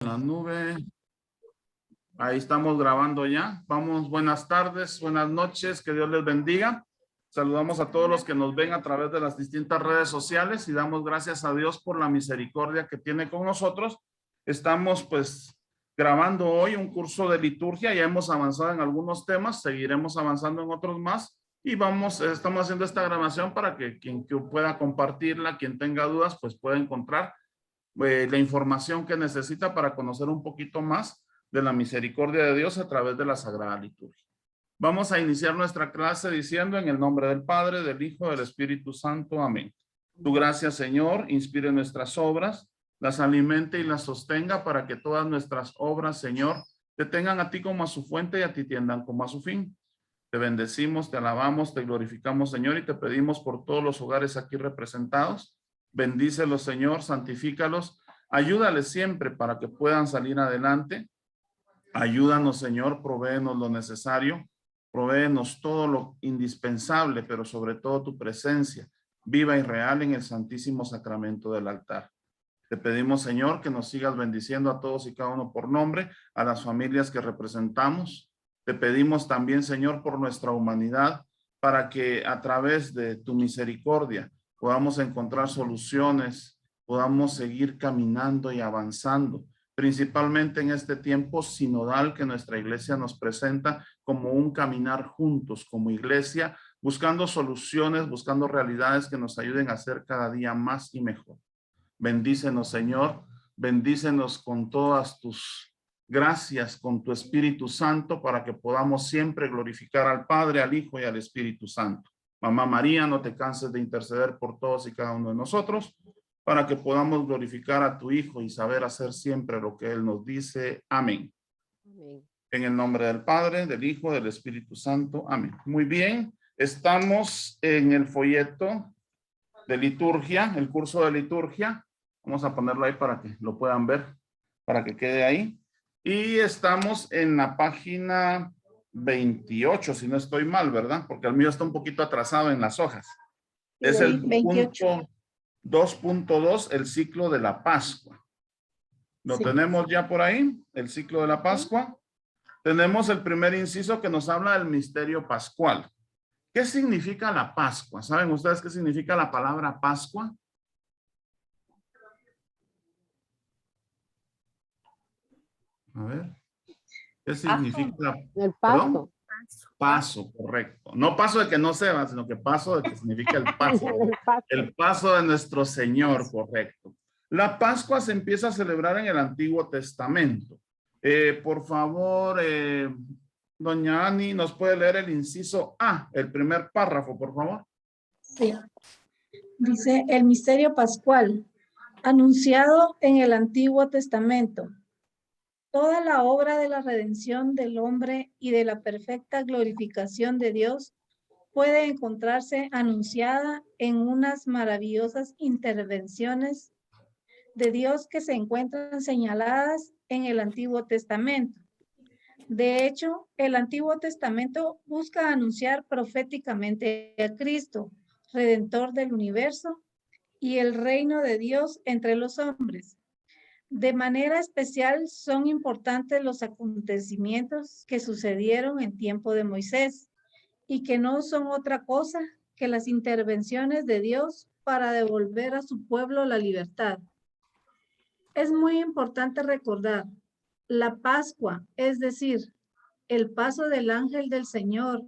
La nube. Ahí estamos grabando ya. Vamos, buenas tardes, buenas noches, que Dios les bendiga. Saludamos a todos los que nos ven a través de las distintas redes sociales y damos gracias a Dios por la misericordia que tiene con nosotros. Estamos pues grabando hoy un curso de liturgia, ya hemos avanzado en algunos temas, seguiremos avanzando en otros más y estamos haciendo esta grabación para que quien pueda compartirla, quien tenga dudas, pues pueda encontrar la información que necesita para conocer un poquito más de la misericordia de Dios a través de la Sagrada Liturgia. Vamos a iniciar nuestra clase diciendo en el nombre del Padre, del Hijo, del Espíritu Santo. Amén. Tu gracia, Señor, inspire nuestras obras, las alimente y las sostenga para que todas nuestras obras, Señor, te tengan a ti como a su fuente y a ti tiendan como a su fin. Te bendecimos, te alabamos, te glorificamos, Señor, y te pedimos por todos los hogares aquí representados. Bendícelos, Señor, santifícalos, ayúdales siempre para que puedan salir adelante. Ayúdanos, Señor, provéenos lo necesario, provéenos todo lo indispensable, pero sobre todo tu presencia viva y real en el Santísimo Sacramento del altar. Te pedimos, Señor, que nos sigas bendiciendo a todos y cada uno por nombre, a las familias que representamos. Te pedimos también, Señor, por nuestra humanidad, para que a través de tu misericordia podamos encontrar soluciones, podamos seguir caminando y avanzando, principalmente en este tiempo sinodal que nuestra iglesia nos presenta como un caminar juntos como iglesia, buscando soluciones, buscando realidades que nos ayuden a ser cada día más y mejor. Bendícenos, Señor, bendícenos con todas tus gracias, con tu Espíritu Santo, para que podamos siempre glorificar al Padre, al Hijo y al Espíritu Santo. Mamá María, no te canses de interceder por todos y cada uno de nosotros, para que podamos glorificar a tu Hijo y saber hacer siempre lo que Él nos dice. Amén. Amén. En el nombre del Padre, del Hijo, del Espíritu Santo. Amén. Muy bien, estamos en el folleto de liturgia, el curso de liturgia. Vamos a ponerlo ahí para que lo puedan ver, para que quede ahí. Y estamos en la página 28, si no estoy mal, ¿verdad? Porque el mío está un poquito atrasado en las hojas. Sí, es el 28. Punto 2.2, el ciclo de la Pascua. ¿Lo tenemos ya por ahí? El ciclo de la Pascua. Tenemos el primer inciso que nos habla del misterio pascual. ¿Qué significa la Pascua? ¿Saben ustedes qué significa la palabra Pascua? A ver. ¿Qué significa? El paso. Paso, correcto. No paso de que no se va, sino que paso de que significa el paso. El paso de nuestro Señor, correcto. La Pascua se empieza a celebrar en el Antiguo Testamento. Por favor, doña Ani, ¿nos puede leer el inciso A, el primer párrafo, por favor? Sí. Dice, el misterio pascual, anunciado en el Antiguo Testamento. Toda la obra de la redención del hombre y de la perfecta glorificación de Dios puede encontrarse anunciada en unas maravillosas intervenciones de Dios que se encuentran señaladas en el Antiguo Testamento. De hecho, el Antiguo Testamento busca anunciar proféticamente a Cristo, Redentor del universo, y el reino de Dios entre los hombres. De manera especial son importantes los acontecimientos que sucedieron en tiempo de Moisés y que no son otra cosa que las intervenciones de Dios para devolver a su pueblo la libertad. Es muy importante recordar la Pascua, es decir, el paso del ángel del Señor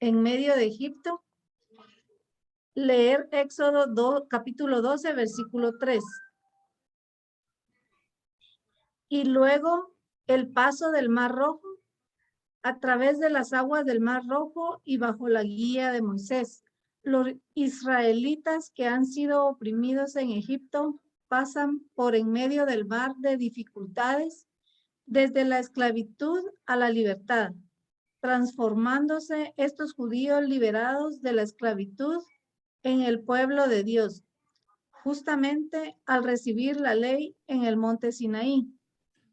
en medio de Egipto. Leer Éxodo capítulo 12, versículo 3. Y luego el paso del Mar Rojo a través de las aguas del Mar Rojo y bajo la guía de Moisés. Los israelitas que han sido oprimidos en Egipto pasan por en medio del mar de dificultades desde la esclavitud a la libertad, transformándose estos judíos liberados de la esclavitud en el pueblo de Dios, justamente al recibir la ley en el monte Sinaí.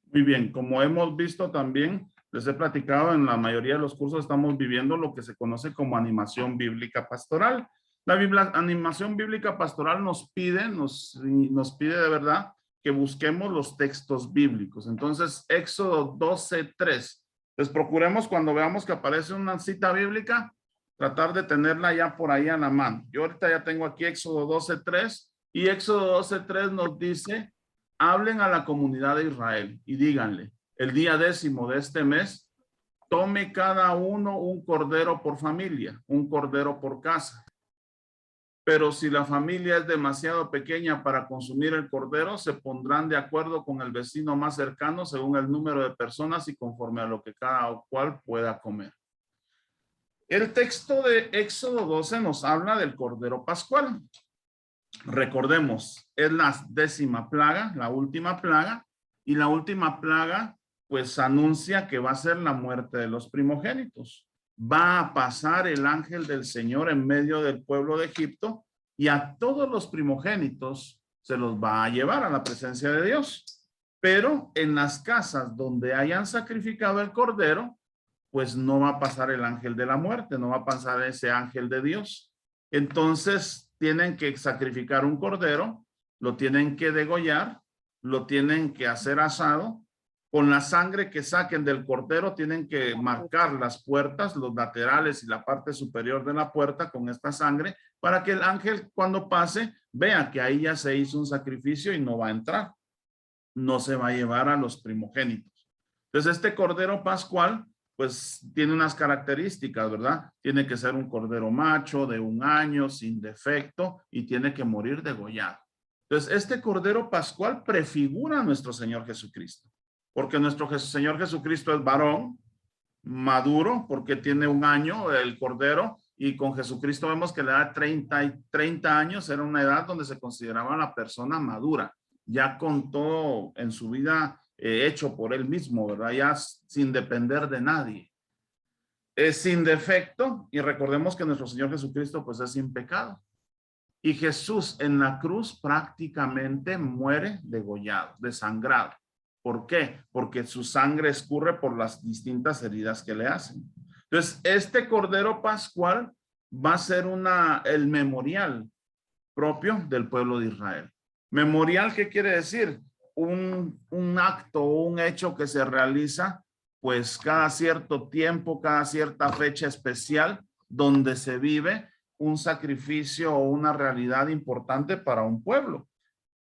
Muy bien, como hemos visto también, les he platicado, en la mayoría de los cursos estamos viviendo lo que se conoce como animación bíblica pastoral. La animación bíblica pastoral nos pide de verdad que busquemos los textos bíblicos. Entonces, Éxodo 12:3. Pues procuremos cuando veamos que aparece una cita bíblica, tratar de tenerla ya por ahí a la mano. Yo ahorita ya tengo aquí Éxodo 12:3 y Éxodo 12:3 nos dice, hablen a la comunidad de Israel y díganle, el día 10º de este mes, tome cada uno un cordero por familia, un cordero por casa. Pero si la familia es demasiado pequeña para consumir el cordero, se pondrán de acuerdo con el vecino más cercano según el número de personas y conforme a lo que cada cual pueda comer. El texto de Éxodo 12 nos habla del cordero pascual. Recordemos, es la 10ª plaga, la última plaga, y la última plaga pues anuncia que va a ser la muerte de los primogénitos. Va a pasar el ángel del Señor en medio del pueblo de Egipto y a todos los primogénitos se los va a llevar a la presencia de Dios. Pero en las casas donde hayan sacrificado el cordero, pues no va a pasar el ángel de la muerte, no va a pasar ese ángel de Dios. Entonces tienen que sacrificar un cordero, lo tienen que degollar, lo tienen que hacer asado. Con la sangre que saquen del cordero tienen que marcar las puertas, los laterales y la parte superior de la puerta con esta sangre para que el ángel cuando pase vea que ahí ya se hizo un sacrificio y no va a entrar. No se va a llevar a los primogénitos. Entonces este cordero pascual pues tiene unas características, ¿verdad? Tiene que ser un cordero macho de 1 año, sin defecto y tiene que morir degollado. Entonces este cordero pascual prefigura a nuestro Señor Jesucristo. Porque nuestro Señor Jesucristo es varón, maduro, porque tiene 1 año el cordero, y con Jesucristo vemos que la edad 30 años era una edad donde se consideraba la persona madura, ya con todo en su vida hecho por él mismo, ¿verdad? Ya sin depender de nadie. Es sin defecto, y recordemos que nuestro Señor Jesucristo pues es sin pecado. Y Jesús en la cruz prácticamente muere degollado, desangrado. ¿Por qué? Porque su sangre escurre por las distintas heridas que le hacen. Entonces, este Cordero Pascual va a ser el memorial propio del pueblo de Israel. Memorial, ¿qué quiere decir? Un acto o un hecho que se realiza pues cada cierto tiempo, cada cierta fecha especial donde se vive un sacrificio o una realidad importante para un pueblo.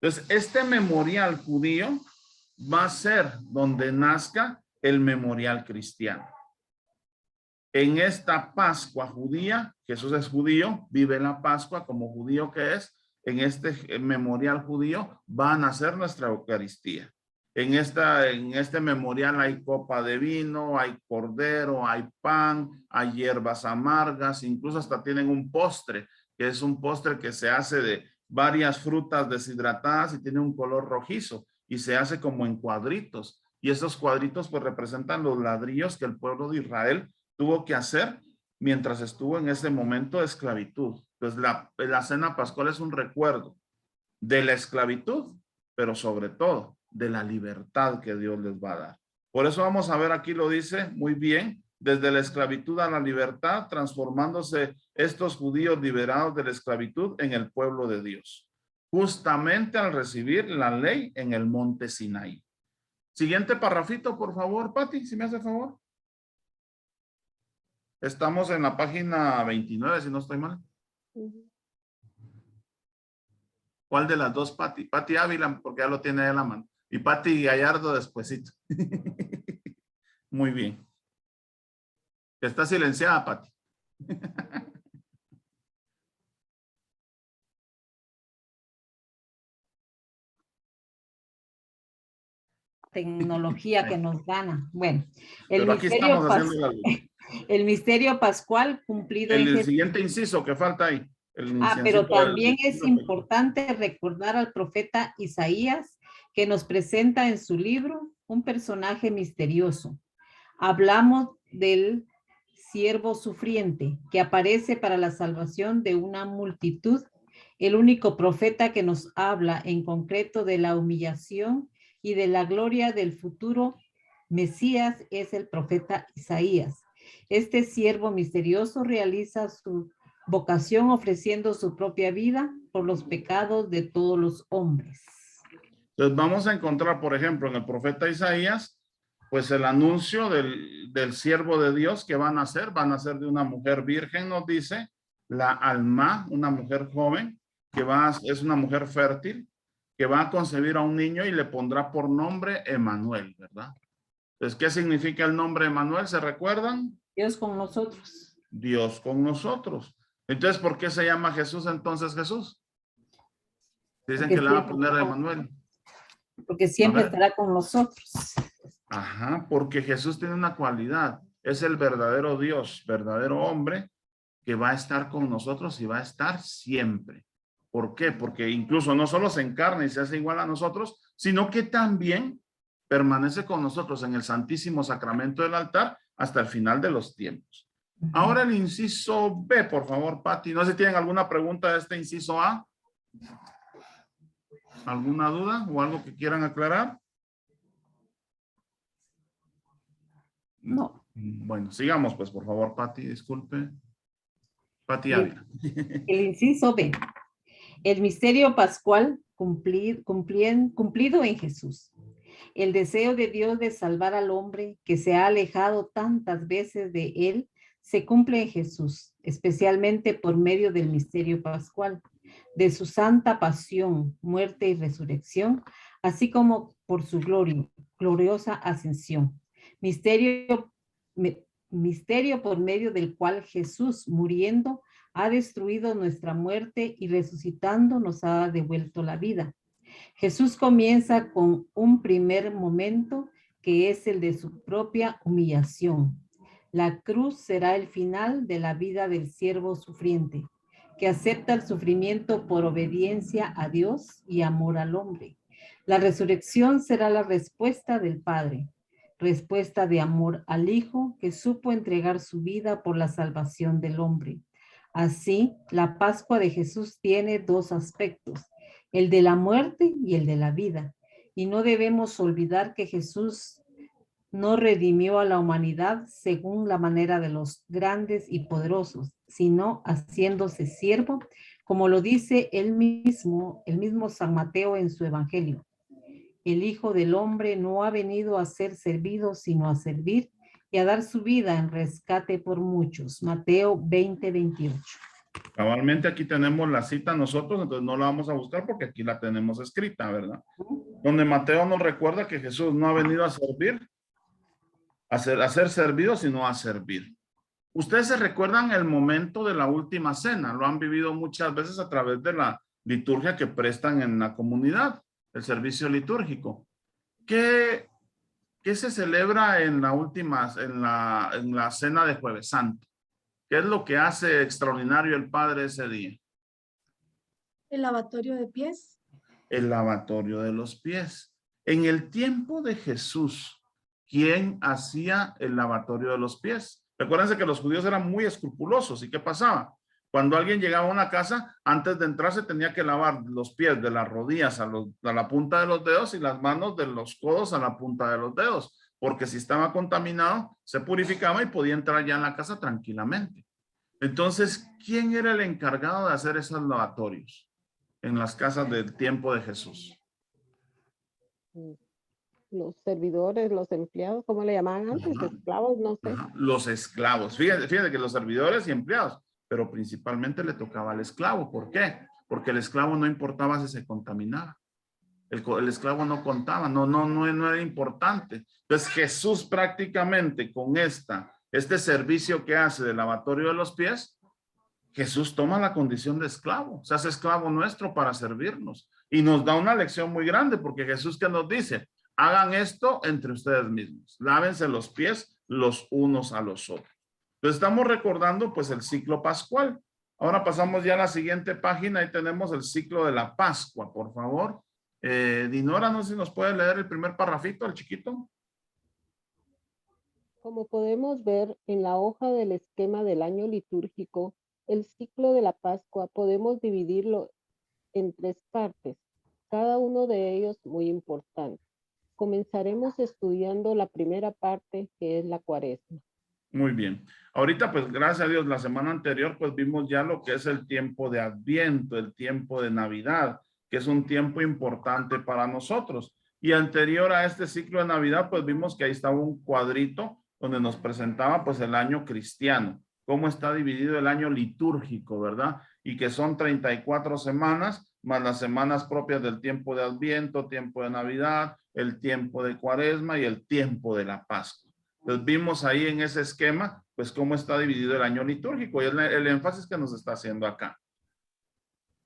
Entonces, este memorial judío va a ser donde nazca el memorial cristiano. En esta Pascua judía, Jesús es judío, vive la Pascua como judío que es, en este memorial judío va a nacer nuestra Eucaristía. En este memorial hay copa de vino, hay cordero, hay pan, hay hierbas amargas, incluso hasta tienen un postre, que es un postre que se hace de varias frutas deshidratadas y tiene un color rojizo y se hace como en cuadritos. Y esos cuadritos pues representan los ladrillos que el pueblo de Israel tuvo que hacer mientras estuvo en ese momento de esclavitud. Entonces la cena pascual es un recuerdo de la esclavitud, pero sobre todo de la libertad que Dios les va a dar. Por eso vamos a ver aquí, lo dice muy bien, desde la esclavitud a la libertad, transformándose estos judíos liberados de la esclavitud en el pueblo de Dios, justamente al recibir la ley en el monte Sinaí. Siguiente parrafito, por favor, Pati, si me hace favor. Estamos en la página 29, si no estoy mal. ¿Cuál de las dos, Pati? Pati Ávila, porque ya lo tiene ahí en la mano. Y Pati Gallardo despuesito. Muy bien. Está silenciada, Pati. Tecnología que nos gana. Bueno, Pero aquí estamos haciendo la luz. El misterio pascual cumplido en El siguiente inciso que falta ahí. Pero también es importante recordar al profeta Isaías, que nos presenta en su libro un personaje misterioso. Hablamos del siervo sufriente que aparece para la salvación de una multitud. El único profeta que nos habla en concreto de la humillación y de la gloria del futuro Mesías es el profeta Isaías. Este siervo misterioso realiza su vocación ofreciendo su propia vida por los pecados de todos los hombres. Entonces vamos a encontrar, por ejemplo, en el profeta Isaías, pues el anuncio del siervo de Dios que van a nacer de una mujer virgen, nos dice, la Alma, una mujer joven, es una mujer fértil, que va a concebir a un niño y le pondrá por nombre Emanuel, ¿verdad? Entonces, ¿qué significa el nombre Emanuel? ¿Se recuerdan? Dios con nosotros. Dios con nosotros. Entonces, ¿por qué se llama Jesús entonces Jesús? Dicen que le van a poner Emanuel. Porque siempre estará con nosotros. Ajá, porque Jesús tiene una cualidad. Es el verdadero Dios, verdadero hombre, que va a estar con nosotros y va a estar siempre. ¿Por qué? Porque incluso no solo se encarna y se hace igual a nosotros, sino que también permanece con nosotros en el Santísimo Sacramento del altar hasta el final de los tiempos. Ahora el inciso B, por favor, Pati. No sé si tienen alguna pregunta de este inciso A. ¿Alguna duda o algo que quieran aclarar? No. Bueno, sigamos pues, por favor, Pati, disculpe. Pati Ávila. El inciso B. El misterio pascual cumplido en Jesús. El deseo de Dios de salvar al hombre que se ha alejado tantas veces de él se cumple en Jesús, especialmente por medio del misterio pascual, de su santa pasión, muerte y resurrección, así como por su gloriosa ascensión. Misterio por medio del cual Jesús, muriendo, ha destruido nuestra muerte y resucitando nos ha devuelto la vida. Jesús comienza con un primer momento que es el de su propia humillación. La cruz será el final de la vida del siervo sufriente, que acepta el sufrimiento por obediencia a Dios y amor al hombre. La resurrección será la respuesta del Padre, respuesta de amor al Hijo que supo entregar su vida por la salvación del hombre. Así, la Pascua de Jesús tiene dos aspectos, el de la muerte y el de la vida. Y no debemos olvidar que Jesús no redimió a la humanidad según la manera de los grandes y poderosos, sino haciéndose siervo, como lo dice el mismo San Mateo en su Evangelio. El Hijo del Hombre no ha venido a ser servido, sino a servir y a dar su vida en rescate por muchos. Mateo 20:28. Cabalmente aquí tenemos la cita nosotros, entonces no la vamos a buscar porque aquí la tenemos escrita, ¿verdad? Donde Mateo nos recuerda que Jesús no ha venido a servir, a ser servido, sino a servir. Ustedes se recuerdan el momento de la última cena, lo han vivido muchas veces a través de la liturgia que prestan en la comunidad, el servicio litúrgico. ¿Qué se celebra en la cena de Jueves Santo? ¿Qué es lo que hace extraordinario el Padre ese día? El lavatorio de pies. El lavatorio de los pies. En el tiempo de Jesús, ¿quién hacía el lavatorio de los pies? Recuérdense que los judíos eran muy escrupulosos. ¿Y qué pasaba? Cuando alguien llegaba a una casa, antes de entrar se tenía que lavar los pies de las rodillas a la punta de los dedos y las manos de los codos a la punta de los dedos, porque si estaba contaminado, se purificaba y podía entrar ya en la casa tranquilamente. Entonces, ¿quién era el encargado de hacer esos lavatorios en las casas del tiempo de Jesús? Los servidores, los empleados, ¿cómo le llamaban antes? Ajá. Esclavos, no sé. Ajá. Los esclavos. Fíjense que los servidores y empleados, pero principalmente le tocaba al esclavo. ¿Por qué? Porque el esclavo no importaba si se contaminaba. El esclavo no contaba, no era importante. Entonces Jesús prácticamente con este servicio que hace del lavatorio de los pies, Jesús toma la condición de esclavo, se hace esclavo nuestro para servirnos y nos da una lección muy grande porque Jesús que nos dice, hagan esto entre ustedes mismos, lávense los pies los unos a los otros. Entonces estamos recordando pues el ciclo pascual. Ahora pasamos ya a la siguiente página y tenemos el ciclo de la Pascua, por favor. Dinora, no sé si nos puede leer el primer parrafito, el chiquito. Como podemos ver en la hoja del esquema del año litúrgico, el ciclo de la Pascua podemos dividirlo en 3 partes, cada uno de ellos muy importante. Comenzaremos estudiando la primera parte, que es la Cuaresma. Muy bien. Ahorita, pues, gracias a Dios, la semana anterior, pues, vimos ya lo que es el tiempo de Adviento, el tiempo de Navidad, que es un tiempo importante para nosotros. Y anterior a este ciclo de Navidad, pues vimos que ahí estaba un cuadrito donde nos presentaba pues el año cristiano, cómo está dividido el año litúrgico, ¿verdad? Y que son 34 semanas, más las semanas propias del tiempo de Adviento, tiempo de Navidad, el tiempo de Cuaresma y el tiempo de la Pascua. Entonces vimos ahí en ese esquema, pues cómo está dividido el año litúrgico y el énfasis que nos está haciendo acá.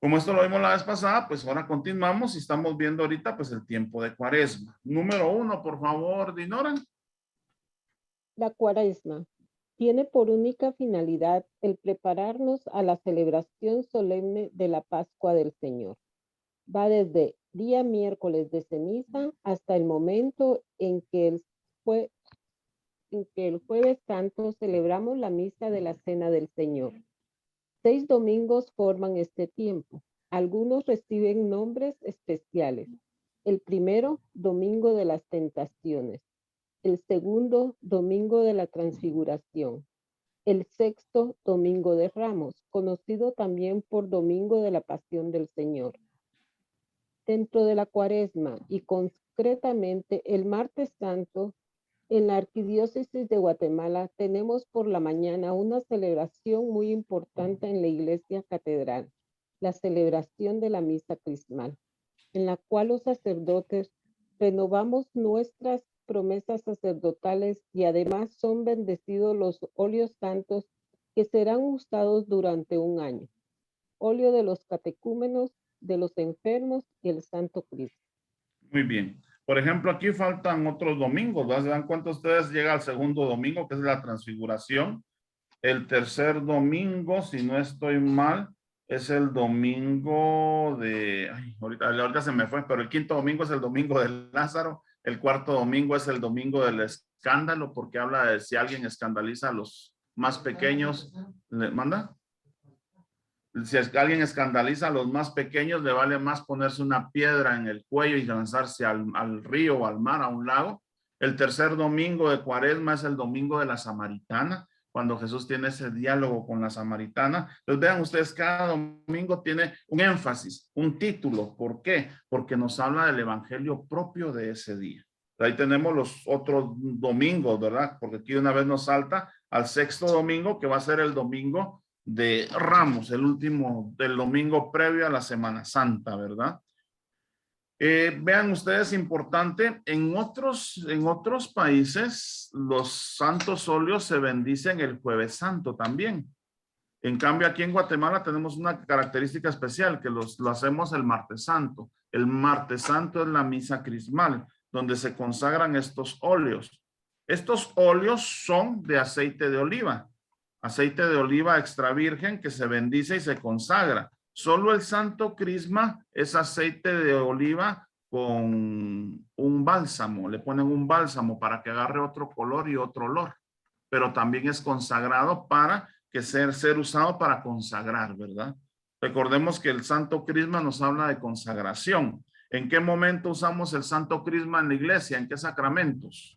Como esto lo vimos la vez pasada, pues ahora continuamos y estamos viendo ahorita pues el tiempo de Cuaresma. Número 1, por favor, Dinora. La Cuaresma tiene por única finalidad el prepararnos a la celebración solemne de la Pascua del Señor. Va desde día miércoles de ceniza hasta el momento en que el Jueves Santo celebramos la misa de la Cena del Señor. 6 domingos forman este tiempo. Algunos reciben nombres especiales. El primero, Domingo de las Tentaciones. El segundo, Domingo de la Transfiguración. El sexto, Domingo de Ramos, conocido también por Domingo de la Pasión del Señor. Dentro de la Cuaresma y concretamente el Martes Santo, en la Arquidiócesis de Guatemala tenemos por la mañana una celebración muy importante en la Iglesia Catedral, la celebración de la Misa Crismal, en la cual los sacerdotes renovamos nuestras promesas sacerdotales y además son bendecidos los óleos santos que serán usados durante un año. Óleo de los catecúmenos, de los enfermos y el Santo Cristo. Muy bien. Por ejemplo, aquí faltan otros domingos, ¿verdad? ¿Se dan cuenta ustedes? Llega el segundo domingo, que es la transfiguración. El tercer domingo, si no estoy mal, es el domingo de... Ay, ahorita se me fue, pero el quinto domingo es el domingo de Lázaro. El cuarto domingo es el domingo del escándalo, porque habla de si alguien escandaliza a los más pequeños. ¿Le manda? Si alguien escandaliza a los más pequeños, le vale más ponerse una piedra en el cuello y lanzarse al río o al mar, a un lago. El tercer domingo de Cuaresma es el domingo de la Samaritana, cuando Jesús tiene ese diálogo con la Samaritana. Entonces vean ustedes, cada domingo tiene un énfasis, un título. ¿Por qué? Porque nos habla del evangelio propio de ese día. Ahí tenemos los otros domingos, ¿verdad? Porque aquí una vez nos salta al sexto domingo, que va a ser el domingo de Ramos, el último del domingo previo a la Semana Santa, ¿verdad? Vean ustedes, importante, en otros países los santos óleos se bendicen el Jueves Santo también. En cambio, aquí en Guatemala tenemos una característica especial, que lo hacemos el Martes Santo. El Martes Santo es la misa crismal, donde se consagran estos óleos. Estos óleos son de aceite de oliva. Aceite de oliva extra virgen que se bendice y se consagra. Solo el Santo Crisma es aceite de oliva con un bálsamo. Le ponen un bálsamo para que agarre otro color y otro olor. Pero también es consagrado para que ser usado para consagrar, ¿verdad? Recordemos que el Santo Crisma nos habla de consagración. ¿En qué momento usamos el Santo Crisma en la iglesia? ¿En qué sacramentos?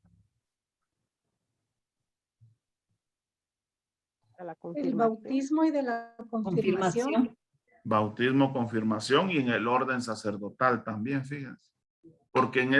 El bautismo y de la confirmación. Bautismo, confirmación y en el orden sacerdotal también, fíjense. Porque en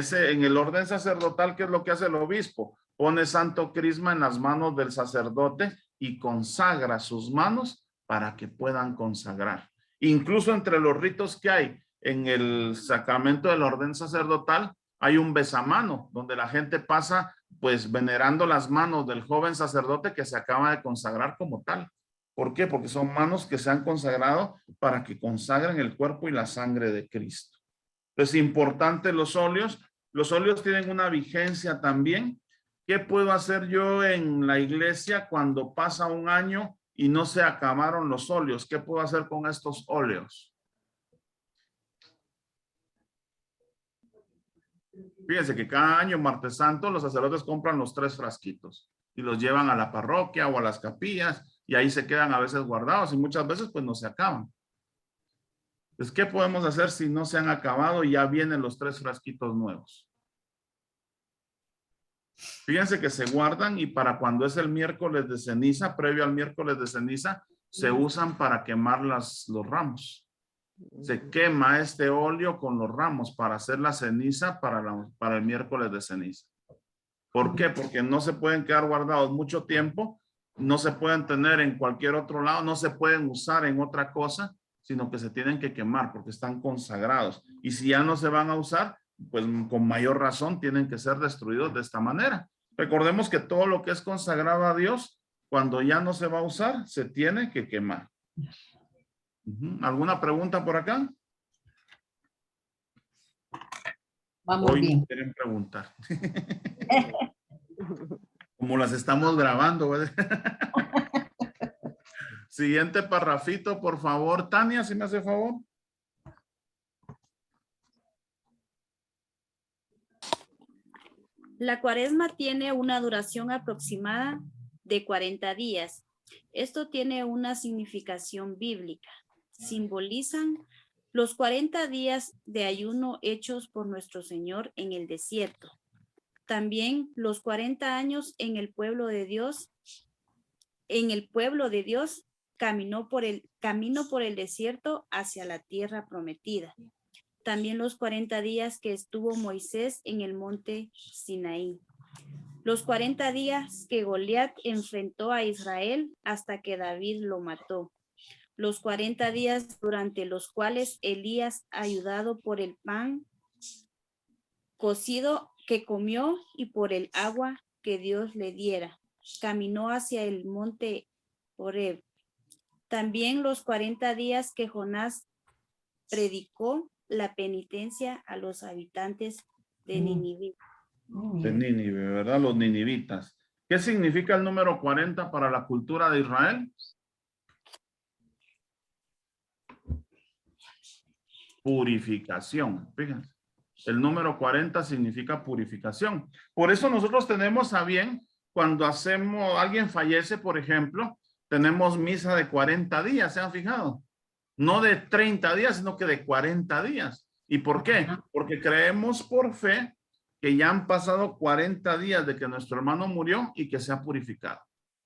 el orden sacerdotal, ¿qué es lo que hace el obispo? Pone Santo Crisma en las manos del sacerdote y consagra sus manos para que puedan consagrar. Incluso entre los ritos que hay en el sacramento del orden sacerdotal, hay un besamano, donde la gente pasa pues venerando las manos del joven sacerdote que se acaba de consagrar como tal. ¿Por qué? Porque son manos que se han consagrado para que consagren el cuerpo y la sangre de Cristo. Entonces, importante los óleos. Los óleos tienen una vigencia también. ¿Qué puedo hacer yo en la iglesia cuando pasa un año y no se acabaron los óleos? ¿Qué puedo hacer con estos óleos? Fíjense que cada año, Martes Santo, los sacerdotes compran los 3 frasquitos y los llevan a la parroquia o a las capillas y ahí se quedan a veces guardados y muchas veces pues no se acaban. Entonces, ¿qué podemos hacer si no se han acabado y ya vienen los 3 frasquitos nuevos? Fíjense que se guardan y para cuando es el miércoles de ceniza, previo al miércoles de ceniza, se usan para quemar los ramos. Se quema este óleo con los ramos para hacer la ceniza para el miércoles de ceniza. ¿Por qué? Porque no se pueden quedar guardados mucho tiempo, no se pueden tener en cualquier otro lado, no se pueden usar en otra cosa, sino que se tienen que quemar porque están consagrados. Y si ya no se van a usar, pues con mayor razón tienen que ser destruidos de esta manera. Recordemos que todo lo que es consagrado a Dios, cuando ya no se va a usar, se tiene que quemar. ¿Alguna pregunta por acá? Vamos Hoy bien. no quieren preguntar. Como las estamos grabando, ¿verdad? Siguiente parrafito, por favor. Tania, si me hace favor. La cuaresma tiene una duración aproximada de 40 días. Esto tiene una significación bíblica. Simbolizan los 40 días de ayuno hechos por nuestro Señor en el desierto. También los 40 años en el pueblo de Dios. En el pueblo de Dios camino por el desierto hacia la tierra prometida. También los 40 días que estuvo Moisés en el monte Sinaí. Los 40 días que Goliat enfrentó a Israel hasta que David lo mató. Los 40 días durante los cuales Elías, ayudado por el pan cocido que comió y por el agua que Dios le diera, caminó hacia el monte Horeb. También los 40 días que Jonás predicó la penitencia a los habitantes de Nínive. De Nínive, ¿verdad? Los ninivitas. ¿Qué significa el número 40 para la cultura de Israel? Purificación. Fíjense, el número 40 significa purificación. Por eso nosotros tenemos a bien, cuando alguien fallece, por ejemplo, tenemos misa de 40 días, ¿se han fijado? No de 30 días, sino que de 40 días. ¿Y por qué? Porque creemos por fe que ya han pasado 40 días de que nuestro hermano murió y que se ha purificado.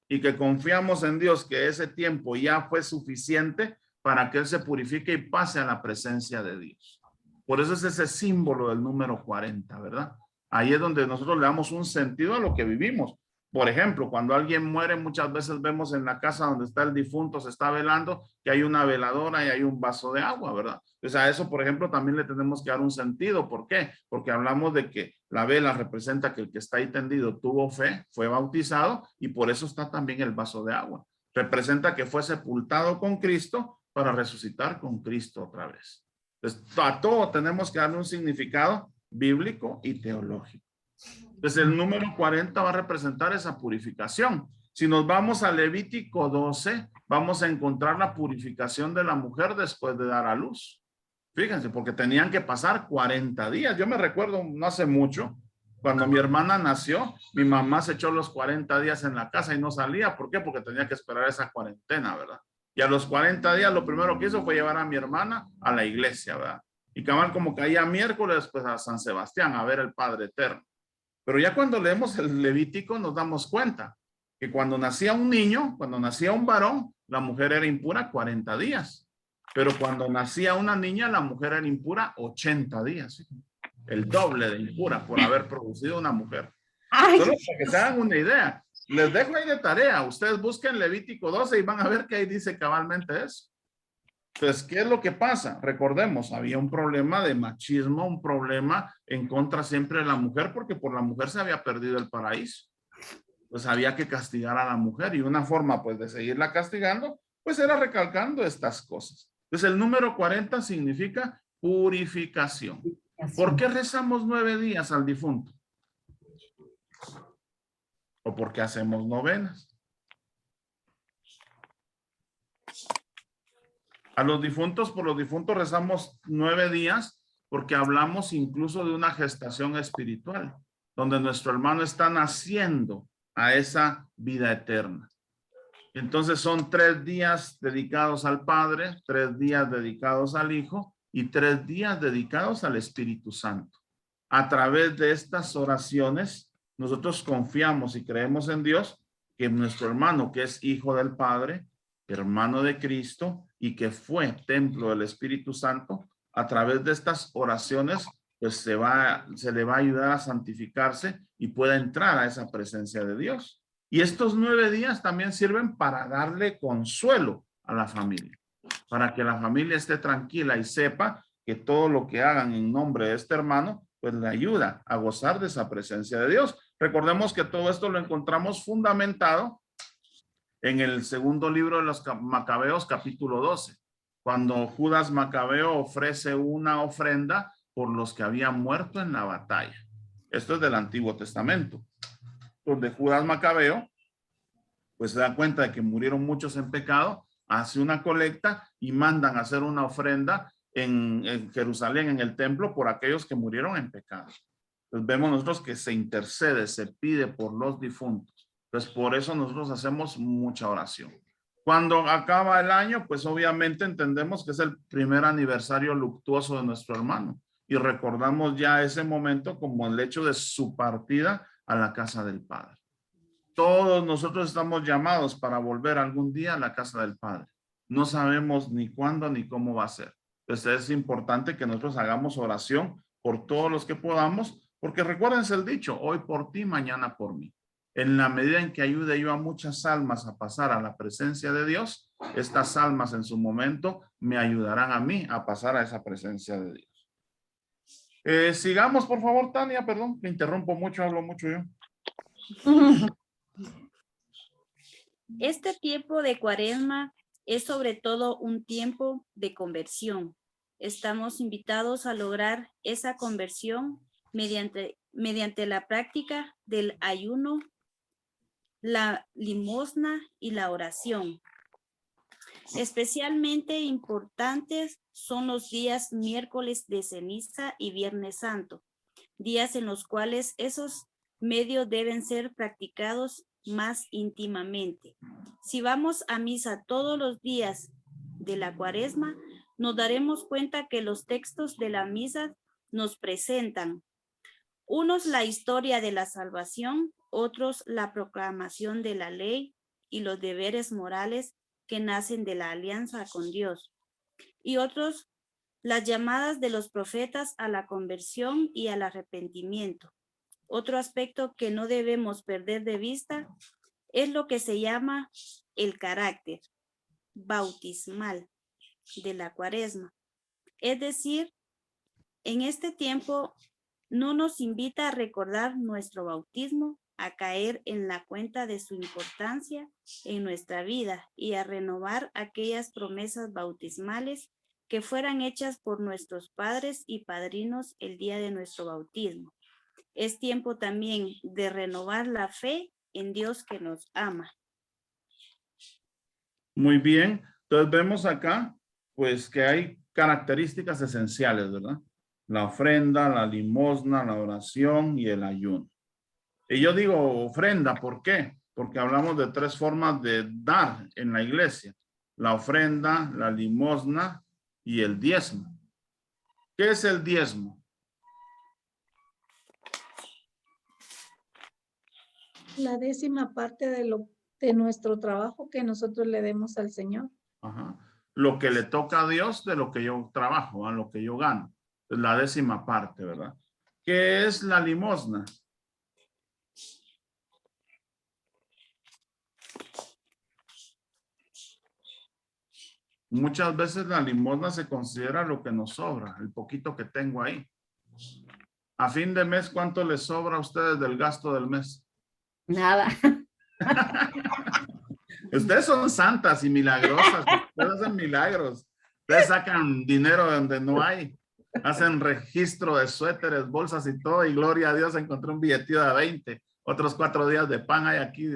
Y que confiamos en Dios que ese tiempo ya fue suficiente para que Él se purifique y pase a la presencia de Dios. Por eso es ese símbolo del número 40, ¿verdad? Ahí es donde nosotros le damos un sentido a lo que vivimos. Por ejemplo, cuando alguien muere, muchas veces vemos en la casa donde está el difunto, se está velando, que hay una veladora y hay un vaso de agua, ¿verdad? Entonces a eso, por ejemplo, también le tenemos que dar un sentido. ¿Por qué? Porque hablamos de que la vela representa que el que está ahí tendido tuvo fe, fue bautizado y por eso está también el vaso de agua. Representa que fue sepultado con Cristo para resucitar con Cristo otra vez. Entonces, a todo tenemos que darle un significado bíblico y teológico. Entonces, el número 40 va a representar esa purificación. Si nos vamos a Levítico 12, vamos a encontrar la purificación de la mujer después de dar a luz. Fíjense, porque tenían que pasar 40 días. Yo me recuerdo no hace mucho, cuando mi hermana nació, mi mamá se echó los 40 días en la casa y no salía. ¿Por qué? Porque tenía que esperar esa cuarentena, ¿verdad? Y a los 40 días lo primero que hizo fue llevar a mi hermana a la iglesia, ¿verdad? Y cabal como caía miércoles, pues a San Sebastián, a ver el Padre Eterno. Pero ya cuando leemos el Levítico nos damos cuenta que cuando nacía un niño, cuando nacía un varón, la mujer era impura 40 días. Pero cuando nacía una niña, la mujer era impura 80 días. ¿Sí? El doble de impura por haber producido una mujer. Ay. Solo para que se hagan una idea. Les dejo ahí de tarea. Ustedes busquen Levítico 12 y van a ver que ahí dice cabalmente eso. Entonces, ¿qué es lo que pasa? Recordemos, había un problema de machismo, un problema en contra siempre de la mujer, porque por la mujer se había perdido el paraíso. Pues había que castigar a la mujer y una forma pues de seguirla castigando, pues era recalcando estas cosas. Entonces, el número 40 significa purificación. ¿Por qué rezamos 9 días al difunto? ¿O por qué hacemos novenas? A los difuntos, por los difuntos rezamos 9 días porque hablamos incluso de una gestación espiritual, donde nuestro hermano está naciendo a esa vida eterna. Entonces son 3 días dedicados al Padre, 3 días dedicados al Hijo y 3 días dedicados al Espíritu Santo. A través de estas oraciones, nosotros confiamos y creemos en Dios que nuestro hermano, que es hijo del Padre, hermano de Cristo, y que fue templo del Espíritu Santo, a través de estas oraciones, pues se le va a ayudar a santificarse y pueda entrar a esa presencia de Dios. Y estos 9 días también sirven para darle consuelo a la familia, para que la familia esté tranquila y sepa que todo lo que hagan en nombre de este hermano, pues le ayuda a gozar de esa presencia de Dios. Recordemos que todo esto lo encontramos fundamentado en el segundo libro de los Macabeos, capítulo 12, cuando Judas Macabeo ofrece una ofrenda por los que habían muerto en la batalla. Esto es del Antiguo Testamento, donde Judas Macabeo pues se da cuenta de que murieron muchos en pecado, hace una colecta y mandan a hacer una ofrenda en Jerusalén, en el templo, por aquellos que murieron en pecado. Entonces vemos nosotros que se intercede, se pide por los difuntos. Entonces por eso nosotros hacemos mucha oración. Cuando acaba el año, pues obviamente entendemos que es el primer aniversario luctuoso de nuestro hermano y recordamos ya ese momento como el hecho de su partida a la casa del Padre. Todos nosotros estamos llamados para volver algún día a la casa del Padre. No sabemos ni cuándo ni cómo va a ser. Entonces es importante que nosotros hagamos oración por todos los que podamos, porque recuérdense el dicho, hoy por ti, mañana por mí. En la medida en que ayude yo a muchas almas a pasar a la presencia de Dios, estas almas en su momento me ayudarán a mí a pasar a esa presencia de Dios. Sigamos, por favor, Tania, perdón, que interrumpo mucho, hablo mucho yo. Este tiempo de Cuaresma es sobre todo un tiempo de conversión. Estamos invitados a lograr esa conversión mediante la práctica del ayuno, la limosna y la oración. Especialmente importantes son los días miércoles de ceniza y viernes santo, días en los cuales esos medios deben ser practicados más íntimamente. Si vamos a misa todos los días de la Cuaresma, nos daremos cuenta que los textos de la misa nos presentan unos la historia de la salvación, otros la proclamación de la ley y los deberes morales que nacen de la alianza con Dios, y otros las llamadas de los profetas a la conversión y al arrepentimiento. Otro aspecto que no debemos perder de vista es lo que se llama el carácter bautismal de la Cuaresma. Es decir, en este tiempo no nos invita a recordar nuestro bautismo, a caer en la cuenta de su importancia en nuestra vida y a renovar aquellas promesas bautismales que fueran hechas por nuestros padres y padrinos el día de nuestro bautismo. Es tiempo también de renovar la fe en Dios que nos ama. Muy bien. Entonces vemos acá, pues que hay características esenciales, ¿verdad? La ofrenda, la limosna, la oración y el ayuno. Y yo digo ofrenda, ¿por qué? Porque hablamos de 3 formas de dar en la iglesia. La ofrenda, la limosna y el diezmo. ¿Qué es el diezmo? La 10ª parte de nuestro trabajo que nosotros le demos al Señor. Ajá. Lo que le toca a Dios de lo que yo trabajo, a lo que yo gano. Es la 10ª parte, ¿verdad? ¿Qué es la limosna? Muchas veces la limosna se considera lo que nos sobra, el poquito que tengo ahí. A fin de mes, ¿cuánto les sobra a ustedes del gasto del mes? Nada. Ustedes son santas y milagrosas. Ustedes hacen milagros. Ustedes sacan dinero de donde no hay. Hacen registro de suéteres, bolsas y todo. Y gloria a Dios, encontré un billetillo de 20. Otros 4 días de pan hay aquí.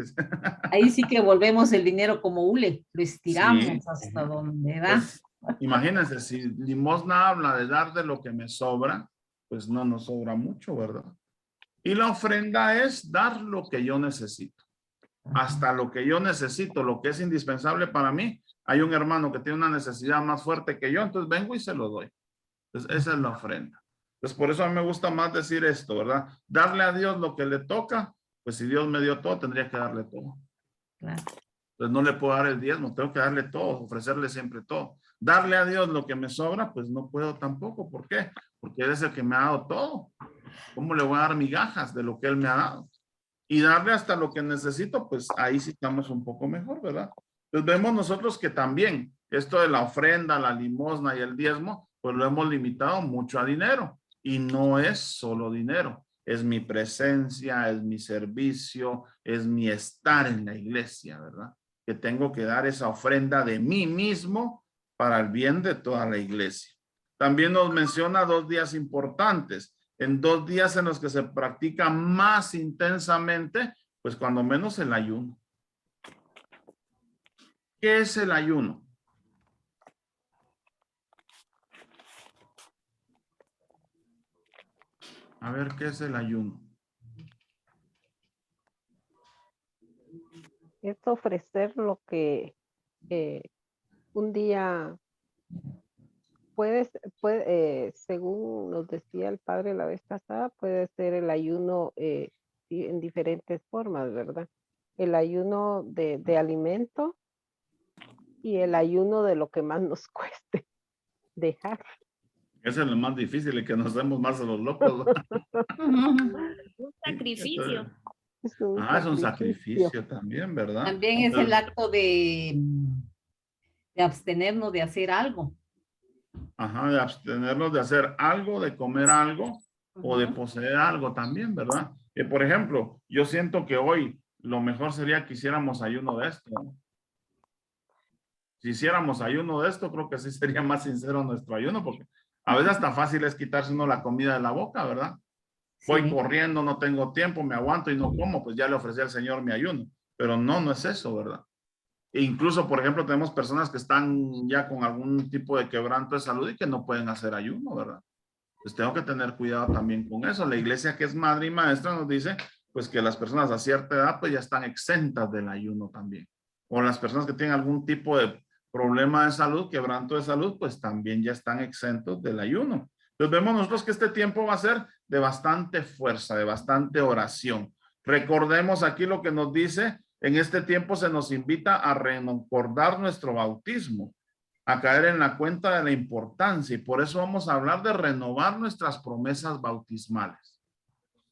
Ahí sí que volvemos el dinero como hule. Lo estiramos Sí. hasta donde da. Pues, imagínense, si limosna habla de dar de lo que me sobra, pues no nos sobra mucho, ¿verdad? Y la ofrenda es dar lo que yo necesito. Hasta lo que yo necesito, lo que es indispensable para mí. Hay un hermano que tiene una necesidad más fuerte que yo, entonces vengo y se lo doy. Entonces esa es la ofrenda. Entonces por eso a mí me gusta más decir esto, ¿verdad? Darle a Dios lo que le toca, pues si Dios me dio todo, tendría que darle todo. Claro. Pues no le puedo dar el diezmo, tengo que darle todo, ofrecerle siempre todo. Darle a Dios lo que me sobra, pues no puedo tampoco. ¿Por qué? Porque Él es el que me ha dado todo. ¿Cómo le voy a dar migajas de lo que Él me ha dado? Y darle hasta lo que necesito, pues ahí sí estamos un poco mejor, ¿verdad? Entonces vemos nosotros que también esto de la ofrenda, la limosna y el diezmo, pues lo hemos limitado mucho a dinero. Y no es solo dinero, es mi presencia, es mi servicio, es mi estar en la iglesia, ¿verdad? Que tengo que dar esa ofrenda de mí mismo para el bien de toda la iglesia. También nos menciona 2 días importantes. En 2 días en los que se practica más intensamente, pues cuando menos el ayuno. ¿Qué es el ayuno? A ver, ¿qué es el ayuno? Es ofrecer lo que un día según nos decía el padre la vez pasada, puede ser el ayuno en diferentes formas, ¿verdad? El ayuno de alimento y el ayuno de lo que más nos cueste dejar. Ese es lo más difícil y que nos demos más a los locos. Un sacrificio. Es un Es un sacrificio también, ¿verdad? También es el acto de abstenernos de hacer algo. Ajá, de abstenernos de hacer algo, de comer algo o de poseer algo también, ¿verdad? Que por ejemplo, yo siento que hoy lo mejor sería que hiciéramos ayuno de esto, ¿no? Si hiciéramos ayuno de esto, creo que sí sería más sincero nuestro ayuno, porque a veces hasta fácil es quitarse uno la comida de la boca, ¿verdad? Voy corriendo, no tengo tiempo, me aguanto y no como, pues ya le ofrecí al Señor mi ayuno. Pero no es eso, ¿verdad? E incluso, por ejemplo, tenemos personas que están ya con algún tipo de quebranto de salud y que no pueden hacer ayuno, ¿verdad? Pues tengo que tener cuidado también con eso. La iglesia, que es madre y maestra, nos dice pues que las personas a cierta edad pues ya están exentas del ayuno también. O las personas que tienen algún tipo de problema de salud, quebranto de salud, pues también ya están exentos del ayuno. Entonces vemos nosotros que este tiempo va a ser de bastante fuerza, de bastante oración. Recordemos aquí lo que nos dice, en este tiempo se nos invita a recordar nuestro bautismo, a caer en la cuenta de la importancia, y por eso vamos a hablar de renovar nuestras promesas bautismales.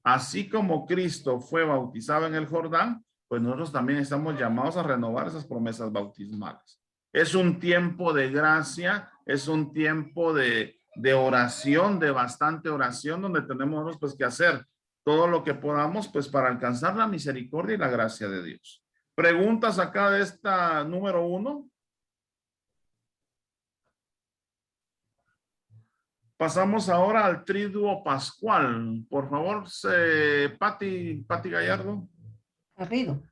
Así como Cristo fue bautizado en el Jordán, pues nosotros también estamos llamados a renovar esas promesas bautismales. Es un tiempo de gracia, es un tiempo de oración, de bastante oración, donde tenemos pues que hacer todo lo que podamos pues para alcanzar la misericordia y la gracia de Dios. ¿Preguntas acá de esta número 1? Pasamos ahora al triduo pascual. Por favor, Pati Gallardo. Garrido.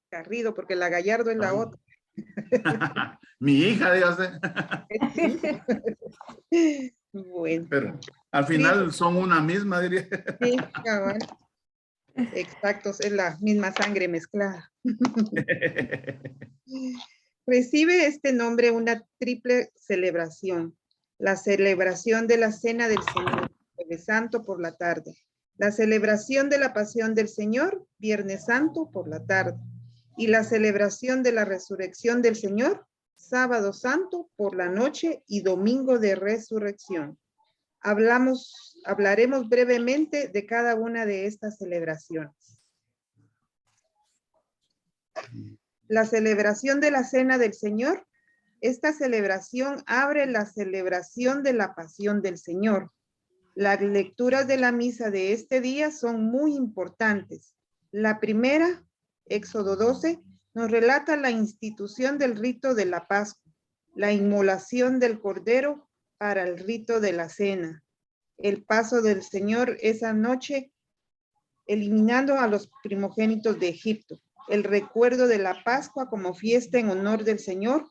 Garrido, porque la Gallardo es la otra. Mi hija, dígase. Bueno. Pero al final son una misma, diría. Sí, cabal. Exactos, es la misma sangre mezclada. Recibe este nombre una triple celebración. La celebración de la Cena del Señor, Jueves Santo por la tarde. La celebración de la Pasión del Señor, Viernes Santo por la tarde. Y la celebración de la Resurrección del Señor, Sábado Santo por la noche y Domingo de Resurrección. Hablaremos brevemente de cada una de estas celebraciones. La celebración de la Cena del Señor. Esta celebración abre la celebración de la Pasión del Señor. Las lecturas de la misa de este día son muy importantes. La primera, Éxodo 12, nos relata la institución del rito de la Pascua, la inmolación del Cordero para el rito de la Cena, el paso del Señor esa noche, eliminando a los primogénitos de Egipto, el recuerdo de la Pascua como fiesta en honor del Señor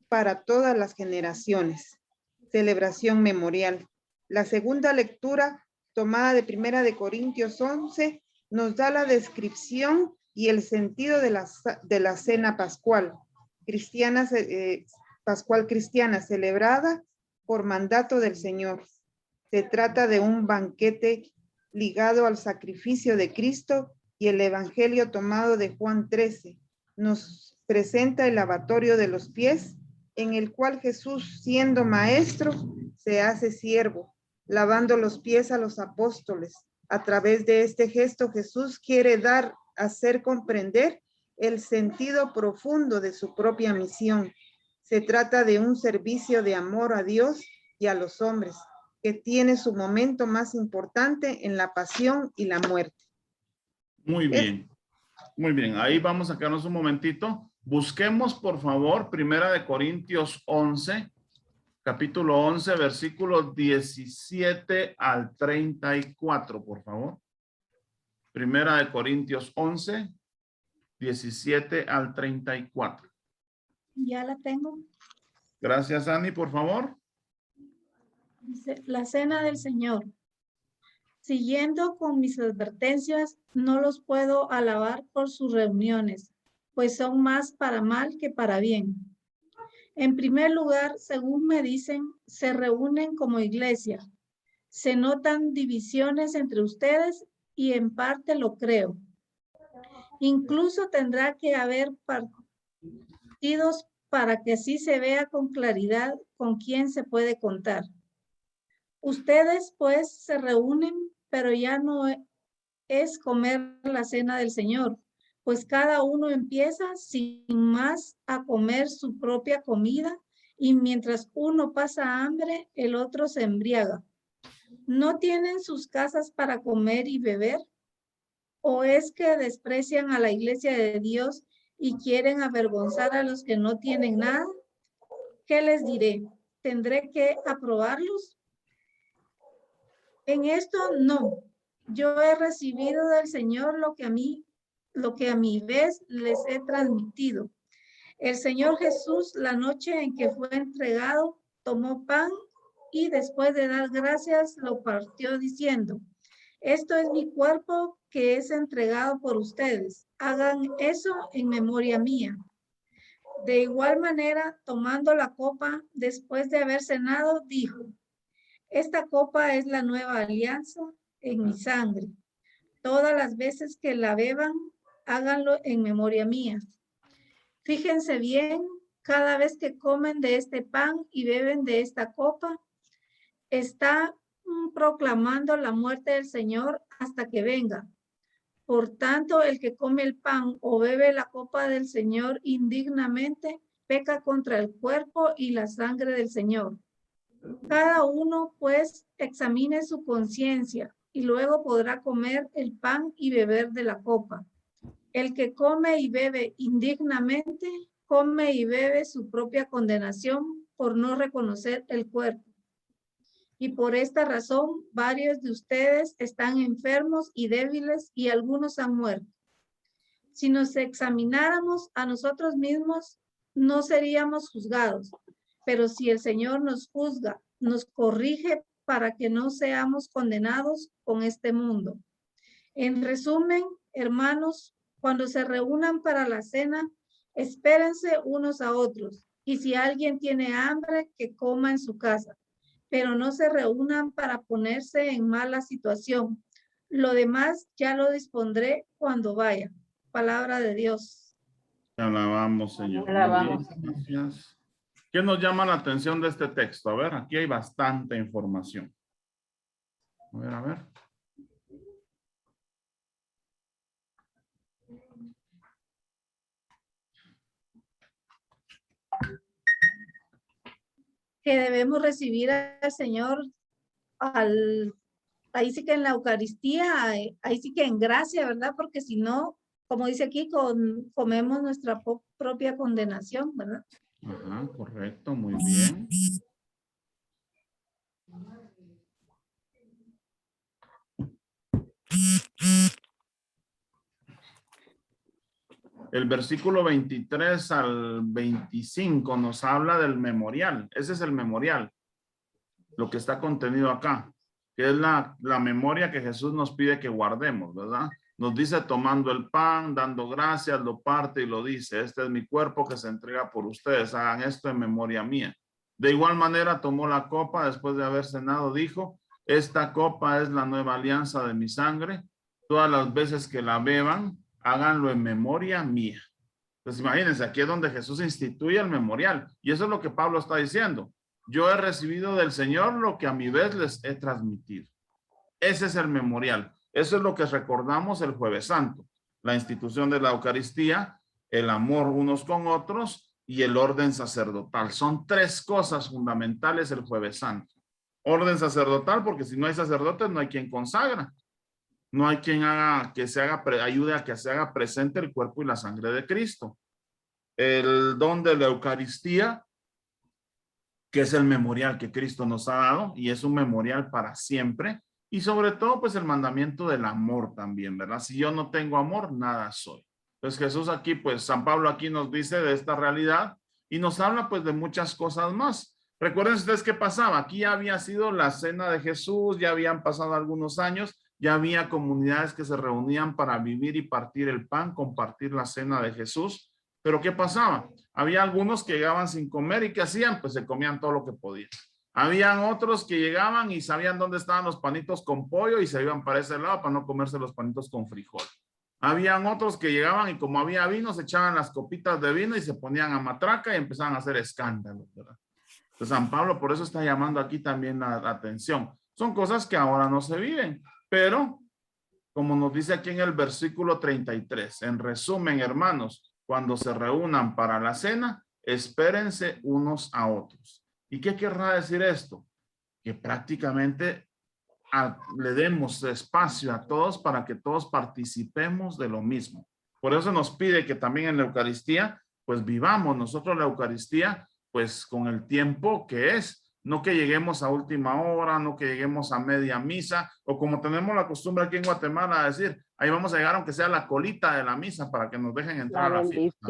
para todas las generaciones, celebración memorial. La segunda lectura, tomada de 1 de Corintios 11, nos da la descripción y el sentido de la cena pascual, pascual cristiana, celebrada por mandato del Señor. Se trata de un banquete ligado al sacrificio de Cristo, y el evangelio tomado de Juan 13 nos presenta el lavatorio de los pies, en el cual Jesús, siendo maestro, se hace siervo, lavando los pies a los apóstoles. A través de este gesto, Jesús quiere hacer comprender el sentido profundo de su propia misión. Se trata de un servicio de amor a Dios y a los hombres, que tiene su momento más importante en la pasión y la muerte. Muy bien. Muy bien, ahí vamos a quedarnos un momentito. Busquemos, por favor, 1 Corintios 11, capítulo 11, versículos 17 al 34, por favor. 1 Corintios 11, 17 al 34. Ya la tengo. Gracias, Ani, por favor. Dice, la cena del Señor. Siguiendo con mis advertencias, no los puedo alabar por sus reuniones, pues son más para mal que para bien. En primer lugar, según me dicen, se reúnen como iglesia. Se notan divisiones entre ustedes y en parte lo creo. Incluso tendrá que haber partidos para que así se vea con claridad con quién se puede contar. Ustedes pues se reúnen, pero ya no es comer la cena del Señor, pues cada uno empieza sin más a comer su propia comida, y mientras uno pasa hambre, el otro se embriaga. ¿No tienen sus casas para comer y beber? ¿O es que desprecian a la iglesia de Dios y quieren avergonzar a los que no tienen nada? ¿Qué les diré? ¿Tendré que aprobarlos? En esto no. Yo he recibido del Señor lo que a mi vez les he transmitido. El Señor Jesús, la noche en que fue entregado, tomó pan y después de dar gracias lo partió diciendo: esto es mi cuerpo que es entregado por ustedes. Hagan eso en memoria mía. De igual manera, tomando la copa, después de haber cenado, dijo: esta copa es la nueva alianza en mi sangre. Todas las veces que la beban, háganlo en memoria mía. Fíjense bien, cada vez que comen de este pan y beben de esta copa, está proclamando la muerte del Señor hasta que venga. Por tanto, el que come el pan o bebe la copa del Señor indignamente, peca contra el cuerpo y la sangre del Señor. Cada uno, pues, examine su conciencia y luego podrá comer el pan y beber de la copa. El que come y bebe indignamente, come y bebe su propia condenación por no reconocer el cuerpo. Y por esta razón, varios de ustedes están enfermos y débiles y algunos han muerto. Si nos examináramos a nosotros mismos, no seríamos juzgados. Pero si el Señor nos juzga, nos corrige para que no seamos condenados con este mundo. En resumen, hermanos, cuando se reúnan para la cena, espérense unos a otros. Y si alguien tiene hambre, que coma en su casa. Pero no se reúnan para ponerse en mala situación. Lo demás ya lo dispondré cuando vaya. Palabra de Dios. Te alabamos, Señor. Alabamos, Muy bien, gracias. ¿Qué nos llama la atención de este texto? A ver, aquí hay bastante información. A ver. Que debemos recibir al Señor ahí sí que en la Eucaristía, ahí sí que en gracia, ¿verdad? Porque si no, como dice aquí, comemos nuestra propia condenación, ¿verdad? Ajá, correcto, muy bien. El versículo 23 al 25 nos habla del memorial. Ese es el memorial, lo que está contenido acá, que es la memoria que Jesús nos pide que guardemos, ¿verdad? Nos dice tomando el pan, dando gracias, lo parte y lo dice: este es mi cuerpo que se entrega por ustedes, hagan esto en memoria mía. De igual manera tomó la copa después de haber cenado, dijo: esta copa es la nueva alianza de mi sangre. Todas las veces que la beban, háganlo en memoria mía. Entonces imagínense, aquí es donde Jesús instituye el memorial. Y eso es lo que Pablo está diciendo. Yo he recibido del Señor lo que a mi vez les he transmitido. Ese es el memorial. Eso es lo que recordamos el Jueves Santo. La institución de la Eucaristía, el amor unos con otros y el orden sacerdotal. Son tres cosas fundamentales el Jueves Santo. Orden sacerdotal, porque si no hay sacerdotes no hay quien consagra. No hay quien haga que se haga, ayude a que se haga presente el cuerpo y la sangre de Cristo. El don de la Eucaristía, que es el memorial que Cristo nos ha dado y es un memorial para siempre. Y sobre todo, pues el mandamiento del amor también, ¿verdad? Si yo no tengo amor, nada soy. Pues Jesús aquí, pues San Pablo aquí nos dice de esta realidad y nos habla pues de muchas cosas más. Recuerden ustedes qué pasaba. Aquí ya había sido la cena de Jesús, ya habían pasado algunos años, ya había comunidades que se reunían para vivir y partir el pan, compartir la cena de Jesús. Pero ¿qué pasaba? Había algunos que llegaban sin comer y ¿qué hacían? Pues se comían todo lo que podían. Habían otros que llegaban y sabían dónde estaban los panitos con pollo y se iban para ese lado para no comerse los panitos con frijol. Habían otros que llegaban y como había vino, se echaban las copitas de vino y se ponían a matraca y empezaban a hacer escándalos, ¿verdad? Entonces San Pablo por eso está llamando aquí también la atención. Son cosas que ahora no se viven, pero como nos dice aquí en el versículo 33, en resumen, hermanos, cuando se reúnan para la cena, espérense unos a otros. ¿Y qué querrá decir esto? Que prácticamente le demos espacio a todos para que todos participemos de lo mismo. Por eso nos pide que también en la Eucaristía, pues vivamos nosotros la Eucaristía, pues con el tiempo que es. No que lleguemos a última hora, no que lleguemos a media misa, o como tenemos la costumbre aquí en Guatemala de decir, ahí vamos a llegar aunque sea la colita de la misa para que nos dejen entrar a la fiesta.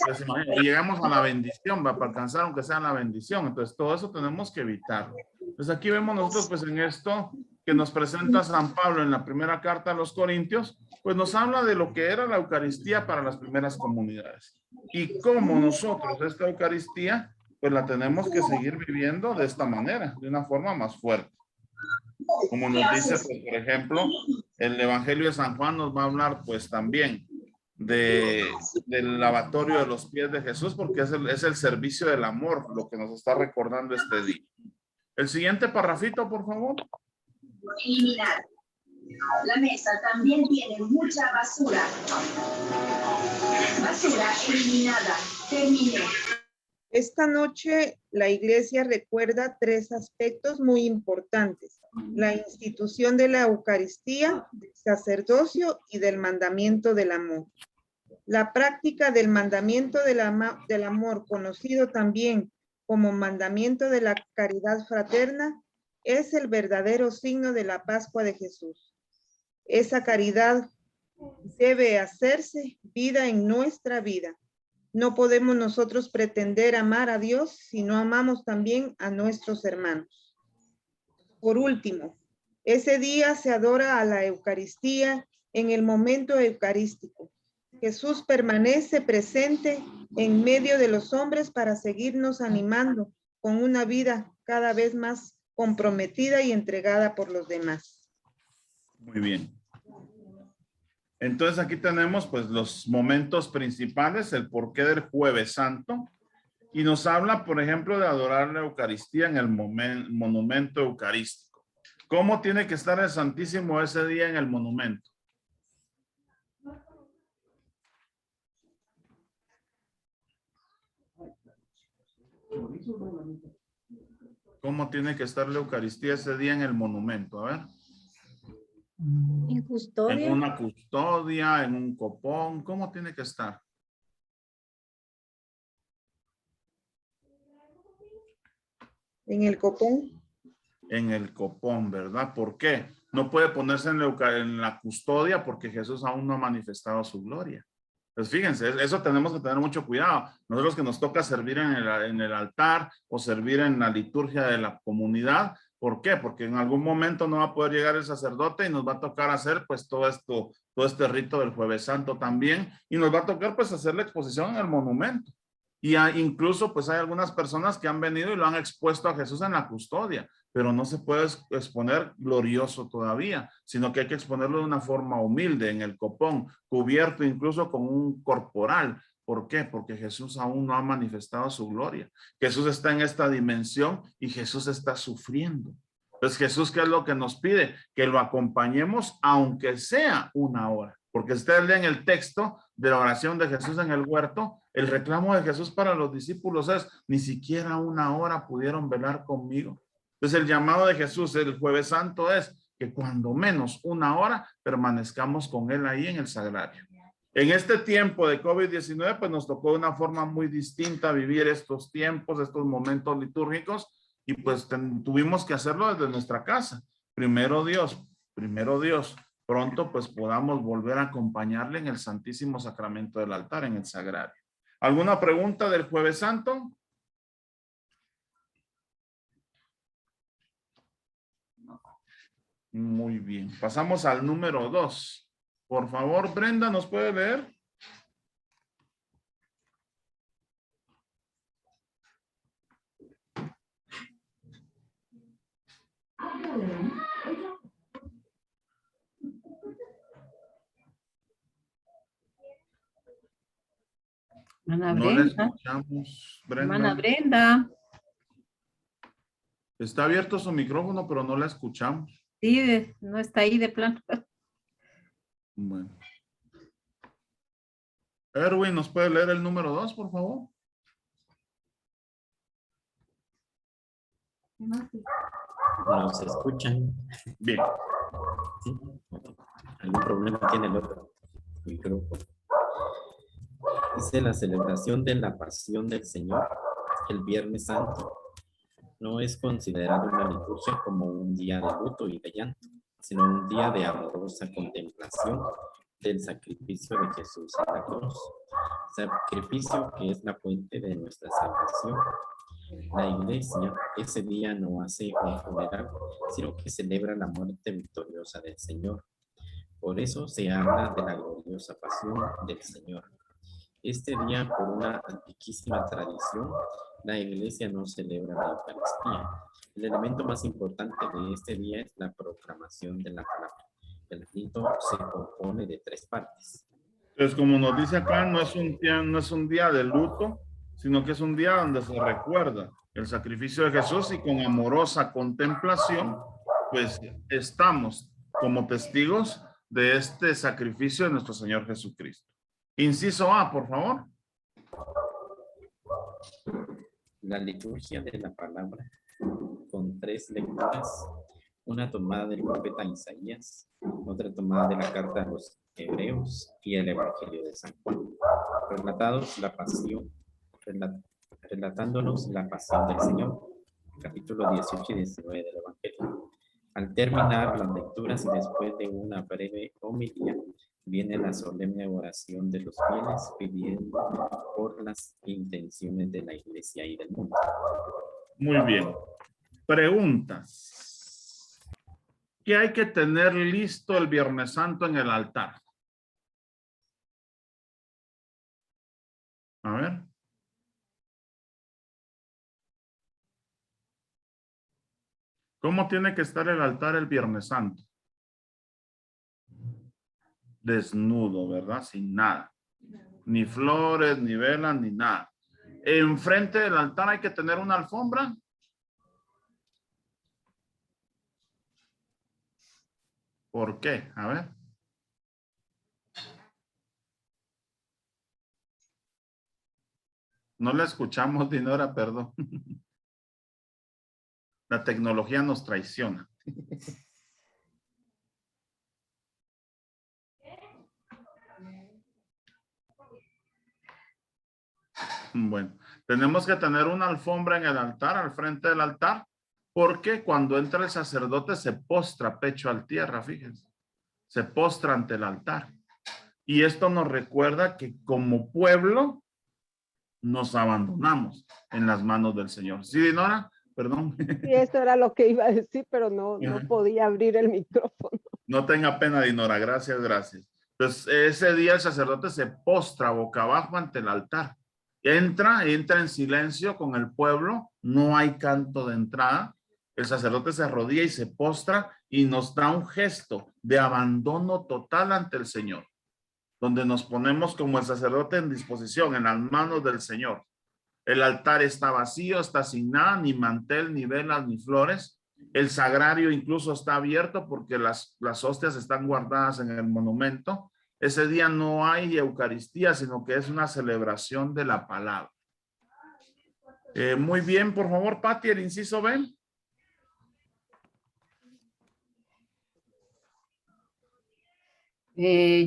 Pues, y llegamos a la bendición, va para alcanzar aunque sea la bendición. Entonces todo eso tenemos que evitarlo. Entonces aquí vemos nosotros pues en esto que nos presenta San Pablo en la primera carta a los Corintios, pues nos habla de lo que era la Eucaristía para las primeras comunidades. Y cómo nosotros esta Eucaristía pues la tenemos que seguir viviendo de esta manera, de una forma más fuerte. Como nos dice, pues, por ejemplo, el Evangelio de San Juan nos va a hablar pues también del lavatorio de los pies de Jesús, porque es el servicio del amor lo que nos está recordando este día. El siguiente parrafito, por favor. Eliminar. La mesa también tiene mucha basura. Basura eliminada. Terminé. Esta noche la iglesia recuerda tres aspectos muy importantes: la institución de la Eucaristía, del sacerdocio y del mandamiento del amor. La práctica del mandamiento del amor, conocido también como mandamiento de la caridad fraterna, es el verdadero signo de la Pascua de Jesús. Esa caridad debe hacerse vida en nuestra vida. No podemos nosotros pretender amar a Dios si no amamos también a nuestros hermanos. Por último, ese día se adora a la Eucaristía en el momento eucarístico. Jesús permanece presente en medio de los hombres para seguirnos animando con una vida cada vez más comprometida y entregada por los demás. Muy bien. Entonces aquí tenemos pues los momentos principales, el porqué del Jueves Santo, y nos habla, por ejemplo, de adorar la Eucaristía en el monumento eucarístico. ¿Cómo tiene que estar el Santísimo ese día en el monumento? ¿Cómo tiene que estar la Eucaristía ese día en el monumento? A ver. En custodia. En una custodia, en un copón, ¿cómo tiene que estar? En el copón. En el copón, ¿verdad? ¿Por qué? No puede ponerse en la custodia porque Jesús aún no ha manifestado su gloria. Pues fíjense, eso tenemos que tener mucho cuidado. Nosotros que nos toca servir en el altar o servir en la liturgia de la comunidad. ¿Por qué? Porque en algún momento no va a poder llegar el sacerdote y nos va a tocar hacer pues todo este rito del Jueves Santo también. Y nos va a tocar pues hacer la exposición en el monumento. Y incluso pues hay algunas personas que han venido y lo han expuesto a Jesús en la custodia. pero no se puede exponer glorioso todavía, sino que hay que exponerlo de una forma humilde, en el copón, cubierto incluso con un corporal. ¿Por qué? Porque Jesús aún no ha manifestado su gloria. Jesús está en esta dimensión y Jesús está sufriendo. Entonces Jesús, ¿qué es lo que nos pide? Que lo acompañemos aunque sea una hora. Porque ustedes leen el texto de la oración de Jesús en el huerto, el reclamo de Jesús para los discípulos es, ni siquiera una hora pudieron velar conmigo. Entonces el llamado de Jesús el Jueves Santo es que cuando menos una hora permanezcamos con él ahí en el sagrario. En este tiempo de COVID-19, pues nos tocó de una forma muy distinta vivir estos tiempos, estos momentos litúrgicos, y pues tuvimos que hacerlo desde nuestra casa. Primero Dios, pronto pues podamos volver a acompañarle en el Santísimo Sacramento del altar, en el sagrario. ¿Alguna pregunta del Jueves Santo? Muy bien, pasamos al número 2. Por favor, Brenda, ¿nos puede leer? Hermana No la Brenda. escuchamos, Brenda. Hermana Brenda. Está abierto su micrófono, pero no la escuchamos. Sí, no está ahí de plano. Bueno. Erwin, ¿nos puede leer el número 2, por favor? No se escuchan. Bien. ¿Sí? ¿Algún problema tiene el otro micrófono? Dice la celebración de la pasión del Señor el Viernes Santo. No es considerado una liturgia como un día de luto y de llanto, sino un día de amorosa contemplación del sacrificio de Jesús en la cruz. Sacrificio que es la fuente de nuestra salvación. La Iglesia ese día no hace un funeral, sino que celebra la muerte victoriosa del Señor. Por eso se habla de la gloriosa pasión del Señor. Este día, por una antiquísima tradición, la Iglesia no celebra la Eucaristía. El elemento más importante de este día es la proclamación de la palabra. El rito se compone de 3 partes. Entonces, como nos dice acá, no es un día de luto, sino que es un día donde se recuerda el sacrificio de Jesús y con amorosa contemplación, pues estamos como testigos de este sacrificio de nuestro Señor Jesucristo. Inciso A, por favor. La liturgia de la palabra, con 3 lecturas, una tomada del profeta Isaías, otra tomada de la carta a los Hebreos y el Evangelio de San Juan, relatándonos la pasión del Señor, capítulo 18 y 19 del Evangelio. Al terminar las lecturas y después de una breve homilía, viene la solemne oración de los fieles pidiendo por las intenciones de la Iglesia y del mundo. Muy bien. Preguntas. ¿Qué hay que tener listo el Viernes Santo en el altar? A ver. ¿Cómo tiene que estar el altar el Viernes Santo? Desnudo, ¿verdad? Sin nada. Ni flores, ni velas, ni nada. Enfrente del altar hay que tener una alfombra. ¿Por qué? A ver. No la escuchamos, Dinora, perdón. La tecnología nos traiciona. Bueno, tenemos que tener una alfombra en el altar, al frente del altar, porque cuando entra el sacerdote se postra pecho al tierra, fíjense. Se postra ante el altar. Y esto nos recuerda que como pueblo nos abandonamos en las manos del Señor. ¿Sí, Dinora? Perdón. Sí, eso era lo que iba a decir, pero no podía abrir el micrófono. No tenga pena, Dinora. Gracias, gracias. Entonces, ese día el sacerdote se postra boca abajo ante el altar. Entra en silencio con el pueblo. No hay canto de entrada. El sacerdote se arrodilla y se postra y nos da un gesto de abandono total ante el Señor, donde nos ponemos como el sacerdote en disposición, en las manos del Señor. El altar está vacío, está sin nada, ni mantel, ni velas, ni flores. El sagrario incluso está abierto porque las hostias están guardadas en el monumento. Ese día no hay Eucaristía, sino que es una celebración de la palabra. Muy bien, por favor, Pati, el inciso B.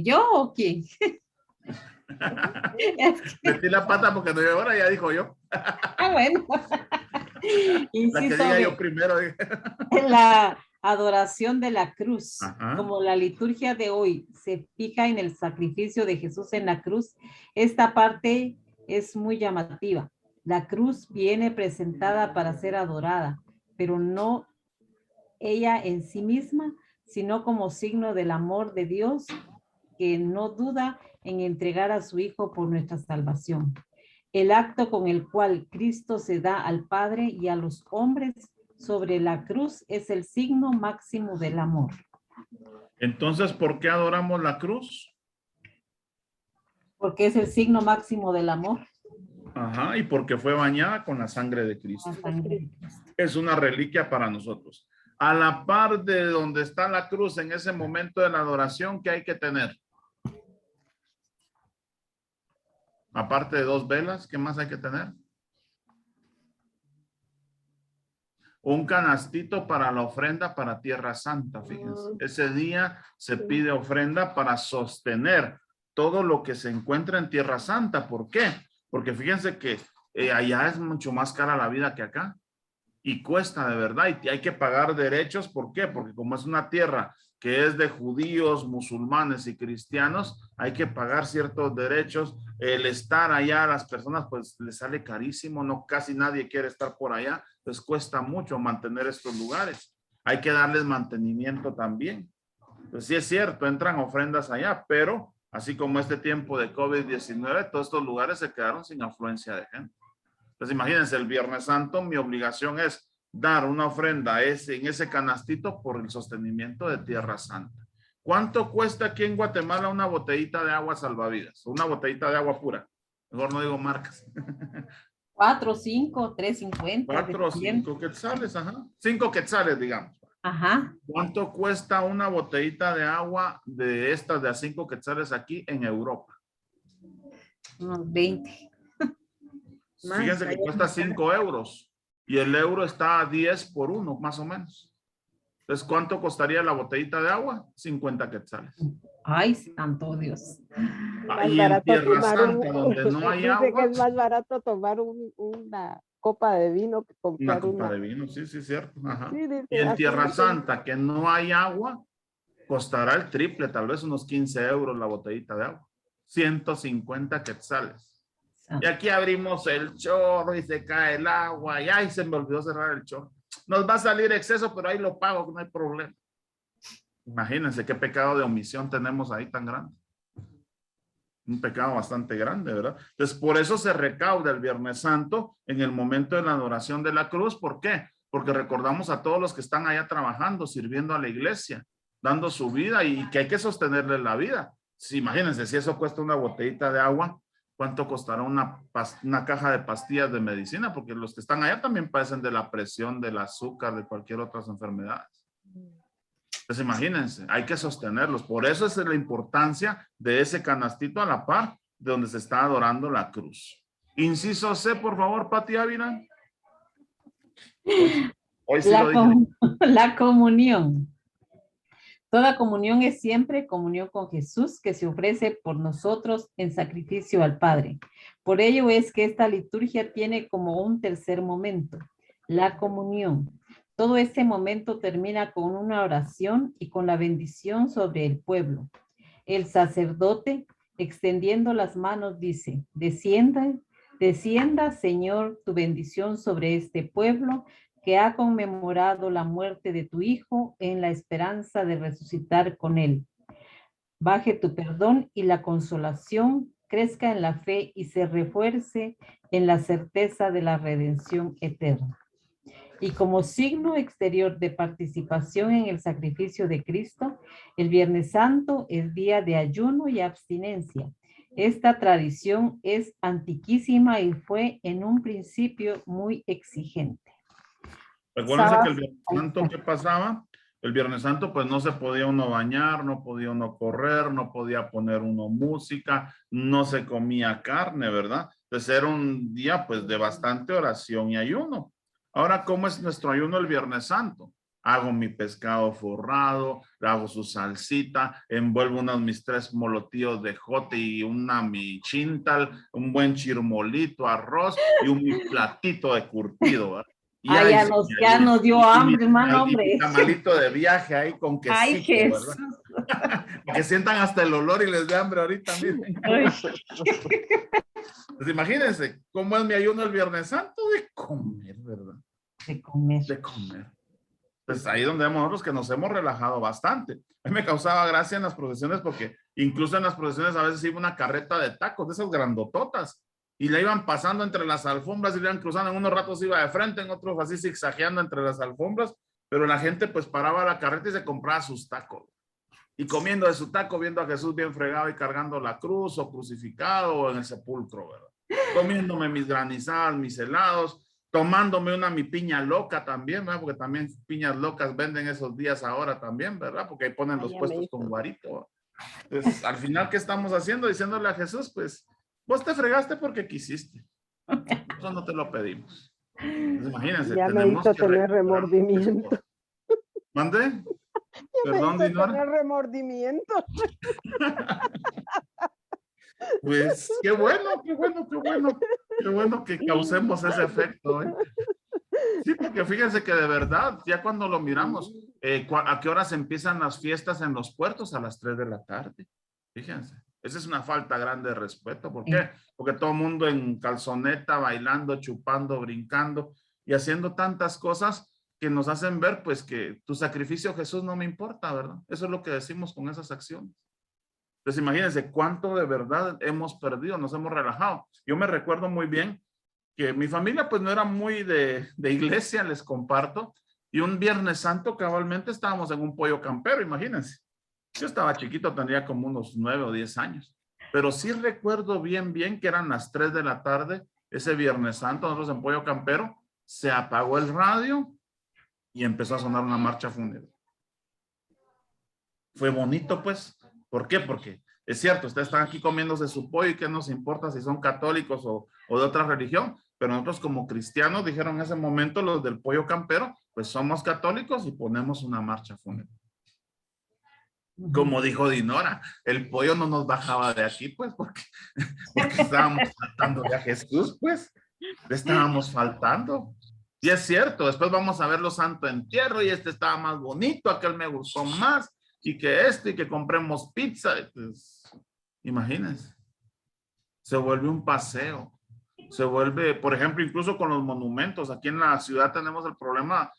¿Yo o quién? Metí la pata porque no, ahora ya dijo yo. Bueno. La que Inciso diga B. yo primero. La adoración de la cruz, Ajá. como la liturgia de hoy se fija en el sacrificio de Jesús en la cruz, esta parte es muy llamativa. La cruz viene presentada para ser adorada, pero no ella en sí misma, sino como signo del amor de Dios que no duda en entregar a su Hijo por nuestra salvación. El acto con el cual Cristo se da al Padre y a los hombres sobre la cruz es el signo máximo del amor. Entonces, ¿por qué adoramos la cruz? Porque es el signo máximo del amor. Ajá, y porque fue bañada con la sangre de Cristo. La sangre de Cristo. Es una reliquia para nosotros. A la par de donde está la cruz en ese momento de la adoración, ¿qué hay que tener? Aparte de 2 velas, ¿qué más hay que tener? Un canastito para la ofrenda para Tierra Santa, fíjense. Ese día se pide ofrenda para sostener todo lo que se encuentra en Tierra Santa. ¿Por qué? Porque fíjense que allá es mucho más cara la vida que acá. Y cuesta de verdad, y hay que pagar derechos. ¿Por qué? Porque como es una tierra que es de judíos, musulmanes y cristianos, hay que pagar ciertos derechos. El estar allá a las personas pues les sale carísimo, no, casi nadie quiere estar por allá, pues cuesta mucho mantener estos lugares. Hay que darles mantenimiento también. Pues sí es cierto, entran ofrendas allá, pero así como este tiempo de COVID-19, todos estos lugares se quedaron sin afluencia de gente. Entonces imagínense, el Viernes Santo mi obligación es dar una ofrenda en ese canastito por el sostenimiento de Tierra Santa. ¿Cuánto cuesta aquí en Guatemala una botellita de agua salvavidas? Una botellita de agua pura. Mejor no digo marcas. 4, 5, 3.50. 4 o 5 quetzales, ajá. 5 quetzales, digamos. Ajá. ¿Cuánto cuesta una botellita de agua de estas de a 5 quetzales aquí en Europa? Unos 20. Fíjense que cuesta 5 euros y el euro está a 10 por 1, más o menos. Entonces, ¿cuánto costaría la botellita de agua? 50 quetzales. Ay, santo Dios. Y en Tierra Santa, donde no hay agua. Dice que es más barato tomar una copa de vino que comprar una copa de vino, sí, sí, cierto. Ajá. Sí, dice, y en así Tierra dice. Santa, que no hay agua, costará el triple, tal vez unos 15 euros la botellita de agua. 150 quetzales. Y aquí abrimos el chorro y se cae el agua. Y ay, se me olvidó cerrar el chorro. Nos va a salir exceso, pero ahí lo pago, no hay problema. Imagínense qué pecado de omisión tenemos ahí tan grande. Un pecado bastante grande, ¿verdad? Entonces, por eso se recauda el Viernes Santo en el momento de la adoración de la cruz. ¿Por qué? Porque recordamos a todos los que están allá trabajando, sirviendo a la iglesia, dando su vida y que hay que sostenerles la vida. Sí, imagínense, si eso cuesta una botellita de agua, ¿cuánto costará una caja de pastillas de medicina? Porque los que están allá también padecen de la presión, del azúcar, de cualquier otras enfermedades. Entonces, imagínense, hay que sostenerlos. Por eso es la importancia de ese canastito a la par de donde se está adorando la cruz. Inciso C, por favor, Pati Ávila. Hoy sí lo dije. La comunión. Toda comunión es siempre comunión con Jesús que se ofrece por nosotros en sacrificio al Padre. Por ello es que esta liturgia tiene como un tercer momento, la comunión. Todo este momento termina con una oración y con la bendición sobre el pueblo. El sacerdote, extendiendo las manos, dice, descienda, Señor, tu bendición sobre este pueblo que ha conmemorado la muerte de tu Hijo en la esperanza de resucitar con él. Baje tu perdón y la consolación, crezca en la fe y se refuerce en la certeza de la redención eterna. Y como signo exterior de participación en el sacrificio de Cristo, el Viernes Santo es día de ayuno y abstinencia. Esta tradición es antiquísima y fue en un principio muy exigente. Recuérdense que el Viernes Santo, ¿qué pasaba? El Viernes Santo, pues no se podía uno bañar, no podía uno correr, no podía poner uno música, no se comía carne, ¿verdad? Entonces era un día, pues, de bastante oración y ayuno. Ahora, ¿cómo es nuestro ayuno el Viernes Santo? Hago mi pescado forrado, le hago su salsita, envuelvo unos mis 3 molotillos de jote y una mi chintal, un buen chirmolito, arroz y un mi platito de curtido, ¿verdad? Y Ay, ahí ya nos dio hambre, hermano, y mi hombre. tamalito de viaje ahí con quesito, Ay, Jesús. ¿verdad? Que sientan hasta el olor y les dé hambre ahorita, miren. Pues imagínense, ¿cómo es mi ayuno el Viernes Santo? De comer, ¿verdad? De comer. De comer. Pues ahí donde vemos nosotros que nos hemos relajado bastante. A mí me causaba gracia en las procesiones porque incluso en las procesiones a veces iba una carreta de tacos, de esas grandototas, y la iban pasando entre las alfombras y la iban cruzando. En unos ratos iba de frente, en otros así zigzagueando entre las alfombras, pero la gente pues paraba la carreta y se compraba sus tacos. Y comiendo de su taco, viendo a Jesús bien fregado y cargando la cruz o crucificado o en el sepulcro, ¿verdad? Comiéndome mis granizadas, mis helados, tomándome una mi piña loca también, ¿verdad? Porque también piñas locas venden esos días ahora también, ¿verdad? Porque ahí ponen los puestos con guarito. Entonces, al final, ¿qué estamos haciendo? Diciéndole a Jesús, pues, vos te fregaste porque quisiste. Eso no te lo pedimos. Entonces, imagínense. Ya me hizo tener remordimiento. ¿Mande? Ya Perdón, me hizo Dinora. tener remordimiento. Pues qué bueno, qué bueno, qué bueno. Qué bueno que causemos ese efecto, ¿eh? Sí, porque fíjense que de verdad, ya cuando lo miramos, ¿a qué horas empiezan las fiestas en los puertos? A las 3 de la tarde. Fíjense, esa es una falta grande de respeto. ¿Por qué? Porque todo el mundo en calzoneta, bailando, chupando, brincando y haciendo tantas cosas que nos hacen ver, pues, que tu sacrificio, Jesús, no me importa, ¿verdad? Eso es lo que decimos con esas acciones. Entonces, imagínense cuánto de verdad hemos perdido, nos hemos relajado. Yo me recuerdo muy bien que mi familia pues no era muy de iglesia, les comparto, y un Viernes Santo cabalmente estábamos en un pollo campero, imagínense. Yo estaba chiquito, tendría como unos 9 o 10 años, pero sí recuerdo bien que eran las 3 de la tarde, ese Viernes Santo, nosotros en pollo campero, se apagó el radio y empezó a sonar una marcha fúnebre. Fue bonito pues, ¿por qué? Porque es cierto, ustedes están aquí comiéndose su pollo y qué nos importa si son católicos o de otra religión, pero nosotros como cristianos dijeron en ese momento los del pollo campero, pues somos católicos y ponemos una marcha fúnebre. Como dijo Dinora, el pollo no nos bajaba de aquí, pues, porque estábamos faltando a Jesús, pues, le estábamos faltando. Y es cierto, después vamos a ver los santo entierro y este estaba más bonito, aquel me gustó más, y que y que compremos pizza, pues, imagínense. Se vuelve un paseo. Se vuelve, por ejemplo, incluso con los monumentos. Aquí en la ciudad tenemos el problema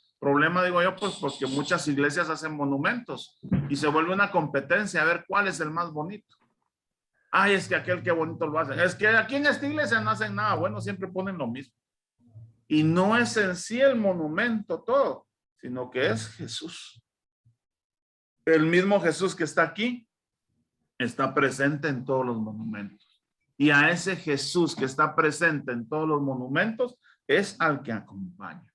digo yo, pues porque muchas iglesias hacen monumentos y se vuelve una competencia a ver cuál es el más bonito. Ay, es que aquel que bonito lo hace. Es que aquí en esta iglesia no hacen nada bueno, siempre ponen lo mismo. Y no es en sí el monumento todo, sino que es Jesús. El mismo Jesús que está aquí está presente en todos los monumentos. Y a ese Jesús que está presente en todos los monumentos es al que acompaña.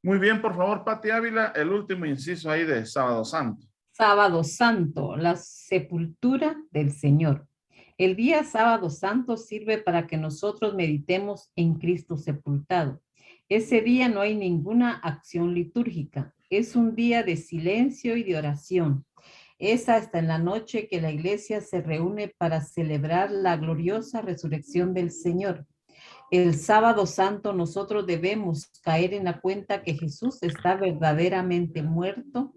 Muy bien, por favor, Pati Ávila, el último inciso ahí de Sábado Santo. Sábado Santo, la sepultura del Señor. El día Sábado Santo sirve para que nosotros meditemos en Cristo sepultado. Ese día no hay ninguna acción litúrgica. Es un día de silencio y de oración. Es hasta en la noche que la iglesia se reúne para celebrar la gloriosa resurrección del Señor. El Sábado Santo nosotros debemos caer en la cuenta que Jesús está verdaderamente muerto.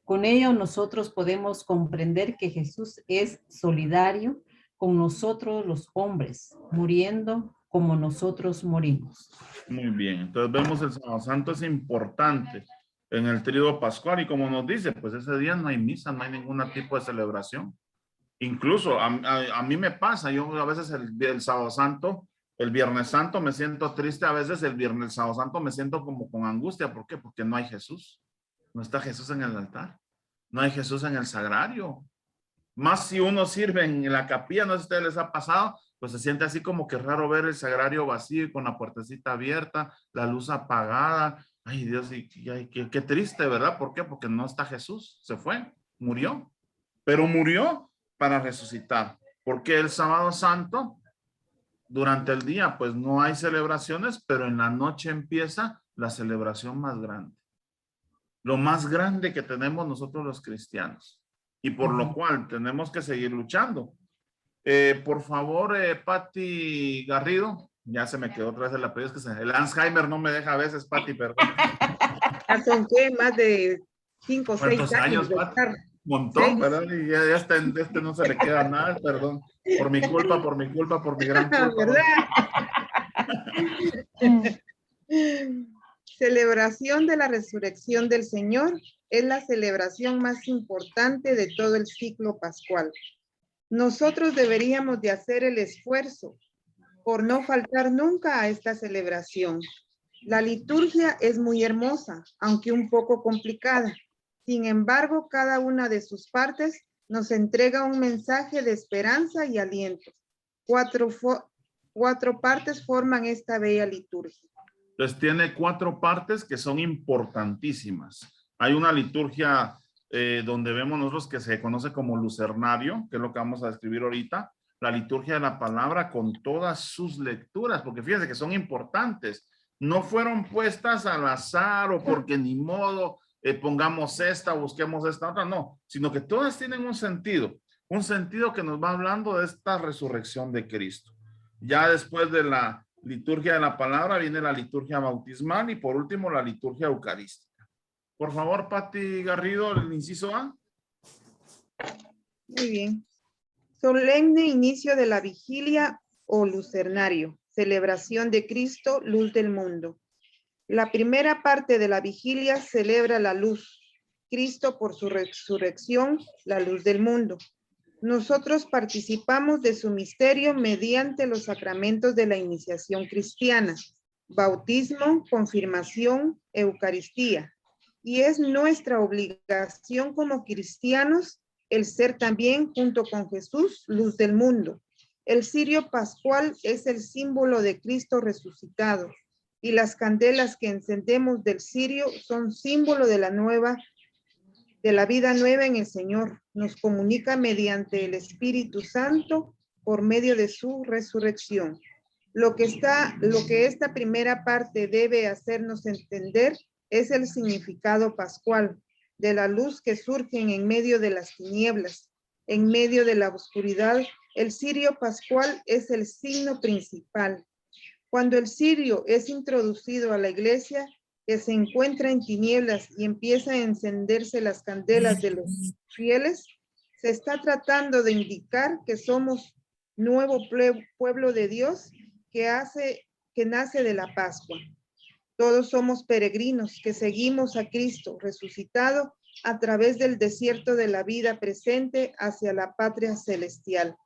Con ello nosotros podemos comprender que Jesús es solidario con nosotros los hombres, muriendo como nosotros morimos. Muy bien, entonces vemos el Sábado Santo es importante en el tríodo pascual y como nos dice, pues ese día no hay misa, no hay ningún tipo de celebración. Incluso a mí me pasa, yo a veces el Sábado Santo El Viernes Santo me siento triste, a veces el Viernes Sábado Santo me siento como con angustia. ¿Por qué? Porque no hay Jesús. No está Jesús en el altar. No hay Jesús en el sagrario. Más si uno sirve en la capilla, no sé si a ustedes les ha pasado, pues se siente así como que raro ver el sagrario vacío y con la puertecita abierta, la luz apagada. Ay, Dios, qué triste, ¿verdad? ¿Por qué? Porque no está Jesús. Se fue, murió. Pero murió para resucitar. Porque el sábado santo, durante el día, pues no hay celebraciones, pero en la noche empieza la celebración más grande. Lo más grande que tenemos nosotros los cristianos. Y por lo cual tenemos que seguir luchando. Por favor, Patti Garrido. Ya se me quedó otra vez el apellido. Es que el Alzheimer no me deja a veces, Patti, perdón. ¿Son qué? Más de 5 o 6 años. Patti? Un montón, ¿verdad? Y ya está, no se le queda nada, perdón. Por mi culpa, por mi gran culpa. ¿Verdad? Celebración de la resurrección del Señor es la celebración más importante de todo el ciclo pascual. Nosotros deberíamos de hacer el esfuerzo por no faltar nunca a esta celebración. La liturgia es muy hermosa, aunque un poco complicada. Sin embargo, cada una de sus partes nos entrega un mensaje de esperanza y aliento. Cuatro partes forman esta bella liturgia. Entonces tiene 4 partes que son importantísimas. Hay una liturgia donde vemos nosotros que se conoce como lucernario, que es lo que vamos a describir ahorita. La liturgia de la palabra con todas sus lecturas, porque fíjense que son importantes. No fueron puestas al azar o porque ni modo pongamos esta, busquemos esta otra, no, sino que todas tienen un sentido que nos va hablando de esta resurrección de Cristo. Ya después de la liturgia de la palabra viene la liturgia bautismal y por último la liturgia eucarística. Por favor, Patti Garrido, el inciso A. Muy bien. Solemne inicio de la vigilia o lucernario, celebración de Cristo, luz del mundo. La primera parte de la vigilia celebra la luz, Cristo por su resurrección, la luz del mundo. Nosotros participamos de su misterio mediante los sacramentos de la iniciación cristiana, bautismo, confirmación, Eucaristía. Y es nuestra obligación como cristianos el ser también, junto con Jesús, luz del mundo. El cirio pascual es el símbolo de Cristo resucitado. Y las candelas que encendemos del cirio son símbolo de la vida nueva en el Señor. Nos comunica mediante el Espíritu Santo por medio de su resurrección. Lo que esta primera parte debe hacernos entender es el significado pascual de la luz que surge en medio de las tinieblas, en medio de la oscuridad. El cirio pascual es el signo principal. Cuando el cirio es introducido a la iglesia, que se encuentra en tinieblas y empieza a encenderse las candelas de los fieles, se está tratando de indicar que somos nuevo pueblo de Dios que nace de la Pascua. Todos somos peregrinos que seguimos a Cristo resucitado a través del desierto de la vida presente hacia la patria celestial.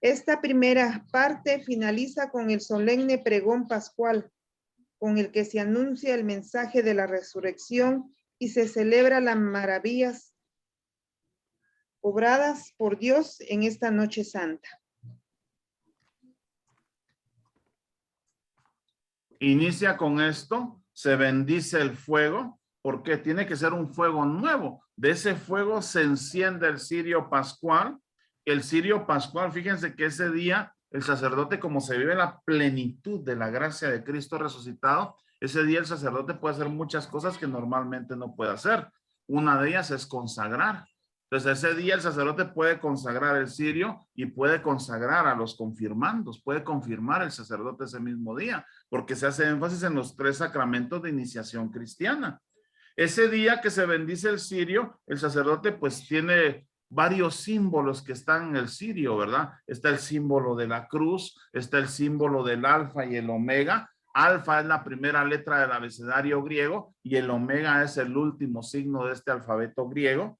Esta primera parte finaliza con el solemne pregón pascual, con el que se anuncia el mensaje de la resurrección y se celebra las maravillas obradas por Dios en esta noche santa. Inicia con esto, se bendice el fuego, porque tiene que ser un fuego nuevo. De ese fuego se enciende el cirio pascual. El cirio pascual, fíjense que ese día el sacerdote, como se vive la plenitud de la gracia de Cristo resucitado, ese día el sacerdote puede hacer muchas cosas que normalmente no puede hacer. Una de ellas es consagrar. Entonces ese día el sacerdote puede consagrar el cirio y puede consagrar a los confirmandos, puede confirmar el sacerdote ese mismo día, porque se hace énfasis en los 3 sacramentos de iniciación cristiana. Ese día que se bendice el cirio, el sacerdote pues tiene varios símbolos que están en el cirio, ¿verdad? Está el símbolo de la cruz, está el símbolo del alfa y el omega. Alfa es la primera letra del abecedario griego y el omega es el último signo de este alfabeto griego.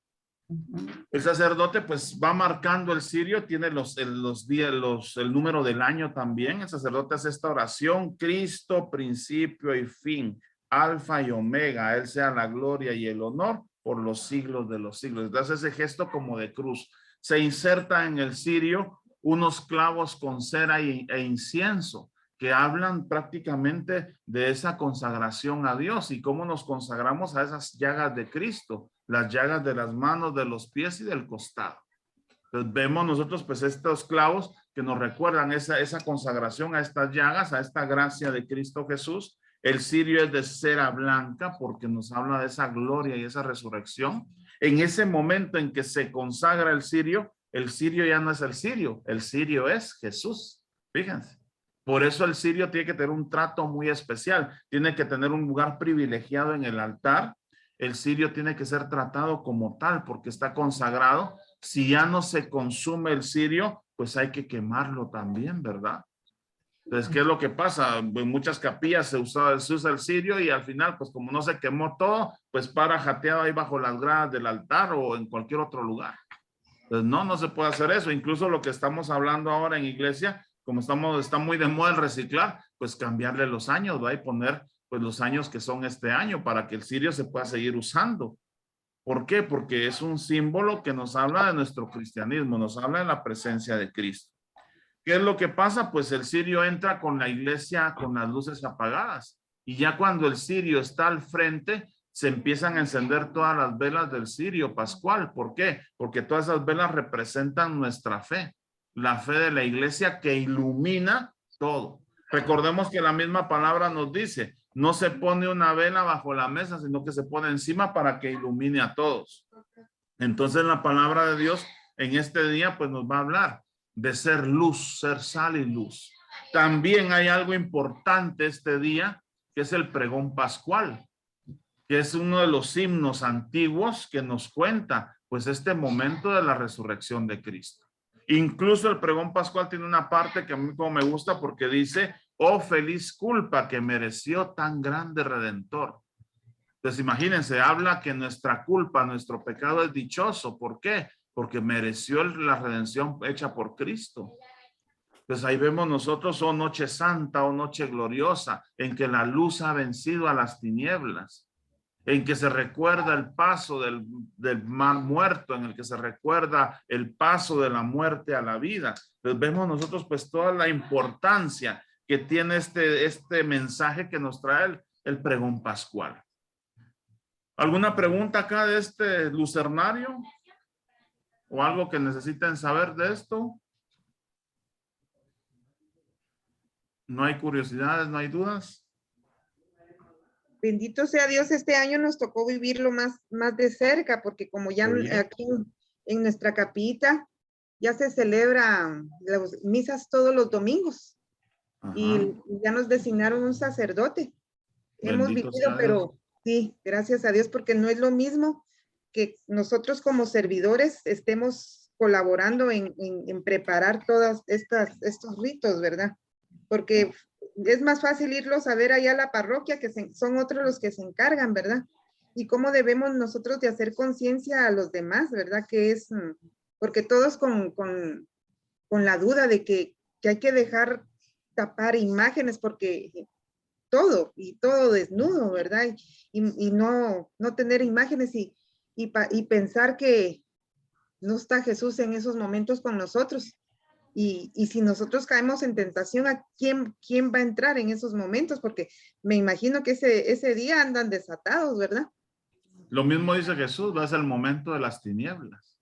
El sacerdote pues va marcando el cirio, tiene los días, el número del año también. El sacerdote hace esta oración: Cristo, principio y fin, alfa y omega, a él sea la gloria y el honor por los siglos de los siglos. Entonces ese gesto como de cruz. Se inserta en el cirio unos clavos con cera e incienso, que hablan prácticamente de esa consagración a Dios y cómo nos consagramos a esas llagas de Cristo, las llagas de las manos, de los pies y del costado. Entonces vemos nosotros pues estos clavos que nos recuerdan esa consagración a estas llagas, a esta gracia de Cristo Jesús. El cirio es de cera blanca porque nos habla de esa gloria y esa resurrección. En ese momento en que se consagra el cirio ya no es el cirio es Jesús. Fíjense. Por eso el cirio tiene que tener un trato muy especial, tiene que tener un lugar privilegiado en el altar. El cirio tiene que ser tratado como tal porque está consagrado. Si ya no se consume el cirio, pues hay que quemarlo también, ¿verdad? Entonces, ¿qué es lo que pasa? En muchas capillas se usa el cirio y al final, pues como no se quemó todo, pues para jateado ahí bajo las gradas del altar o en cualquier otro lugar. Entonces, no se puede hacer eso. Incluso lo que estamos hablando ahora en iglesia, como está muy de moda el reciclar, pues cambiarle los años, ¿va? Y poner pues los años que son este año para que el cirio se pueda seguir usando. ¿Por qué? Porque es un símbolo que nos habla de nuestro cristianismo, nos habla de la presencia de Cristo. ¿Qué es lo que pasa? Pues el cirio entra con la iglesia con las luces apagadas y ya cuando el cirio está al frente, se empiezan a encender todas las velas del cirio pascual. ¿Por qué? Porque todas esas velas representan nuestra fe. La fe de la iglesia que ilumina todo. Recordemos que la misma palabra nos dice, no se pone una vela bajo la mesa, sino que se pone encima para que ilumine a todos. Entonces la palabra de Dios en este día pues nos va a hablar de ser luz, ser sal y luz. También hay algo importante este día, que es el pregón pascual, que es uno de los himnos antiguos que nos cuenta pues este momento de la resurrección de Cristo. Incluso el pregón pascual tiene una parte que a mí como me gusta porque dice, oh feliz culpa que mereció tan grande Redentor. Entonces imagínense, habla que nuestra culpa, nuestro pecado es dichoso. ¿Por qué? Porque mereció la redención hecha por Cristo. Entonces ahí vemos nosotros, oh noche santa, oh noche gloriosa, en que la luz ha vencido a las tinieblas. En que se recuerda el paso del mar muerto, en el que se recuerda el paso de la muerte a la vida. Entonces vemos nosotros pues toda la importancia que tiene este mensaje que nos trae el pregón pascual. ¿Alguna pregunta acá de este lucernario? ¿O algo que necesiten saber de esto? ¿No hay curiosidades, no hay dudas? Bendito sea Dios, este año nos tocó vivirlo más de cerca, porque como ya aquí en nuestra capita ya se celebran las misas todos los domingos. Ajá. Y ya nos designaron un sacerdote. Hemos vivido, pero sí, gracias a Dios, porque no es lo mismo que nosotros como servidores estemos colaborando en preparar todos estos ritos, ¿verdad? Porque es más fácil irlos a ver allá a la parroquia, que son otros los que se encargan, ¿verdad? Y cómo debemos nosotros de hacer conciencia a los demás, ¿verdad? Que es, porque todos con la duda de que hay que dejar tapar imágenes, porque todo desnudo, ¿verdad? Y no tener imágenes y pensar que no está Jesús en esos momentos con nosotros. Y si nosotros caemos en tentación, ¿a quién va a entrar en esos momentos? Porque me imagino que ese día andan desatados, ¿verdad? Lo mismo dice Jesús, va a ser el momento de las tinieblas.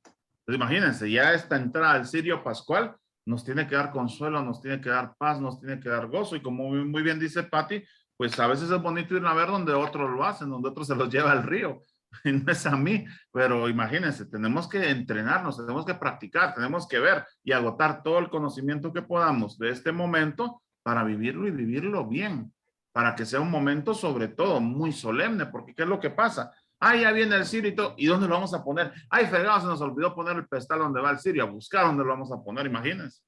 Pues imagínense, ya esta entrada al cirio pascual nos tiene que dar consuelo, nos tiene que dar paz, nos tiene que dar gozo. Y como muy bien dice Patti, pues a veces es bonito ir a ver donde otros lo hacen, donde otros se los lleva al río. Y no es a mí, pero imagínense, tenemos que entrenarnos, tenemos que practicar, tenemos que ver y agotar todo el conocimiento que podamos de este momento para vivirlo y vivirlo bien, para que sea un momento sobre todo muy solemne, porque ¿qué es lo que pasa? Ah, ya viene el cirio y todo, ¿y dónde lo vamos a poner? Ay, fregado, se nos olvidó poner el pedestal donde va el cirio, a buscar dónde lo vamos a poner, imagínense.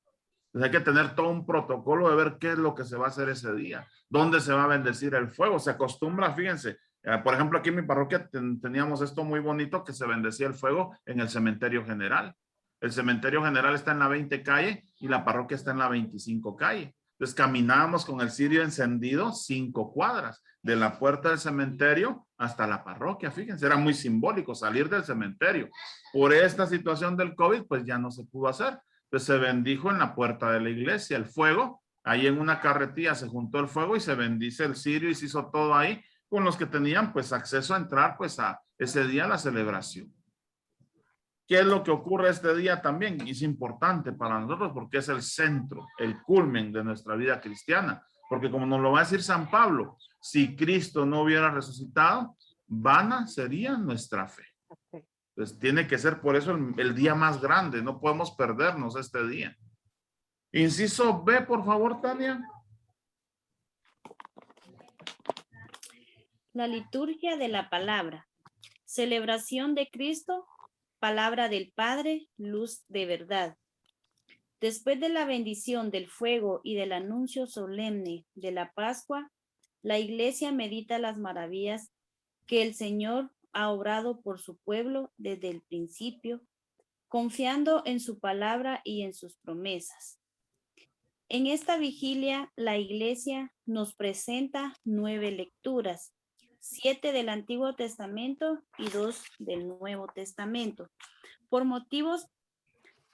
Entonces hay que tener todo un protocolo de ver qué es lo que se va a hacer ese día, dónde se va a bendecir el fuego. Se acostumbra, fíjense, Por ejemplo, aquí en mi parroquia teníamos esto muy bonito, que se bendecía el fuego en el cementerio general. El cementerio general está en la 20 calle y la parroquia está en la 25 calle. Entonces caminábamos con el cirio encendido 5 cuadras, de la puerta del cementerio hasta la parroquia. Fíjense, era muy simbólico salir del cementerio. Por esta situación del COVID, pues ya no se pudo hacer. Entonces se bendijo en la puerta de la iglesia el fuego. Ahí en una carretilla se juntó el fuego y se bendice el cirio y se hizo todo ahí con los que tenían pues acceso a entrar pues a ese día a la celebración. ¿Qué es lo que ocurre este día también? Es importante para nosotros porque es el centro, el culmen de nuestra vida cristiana. Porque como nos lo va a decir San Pablo, si Cristo no hubiera resucitado, vana sería nuestra fe. Entonces tiene que ser por eso el día más grande, no podemos perdernos este día. Inciso B, por favor, Tania. La liturgia de la palabra. Celebración de Cristo, palabra del Padre, luz de verdad. Después de la bendición del fuego y del anuncio solemne de la Pascua, la Iglesia medita las maravillas que el Señor ha obrado por su pueblo desde el principio, confiando en su palabra y en sus promesas. En esta vigilia, la Iglesia nos presenta 9 lecturas, 7 del Antiguo Testamento y 2 del Nuevo Testamento. Por motivos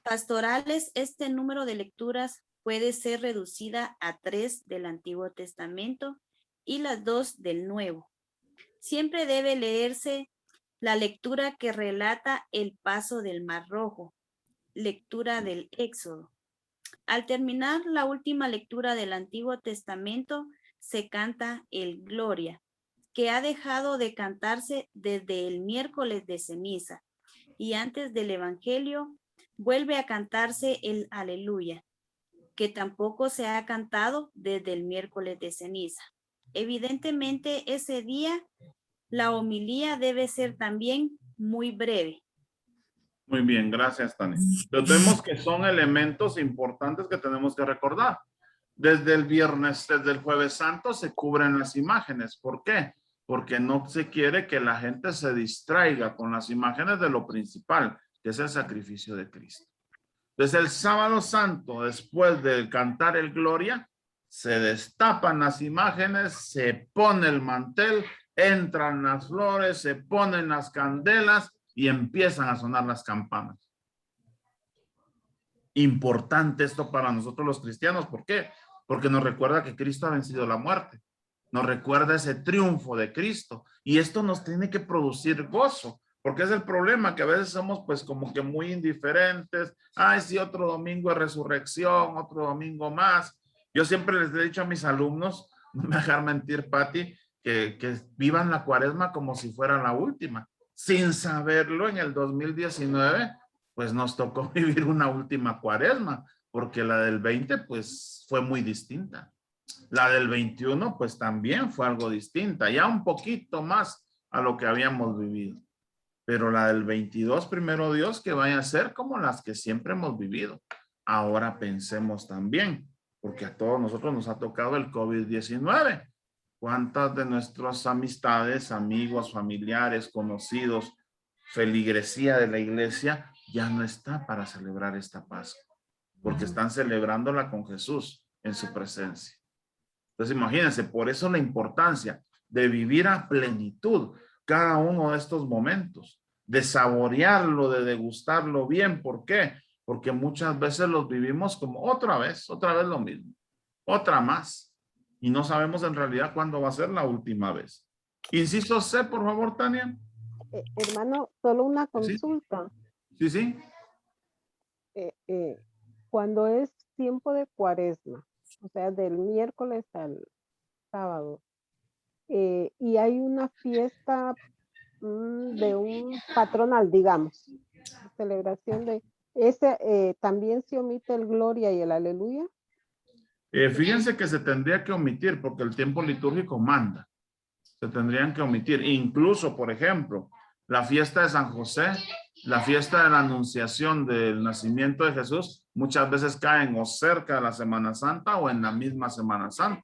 pastorales, este número de lecturas puede ser reducida a 3 del Antiguo Testamento y las 2 del Nuevo. Siempre debe leerse la lectura que relata el paso del Mar Rojo, lectura del Éxodo. Al terminar la última lectura del Antiguo Testamento, se canta el Gloria, que ha dejado de cantarse desde el miércoles de ceniza, y antes del Evangelio vuelve a cantarse el Aleluya, que tampoco se ha cantado desde el miércoles de ceniza. Evidentemente, ese día la homilía debe ser también muy breve. Muy bien, gracias, Tania. Entonces vemos que son elementos importantes que tenemos que recordar. Desde el viernes, desde el jueves santo se cubren las imágenes. ¿Por qué? Porque no se quiere que la gente se distraiga con las imágenes de lo principal, que es el sacrificio de Cristo. Desde el sábado santo, después de cantar el Gloria, se destapan las imágenes, se pone el mantel, entran las flores, se ponen las candelas y empiezan a sonar las campanas. Importante esto para nosotros los cristianos. ¿Por qué? Porque nos recuerda que Cristo ha vencido la muerte. Nos recuerda ese triunfo de Cristo. Y esto nos tiene que producir gozo. Porque es el problema, que a veces somos pues como que muy indiferentes. Ay, sí, otro domingo de resurrección, otro domingo más. Yo siempre les he dicho a mis alumnos, no me dejar mentir, Pati, que vivan la cuaresma como si fuera la última. Sin saberlo, en el 2019, pues nos tocó vivir una última cuaresma, porque la del 20, pues fue muy distinta. La del 21, pues también fue algo distinta, ya un poquito más a lo que habíamos vivido. Pero la del 22, primero Dios, que vaya a ser como las que siempre hemos vivido. Ahora pensemos también, porque a todos nosotros nos ha tocado el COVID-19. ¿Cuántas de nuestras amistades, amigos, familiares, conocidos, feligresía de la iglesia ya no está para celebrar esta Pascua? Porque están celebrándola con Jesús en su presencia. Entonces imagínense, por eso la importancia de vivir a plenitud cada uno de estos momentos, de saborearlo, de degustarlo bien. ¿Por qué? Porque muchas veces los vivimos como otra vez lo mismo, otra más. Y no sabemos en realidad cuándo va a ser la última vez. Inciso C, por favor, Tania. Hermano, solo una consulta. Sí. Cuando es tiempo de cuaresma, o sea, del miércoles al sábado, y hay una fiesta de un patronal, digamos, celebración de ese, ¿también se omite el Gloria y el Aleluya? Fíjense que se tendría que omitir porque el tiempo litúrgico manda. Se tendrían que omitir. Incluso, por ejemplo, la fiesta de San José, la fiesta de la Anunciación del nacimiento de Jesús, muchas veces caen o cerca de la Semana Santa o en la misma Semana Santa.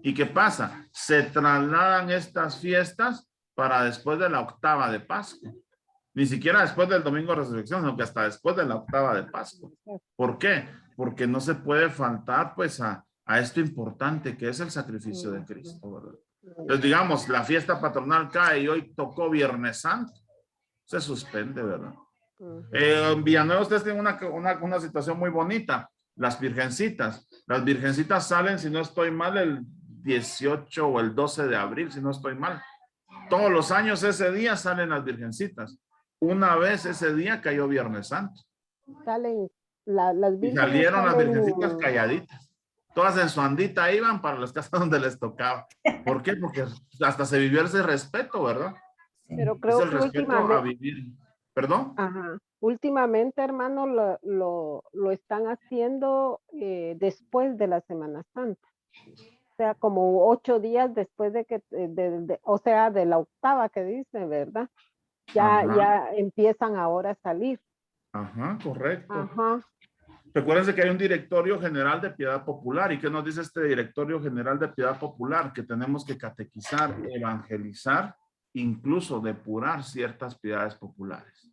¿Y qué pasa? Se trasladan estas fiestas para después de la octava de Pascua. Ni siquiera después del domingo de resurrección, sino que hasta después de la octava de Pascua. ¿Por qué? Porque no se puede faltar pues a esto importante que es el sacrificio de Cristo, ¿verdad? Entonces digamos, la fiesta patronal cae y hoy tocó Viernes Santo, se suspende, ¿verdad? En Villanueva ustedes tienen una situación muy bonita, las virgencitas salen, si no estoy mal, el 18 o el 12 de abril, si no estoy mal. Todos los años ese día salen las virgencitas. Una vez ese día cayó Viernes Santo. Salen las y salieron las virgencitas calladitas. Todas en su andita iban para las casas donde les tocaba. ¿Por qué? Porque hasta se vivió ese respeto, ¿verdad? Pero creo es el que respeto a vivir. ¿Perdón? Ajá. Últimamente, hermano, lo están haciendo después de la Semana Santa. O sea, como 8 días después de que, o sea, de la octava que dice, ¿verdad? Ya empiezan ahora a salir. Ajá, correcto. Ajá. Recuérdense que hay un directorio general de piedad popular. ¿Y qué nos dice este directorio general de piedad popular? Que tenemos que catequizar, evangelizar, incluso depurar ciertas piedades populares.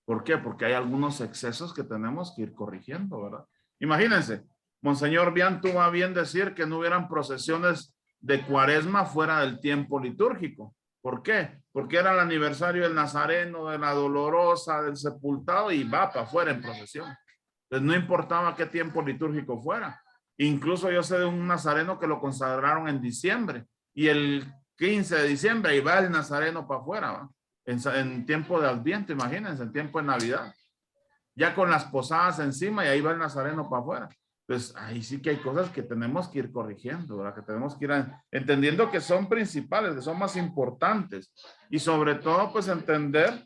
¿Por qué? Porque hay algunos excesos que tenemos que ir corrigiendo, ¿verdad? Imagínense, Monseñor Bian tuvo a bien decir que no hubieran procesiones de Cuaresma fuera del tiempo litúrgico. ¿Por qué? Porque era el aniversario del Nazareno, de la Dolorosa, del Sepultado y va para afuera en procesión. Entonces no importaba qué tiempo litúrgico fuera. Incluso yo sé de un nazareno que lo consagraron en diciembre y el 15 de diciembre y va el nazareno para afuera, ¿va? En tiempo de Adviento, imagínense, en tiempo de Navidad. Ya con las posadas encima y ahí va el nazareno para afuera. Pues ahí sí que hay cosas que tenemos que ir corrigiendo, ¿verdad? Que tenemos que ir entendiendo que son principales, que son más importantes. Y sobre todo, pues entender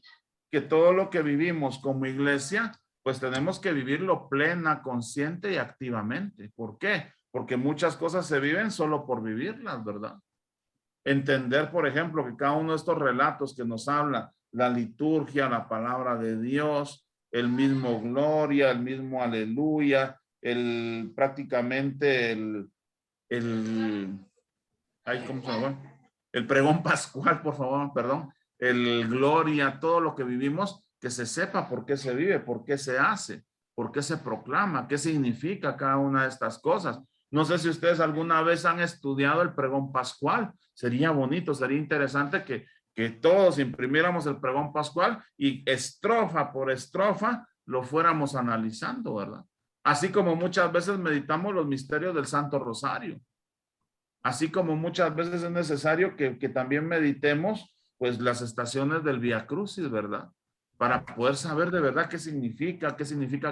que todo lo que vivimos como iglesia, pues tenemos que vivirlo plena, consciente y activamente. ¿Por qué? Porque muchas cosas se viven solo por vivirlas, ¿verdad? Entender, por ejemplo, que cada uno de estos relatos que nos habla, la liturgia, la palabra de Dios, el mismo gloria, el mismo aleluya, prácticamente ¿cómo se llama? El pregón pascual, por favor, perdón, el gloria, todo lo que vivimos, que se sepa por qué se vive, por qué se hace, por qué se proclama, qué significa cada una de estas cosas. No sé si ustedes alguna vez han estudiado el pregón pascual. Sería bonito, sería interesante que todos imprimiéramos el pregón pascual y estrofa por estrofa lo fuéramos analizando, ¿verdad? Así como muchas veces meditamos los misterios del Santo Rosario. Así como muchas veces es necesario que también meditemos pues las estaciones del Vía Crucis, ¿verdad? Para poder saber de verdad qué significa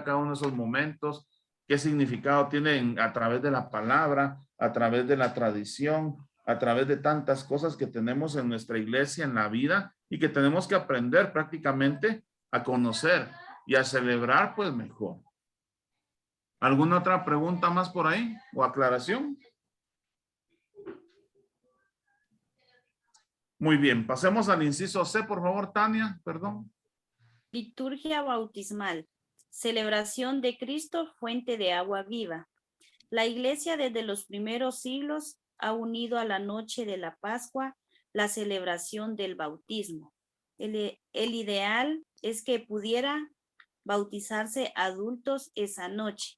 cada uno de esos momentos, qué significado tienen a través de la palabra, a través de la tradición, a través de tantas cosas que tenemos en nuestra iglesia, en la vida, y que tenemos que aprender prácticamente a conocer y a celebrar pues mejor. ¿Alguna otra pregunta más por ahí o aclaración? Muy bien, pasemos al inciso C, por favor, Tania, perdón. Liturgia bautismal. Celebración de Cristo, fuente de agua viva. La Iglesia desde los primeros siglos ha unido a la noche de la Pascua la celebración del bautismo. El ideal es que pudiera bautizarse adultos esa noche,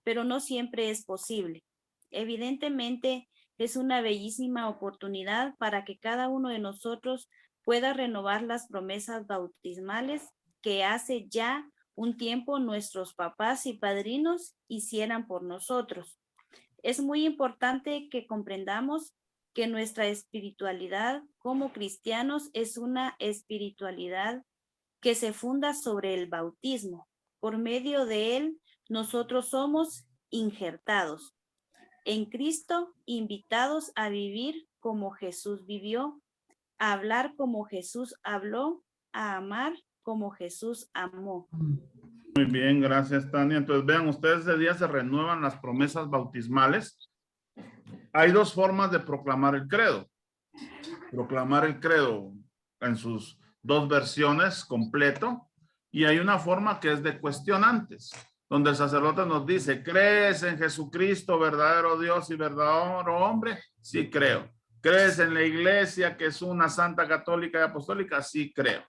pero no siempre es posible. Evidentemente, es una bellísima oportunidad para que cada uno de nosotros pueda renovar las promesas bautismales que hace ya un tiempo nuestros papás y padrinos hicieran por nosotros. Es muy importante que comprendamos que nuestra espiritualidad como cristianos es una espiritualidad que se funda sobre el bautismo. Por medio de él, nosotros somos injertados en Cristo, invitados a vivir como Jesús vivió, a hablar como Jesús habló, a amar como Jesús amó. Muy bien, gracias, Tania. Entonces, vean, ustedes ese día se renuevan las promesas bautismales. Hay dos formas de proclamar el credo. Proclamar el credo en sus dos versiones completo, y hay una forma que es de cuestionantes, donde el sacerdote nos dice: ¿crees en Jesucristo, verdadero Dios y verdadero hombre? Sí, creo. ¿Crees en la iglesia que es una santa, católica y apostólica? Sí, creo.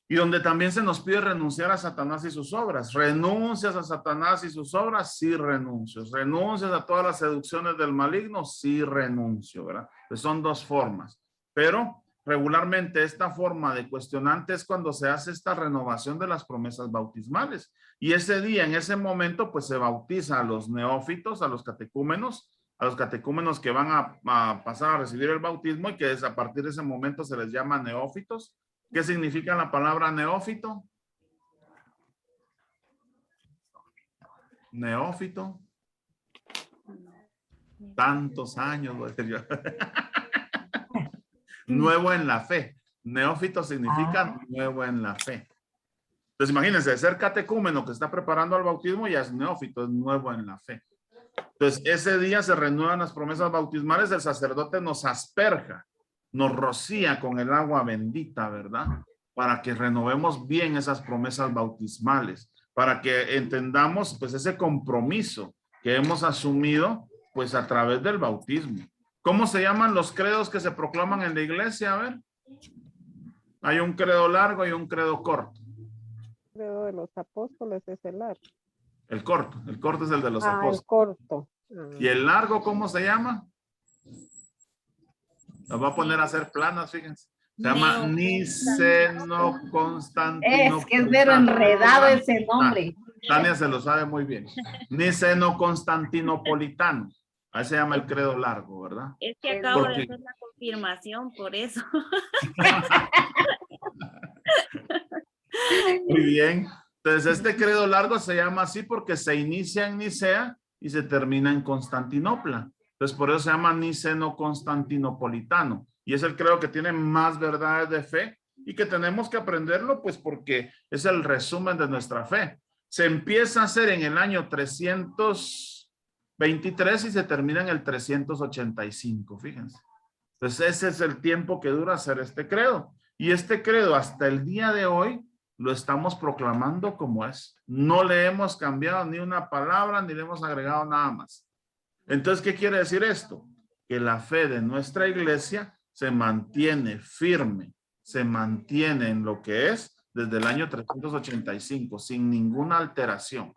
Y donde también se nos pide renunciar a Satanás y sus obras. ¿Renuncias a Satanás y sus obras? Sí, renuncio. ¿Renuncias a todas las seducciones del maligno? Sí, renuncio, ¿verdad? Pues son dos formas. Pero regularmente esta forma de cuestionante es cuando se hace esta renovación de las promesas bautismales. Y ese día, en ese momento, pues se bautiza a los neófitos, a los catecúmenos que van a pasar a recibir el bautismo y que es a partir de ese momento se les llama neófitos. ¿Qué significa la palabra neófito? Neófito. Tantos años, voy a decir yo. Nuevo en la fe. Neófito significa nuevo en la fe. Entonces imagínense, ser catecúmeno que está preparando al bautismo ya es neófito, es nuevo en la fe. Entonces ese día se renuevan las promesas bautismales, el sacerdote nos asperja, nos rocía con el agua bendita, ¿verdad? Para que renovemos bien esas promesas bautismales, para que entendamos pues ese compromiso que hemos asumido pues a través del bautismo. ¿Cómo se llaman los credos que se proclaman en la iglesia? A ver. Hay un credo largo y un credo corto. El credo de los apóstoles es el largo. El corto es el de los apóstoles. El corto. ¿Y el largo cómo se llama? Nos va a poner a hacer planas, fíjense. Se llama Niceno Constantino. Es que es mero enredado ese nombre. Tania se lo sabe muy bien. Niceno Constantinopolitano. Ahí se llama el credo largo, ¿verdad? Es que acabo de hacer la confirmación, por eso. Muy bien. Entonces, este credo largo se llama así porque se inicia en Nicea y se termina en Constantinopla. Entonces, por eso se llama Niceno Constantinopolitano. Y es el credo que tiene más verdades de fe y que tenemos que aprenderlo, pues porque es el resumen de nuestra fe. Se empieza a hacer en el año 323 y se termina en el 385, fíjense. Entonces, ese es el tiempo que dura hacer este credo. Y este credo hasta el día de hoy lo estamos proclamando como es. No le hemos cambiado ni una palabra ni le hemos agregado nada más. Entonces, ¿qué quiere decir esto? Que la fe de nuestra iglesia se mantiene firme, se mantiene en lo que es desde el año 385, sin ninguna alteración.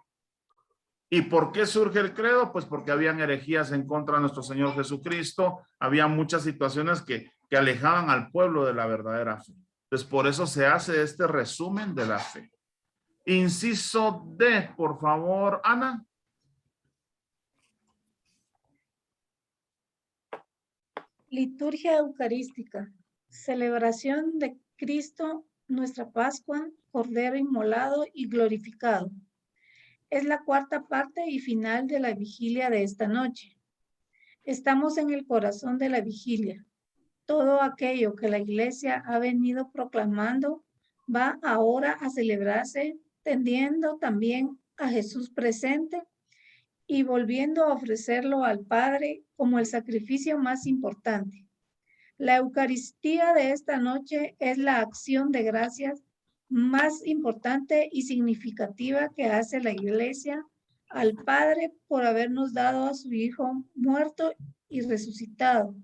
¿Y por qué surge el credo? Pues porque habían herejías en contra de nuestro Señor Jesucristo, había muchas situaciones que alejaban al pueblo de la verdadera fe. Entonces, por eso se hace este resumen de la fe. Inciso D, por favor, Ana. Liturgia eucarística. Celebración de Cristo, nuestra Pascua, Cordero inmolado y glorificado. Es la cuarta parte y final de la vigilia de esta noche. Estamos en el corazón de la vigilia. Todo aquello que la iglesia ha venido proclamando va ahora a celebrarse, tendiendo también a Jesús presente y volviendo a ofrecerlo al Padre como el sacrificio más importante. La Eucaristía de esta noche es la acción de gracias más importante y significativa que hace la iglesia al Padre por habernos dado a su Hijo muerto y resucitado.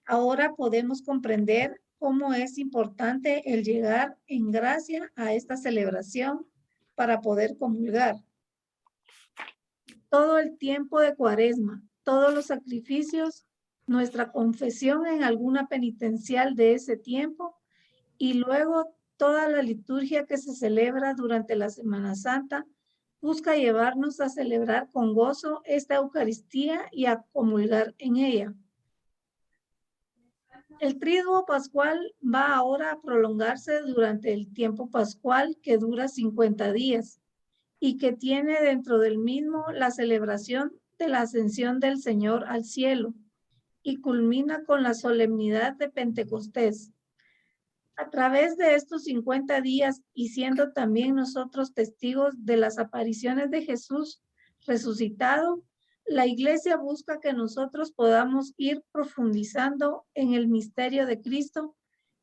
Ahora podemos comprender cómo es importante el llegar en gracia a esta celebración para poder comulgar. Todo el tiempo de Cuaresma, todos los sacrificios, nuestra confesión en alguna penitencial de ese tiempo y luego toda la liturgia que se celebra durante la Semana Santa busca llevarnos a celebrar con gozo esta Eucaristía y a comulgar en ella. El triduo pascual va ahora a prolongarse durante el tiempo pascual que dura 50 días y que tiene dentro del mismo la celebración de la ascensión del Señor al cielo y culmina con la solemnidad de Pentecostés. A través de estos 50 días y siendo también nosotros testigos de las apariciones de Jesús resucitado, la iglesia busca que nosotros podamos ir profundizando en el misterio de Cristo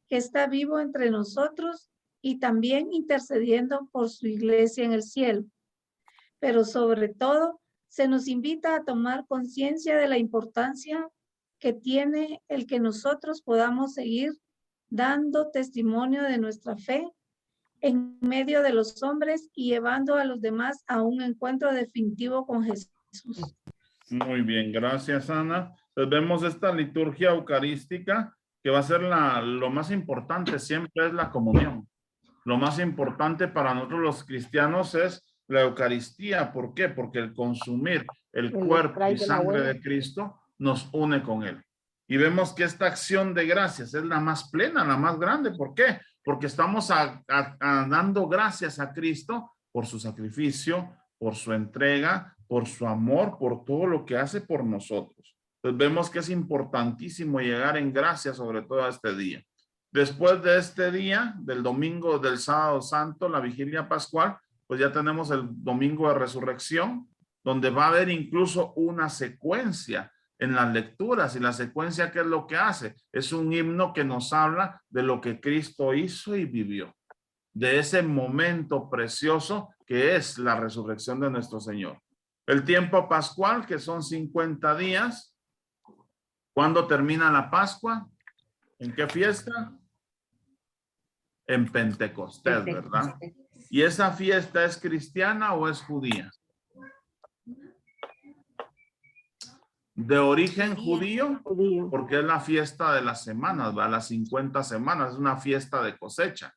que está vivo entre nosotros y también intercediendo por su iglesia en el cielo. Pero sobre todo, se nos invita a tomar conciencia de la importancia que tiene el que nosotros podamos seguir dando testimonio de nuestra fe en medio de los hombres y llevando a los demás a un encuentro definitivo con Jesús. Muy bien, gracias, Ana. Entonces vemos esta liturgia eucarística que va a ser lo más importante siempre es la comunión. Lo más importante para nosotros los cristianos es la Eucaristía. ¿Por qué? Porque el consumir el cuerpo y sangre de Cristo nos une con Él. Y vemos que esta acción de gracias es la más plena, la más grande. ¿Por qué? Porque estamos dando gracias a Cristo por su sacrificio, por su entrega, por su amor, por todo lo que hace por nosotros. Entonces vemos que es importantísimo llegar en gracia sobre todo este día. Después de este día, del domingo, del sábado santo, la vigilia pascual, pues ya tenemos el domingo de resurrección, donde va a haber incluso una secuencia en las lecturas. Y la secuencia, ¿qué es lo que hace? Es un himno que nos habla de lo que Cristo hizo y vivió, de ese momento precioso que es la resurrección de nuestro Señor. El tiempo pascual, que son 50 días. ¿Cuándo termina la Pascua? ¿En qué fiesta? En Pentecostés, ¿verdad? ¿Y esa fiesta es cristiana o es judía? De origen judío, porque es la fiesta de las semanas, ¿verdad? Las 50 semanas, es una fiesta de cosecha.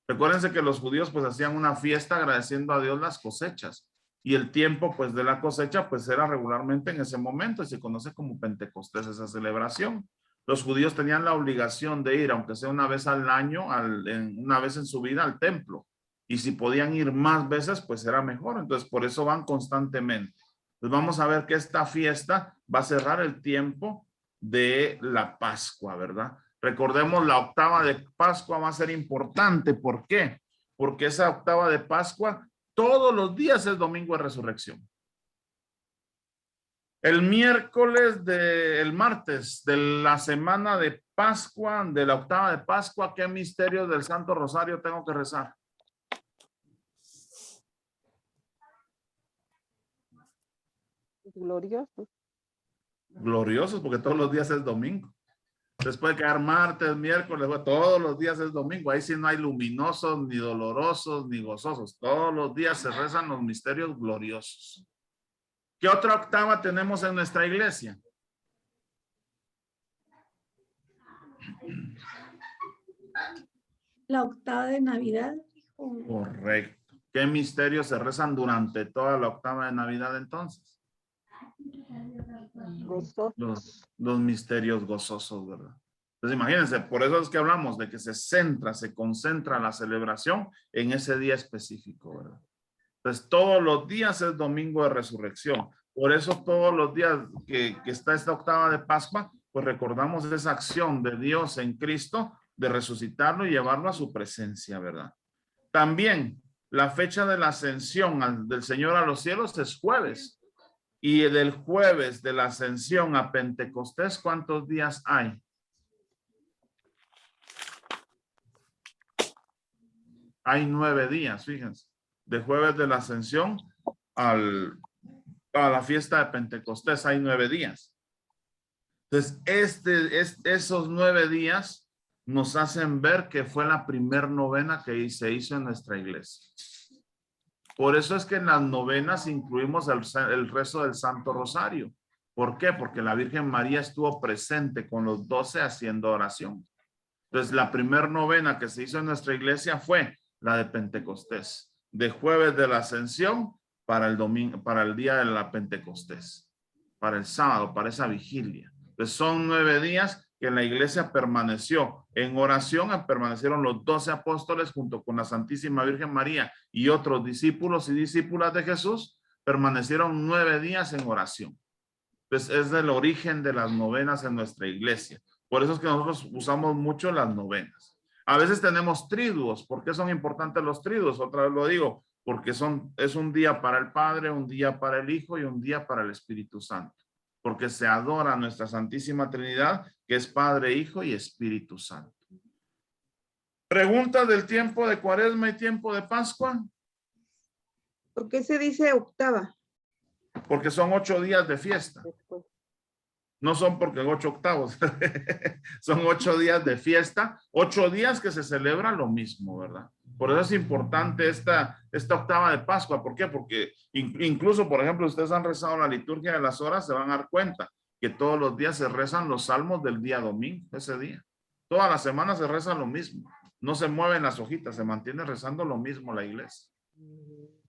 Recuérdense que los judíos pues hacían una fiesta agradeciendo a Dios las cosechas. Y el tiempo pues de la cosecha pues era regularmente en ese momento y se conoce como Pentecostés esa celebración. Los judíos tenían la obligación de ir, aunque sea una vez al año, una vez en su vida al templo. Y si podían ir más veces, pues era mejor. Entonces por eso van constantemente. Pues vamos a ver que esta fiesta va a cerrar el tiempo de la Pascua, ¿verdad? Recordemos, la octava de Pascua va a ser importante. ¿Por qué? Porque esa octava de Pascua todos los días es domingo de resurrección. El martes de la semana de Pascua, de la octava de Pascua, ¿qué misterios del Santo Rosario tengo que rezar? Gloriosos. Gloriosos, porque todos los días es domingo. Entonces puede quedar martes, miércoles, todos los días es domingo. Ahí sí no hay luminosos, ni dolorosos, ni gozosos. Todos los días se rezan los misterios gloriosos. ¿Qué otra octava tenemos en nuestra iglesia? La octava de Navidad. Correcto. ¿Qué misterios se rezan durante toda la octava de Navidad entonces? Los misterios gozosos, ¿verdad? Entonces imagínense, por eso es que hablamos de que se concentra la celebración en ese día específico, ¿verdad? Entonces todos los días es domingo de resurrección. Por eso todos los días que está esta octava de Pascua, pues recordamos esa acción de Dios en Cristo de resucitarlo y llevarlo a su presencia, ¿verdad? También la fecha de la ascensión del Señor a los cielos es jueves. Y del jueves de la ascensión a Pentecostés, ¿cuántos días hay? Hay 9 días, fíjense. De jueves de la ascensión a la fiesta de Pentecostés hay 9 días. Entonces, esos 9 días nos hacen ver que fue la primer novena que se hizo en nuestra iglesia. Por eso es que en las novenas incluimos el rezo del Santo Rosario. ¿Por qué? Porque la Virgen María estuvo presente con los 12 haciendo oración. Entonces, la primera novena que se hizo en nuestra iglesia fue la de Pentecostés, de jueves de la Ascensión para el domingo, para el día de la Pentecostés, para el sábado, para esa vigilia. Entonces, son 9 días que en la iglesia permaneció en oración, permanecieron los 12 apóstoles junto con la Santísima Virgen María y otros discípulos y discípulas de Jesús, permanecieron 9 días en oración. Entonces es el origen de las novenas en nuestra iglesia. Por eso es que nosotros usamos mucho las novenas. A veces tenemos triduos. ¿Por qué son importantes los triduos? Otra vez lo digo, porque es un día para el Padre, un día para el Hijo y un día para el Espíritu Santo. Porque se adora a nuestra Santísima Trinidad, que es Padre, Hijo y Espíritu Santo. ¿Preguntas del tiempo de Cuaresma y tiempo de Pascua? ¿Por qué se dice octava? Porque son 8 días de fiesta. No son porque 8 octavos, son 8 días de fiesta, 8 días que se celebra lo mismo, ¿verdad? Por eso es importante esta octava de Pascua. ¿Por qué? Porque incluso, por ejemplo, ustedes han rezado la liturgia de las horas, se van a dar cuenta que todos los días se rezan los salmos del día domingo, ese día. Toda la semana se reza lo mismo. No se mueven las hojitas, se mantiene rezando lo mismo la iglesia.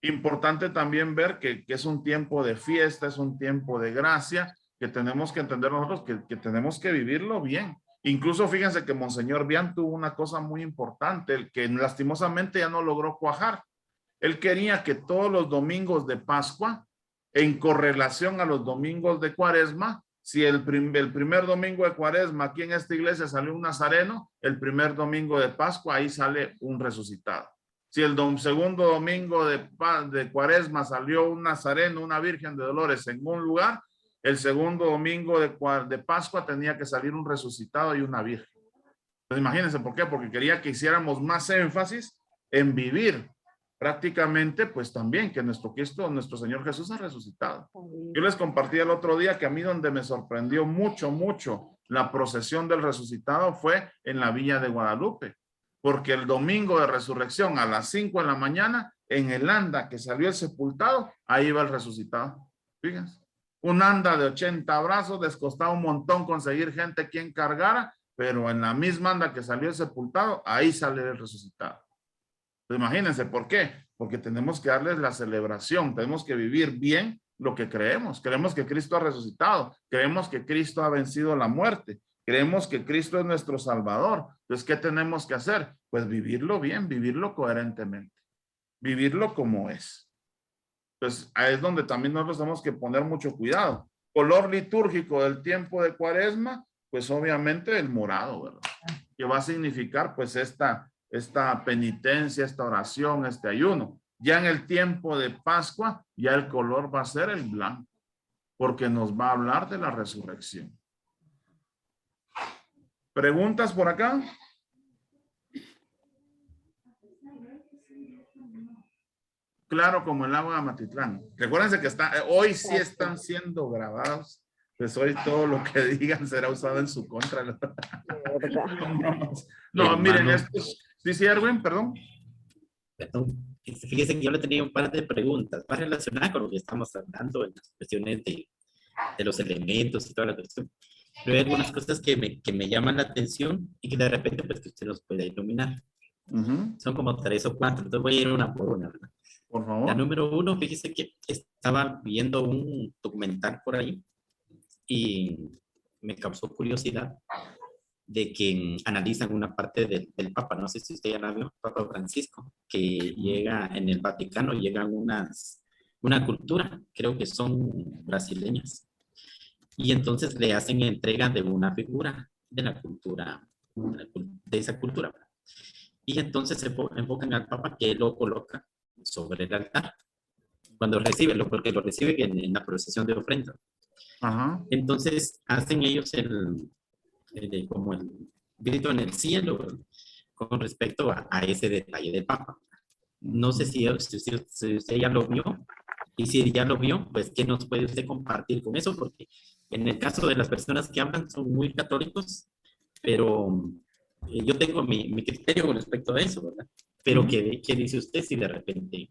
Importante también ver que es un tiempo de fiesta, es un tiempo de gracia, que tenemos que entender nosotros que tenemos que vivirlo bien. Incluso fíjense que Monseñor Bian tuvo una cosa muy importante, el que lastimosamente ya no logró cuajar. Él quería que todos los domingos de Pascua, en correlación a los domingos de Cuaresma, si el primer domingo de Cuaresma aquí en esta iglesia salió un nazareno, el primer domingo de Pascua ahí sale un resucitado. Si el segundo domingo de Cuaresma salió un nazareno, una Virgen de Dolores en un lugar, el segundo domingo de Pascua tenía que salir un resucitado y una virgen. Entonces imagínense por qué, porque quería que hiciéramos más énfasis en vivir prácticamente, pues también que nuestro Cristo, nuestro Señor Jesús ha resucitado. Yo les compartí el otro día que a mí donde me sorprendió mucho la procesión del resucitado fue en la Villa de Guadalupe, porque el domingo de resurrección a las 5 de la mañana, en el anda que salió el sepultado, ahí va el resucitado. Fíjense. Un anda de 80 brazos, les costaba un montón conseguir gente quien cargara, pero en la misma anda que salió el sepultado, ahí sale el resucitado. Entonces, imagínense, ¿por qué? Porque tenemos que darles la celebración, tenemos que vivir bien lo que creemos. Creemos que Cristo ha resucitado, creemos que Cristo ha vencido la muerte, creemos que Cristo es nuestro Salvador. Entonces, ¿qué tenemos que hacer? Pues vivirlo bien, vivirlo coherentemente, vivirlo como es. Entonces, ahí es donde también nosotros tenemos que poner mucho cuidado. Color litúrgico del tiempo de Cuaresma, pues obviamente el morado, ¿verdad? Que va a significar pues esta penitencia, esta oración, este ayuno. Ya en el tiempo de Pascua, ya el color va a ser el blanco, porque nos va a hablar de la resurrección. ¿Preguntas por acá? Claro, como el agua de Amatitlán. Recuérdense que hoy sí están siendo grabados. Pues hoy todo lo que digan será usado en su contra. No, miren, esto sí, Erwin, perdón. Perdón. Fíjense que yo le tenía un par de preguntas más relacionadas con lo que estamos hablando en las cuestiones de los elementos y toda la cuestión. Pero hay algunas cosas que me llaman la atención y que de repente pues que usted los puede iluminar. Son como 3 o 4, entonces voy a ir una por una, ¿verdad? Por favor. La número 1, fíjese que estaba viendo un documental por ahí y me causó curiosidad de que analizan una parte del Papa, no sé si usted ya la vio, Papa Francisco, que llega en el Vaticano, llegan una cultura, creo que son brasileñas, y entonces le hacen entrega de una figura de la cultura, de esa cultura, y entonces se enfocan al Papa que lo coloca sobre el altar, cuando recibe, porque lo recibe en la procesión de ofrenda. Ajá. Entonces hacen ellos como el grito en el cielo con respecto a ese detalle del Papa. No sé si usted ya lo vio, y si ya lo vio, pues ¿qué nos puede usted compartir con eso? Porque en el caso de las personas que hablan son muy católicos, pero yo tengo mi criterio con respecto a eso, ¿verdad? Pero ¿qué dice usted si de repente...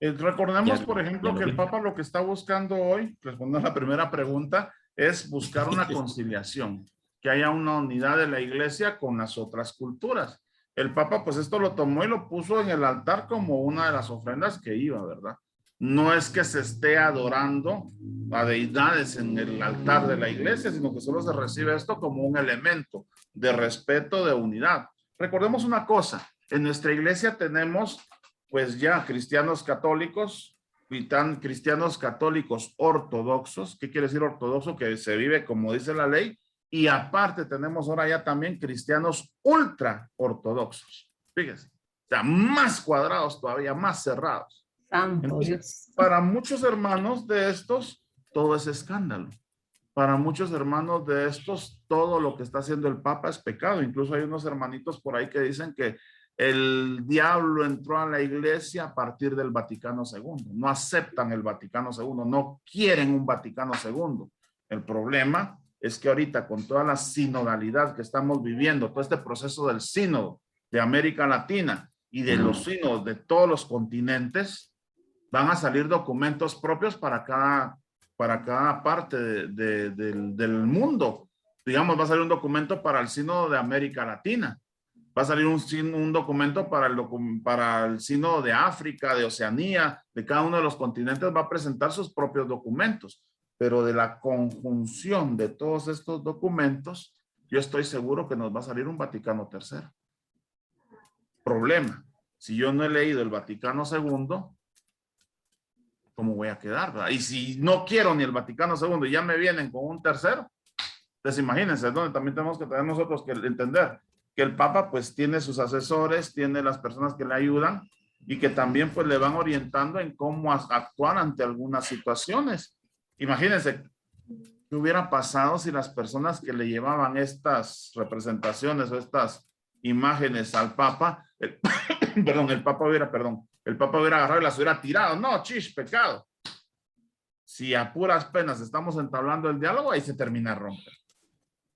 Recordemos, por ejemplo, que el Papa lo que está buscando hoy, respondiendo a la primera pregunta, es buscar una conciliación, que haya una unidad de la iglesia con las otras culturas. El Papa, pues esto lo tomó y lo puso en el altar como una de las ofrendas que iba, ¿verdad? No es que se esté adorando a deidades en el altar de la iglesia, sino que solo se recibe esto como un elemento de respeto, de unidad. Recordemos una cosa, en nuestra iglesia tenemos pues ya cristianos católicos, cristianos católicos ortodoxos. ¿Qué quiere decir ortodoxo? Que se vive como dice la ley. Y aparte tenemos ahora ya también cristianos ultra ortodoxos. Fíjense, o sea, más cuadrados todavía, más cerrados. Santo Dios. Para muchos hermanos de estos, todo es escándalo. Para muchos hermanos de estos, todo lo que está haciendo el Papa es pecado. Incluso hay unos hermanitos por ahí que dicen que el diablo entró a la iglesia a partir del Vaticano II. No aceptan el Vaticano II, no quieren un Vaticano II. El problema es que ahorita con toda la sinodalidad que estamos viviendo, todo este proceso del sínodo de América Latina y de los sínodos de todos los continentes, van a salir documentos propios para cada parte del mundo. Digamos, va a salir un documento para el sínodo de América Latina. Va a salir un documento para el sínodo de África, de Oceanía, de cada uno de los continentes va a presentar sus propios documentos. Pero de la conjunción de todos estos documentos, yo estoy seguro que nos va a salir un Vaticano III. Problema, si yo no he leído el Vaticano II, ¿cómo voy a quedar, verdad? Y si no quiero ni el Vaticano II y ya me vienen con un tercero, pues imagínense, es donde también tenemos que tener nosotros que entender que el Papa pues tiene sus asesores, tiene las personas que le ayudan y que también pues le van orientando en cómo actuar ante algunas situaciones. Imagínense qué hubiera pasado si las personas que le llevaban estas representaciones o estas imágenes al Papa, el Papa hubiera agarrado y las hubiera tirado. No, pecado. Si a puras penas estamos entablando el diálogo, ahí se termina a romper.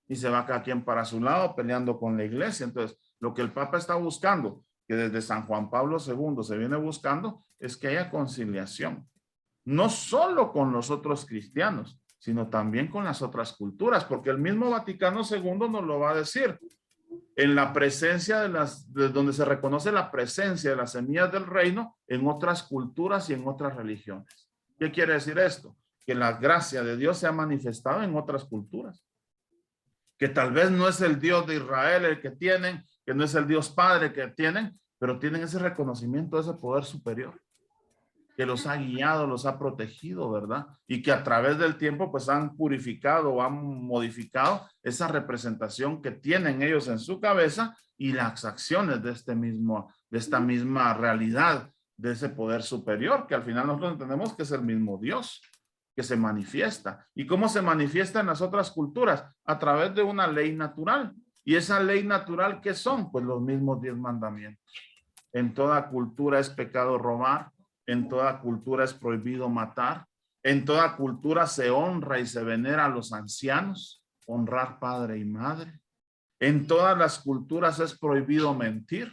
Y se va cada quien para su lado peleando con la iglesia. Entonces, lo que el Papa está buscando, que desde San Juan Pablo II se viene buscando, es que haya conciliación. No solo con los otros cristianos, sino también con las otras culturas, porque el mismo Vaticano II nos lo va a decir. En la presencia de donde se reconoce la presencia de las semillas del reino en otras culturas y en otras religiones. ¿Qué quiere decir esto? Que la gracia de Dios se ha manifestado en otras culturas. Que tal vez no es el Dios de Israel el que tienen, que no es el Dios Padre que tienen, pero tienen ese reconocimiento de ese poder superior que los ha guiado, los ha protegido, ¿verdad? Y que a través del tiempo pues han purificado o han modificado esa representación que tienen ellos en su cabeza y las acciones de esta misma realidad, de ese poder superior, que al final nosotros entendemos que es el mismo Dios que se manifiesta. ¿Y cómo se manifiesta en las otras culturas? A través de una ley natural. ¿Y esa ley natural qué son? Pues los mismos 10 mandamientos. En toda cultura es pecado robar, en toda cultura es prohibido matar, en toda cultura se honra y se venera a los ancianos, honrar padre y madre. En todas las culturas es prohibido mentir.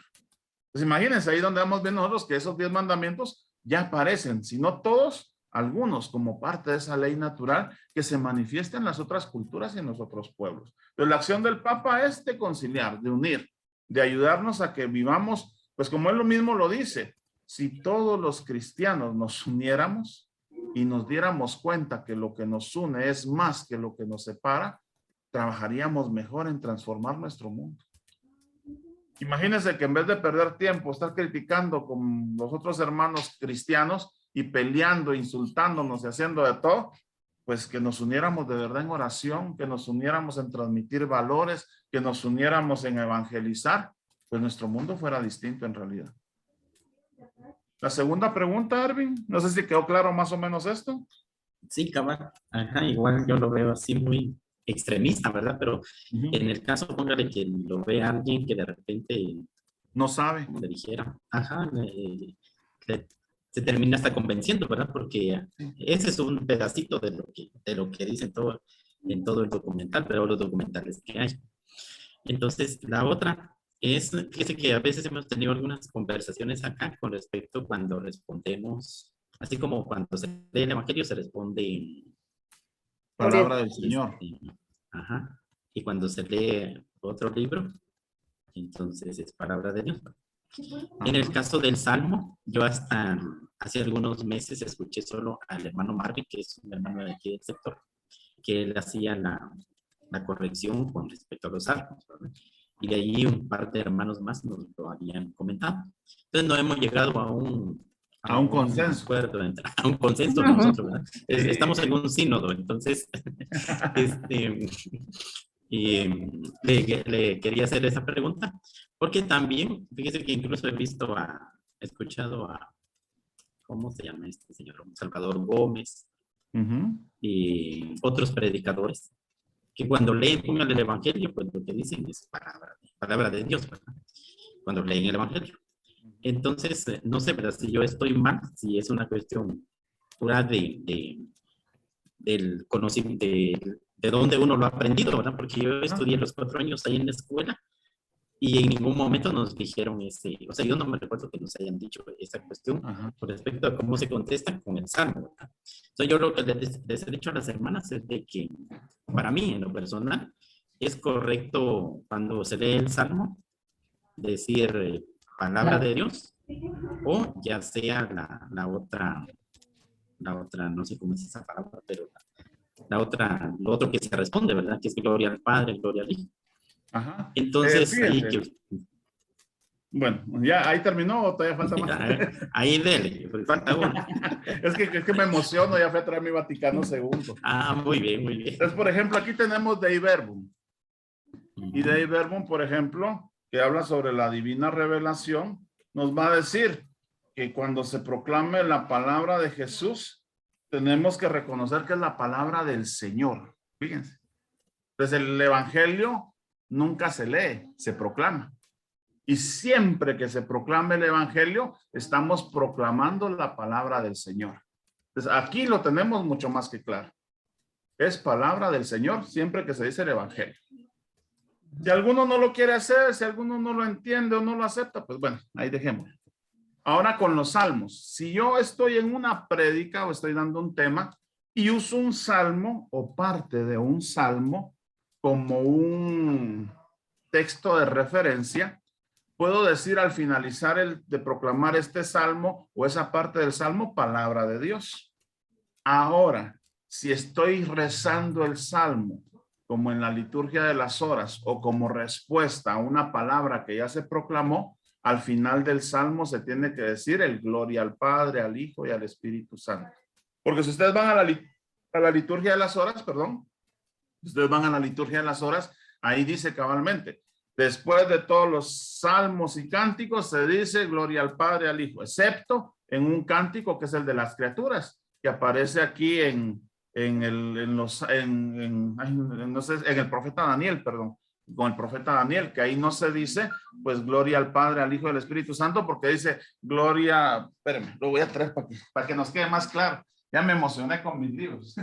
Pues imagínense ahí donde vamos viendo nosotros que esos 10 mandamientos ya aparecen, si no todos, algunos como parte de esa ley natural que se manifiesta en las otras culturas y en los otros pueblos. Pero la acción del Papa es de conciliar, de unir, de ayudarnos a que vivamos, pues como él lo mismo lo dice, si todos los cristianos nos uniéramos y nos diéramos cuenta que lo que nos une es más que lo que nos separa, trabajaríamos mejor en transformar nuestro mundo. Imagínense que en vez de perder tiempo, estar criticando con los otros hermanos cristianos y peleando, insultándonos y haciendo de todo, pues que nos uniéramos de verdad en oración, que nos uniéramos en transmitir valores, que nos uniéramos en evangelizar, pues nuestro mundo fuera distinto en realidad. La segunda pregunta, Erwin, no sé si quedó claro más o menos esto. Sí, cabal. Ajá, igual yo lo veo así muy extremista, ¿verdad? Pero en el caso, póngale que lo ve alguien que de repente no sabe, le dijera, ajá, se termina hasta convenciendo, ¿verdad? Porque ese es un pedacito de lo que dice en todo el documental, pero los documentales que hay. Entonces, la otra es, fíjese que a veces hemos tenido algunas conversaciones acá con respecto cuando respondemos, así como cuando se lee el Evangelio se responde palabra del Señor. Ajá. Y cuando se lee otro libro, entonces es palabra de Dios. En el caso del Salmo, yo hasta hace algunos meses escuché solo al hermano Marvin, que es un hermano de aquí del sector, que él hacía la corrección con respecto a los salmos, ¿verdad? Y de ahí un par de hermanos más nos lo habían comentado. Entonces no hemos llegado a un consenso. A un consenso nosotros, ¿verdad? Estamos en un sínodo, entonces le quería hacer esa pregunta, porque también, fíjese que incluso he escuchado a, ¿cómo se llama este señor? Salvador Gómez, y otros predicadores, que cuando leen, pongan el Evangelio, pues lo que dicen es palabra de Dios, ¿verdad? Cuando leen el Evangelio. Entonces, no sé, ¿verdad? Si yo estoy mal, si es una cuestión pura de del conocimiento, de dónde uno lo ha aprendido, ¿verdad? Porque yo estudié los 4 años ahí en la escuela y en ningún momento nos dijeron o sea, yo no me recuerdo que nos hayan dicho esa cuestión con respecto a cómo se contesta con el salmo, ¿verdad? Entonces yo lo que les he dicho a las hermanas es de que para mí, en lo personal, es correcto cuando se lee el salmo decir palabra de Dios, o ya sea la otra, no sé cómo es esa palabra, pero lo otro que se responde, ¿verdad? Que es gloria al Padre, gloria al Hijo. Ajá. Entonces, bueno, ¿ya ahí terminó o todavía falta más? Ahí dele, falta uno. es que me emociono, ya fui a traer mi Vaticano II. Muy bien, muy bien. Entonces, por ejemplo, aquí tenemos Dei Verbum. Y Dei Verbum, por ejemplo, que habla sobre la divina revelación, nos va a decir que cuando se proclame la palabra de Jesús, tenemos que reconocer que es la palabra del Señor. Fíjense. Entonces, el Evangelio nunca se lee, se proclama. Y siempre que se proclame el Evangelio, estamos proclamando la palabra del Señor. Entonces, aquí lo tenemos mucho más que claro. Es palabra del Señor siempre que se dice el Evangelio. Si alguno no lo quiere hacer, si alguno no lo entiende o no lo acepta, pues bueno, ahí dejémoslo. Ahora con los salmos. Si yo estoy en una prédica o estoy dando un tema y uso un salmo o parte de un salmo como un texto de referencia, puedo decir al finalizar de proclamar este salmo o esa parte del salmo, palabra de Dios. Ahora, si estoy rezando el salmo como en la liturgia de las horas o como respuesta a una palabra que ya se proclamó, al final del salmo se tiene que decir el gloria al Padre, al Hijo y al Espíritu Santo. Porque si ustedes van a la liturgia de las horas, ahí dice cabalmente, después de todos los salmos y cánticos se dice gloria al Padre, al Hijo, excepto en un cántico que es el de las criaturas, que aparece aquí en el profeta Daniel, con el profeta Daniel, que ahí no se dice, pues gloria al Padre, al Hijo y al Espíritu Santo, porque dice gloria, espérenme, lo voy a traer para que nos quede más claro. Ya me emocioné con mis libros.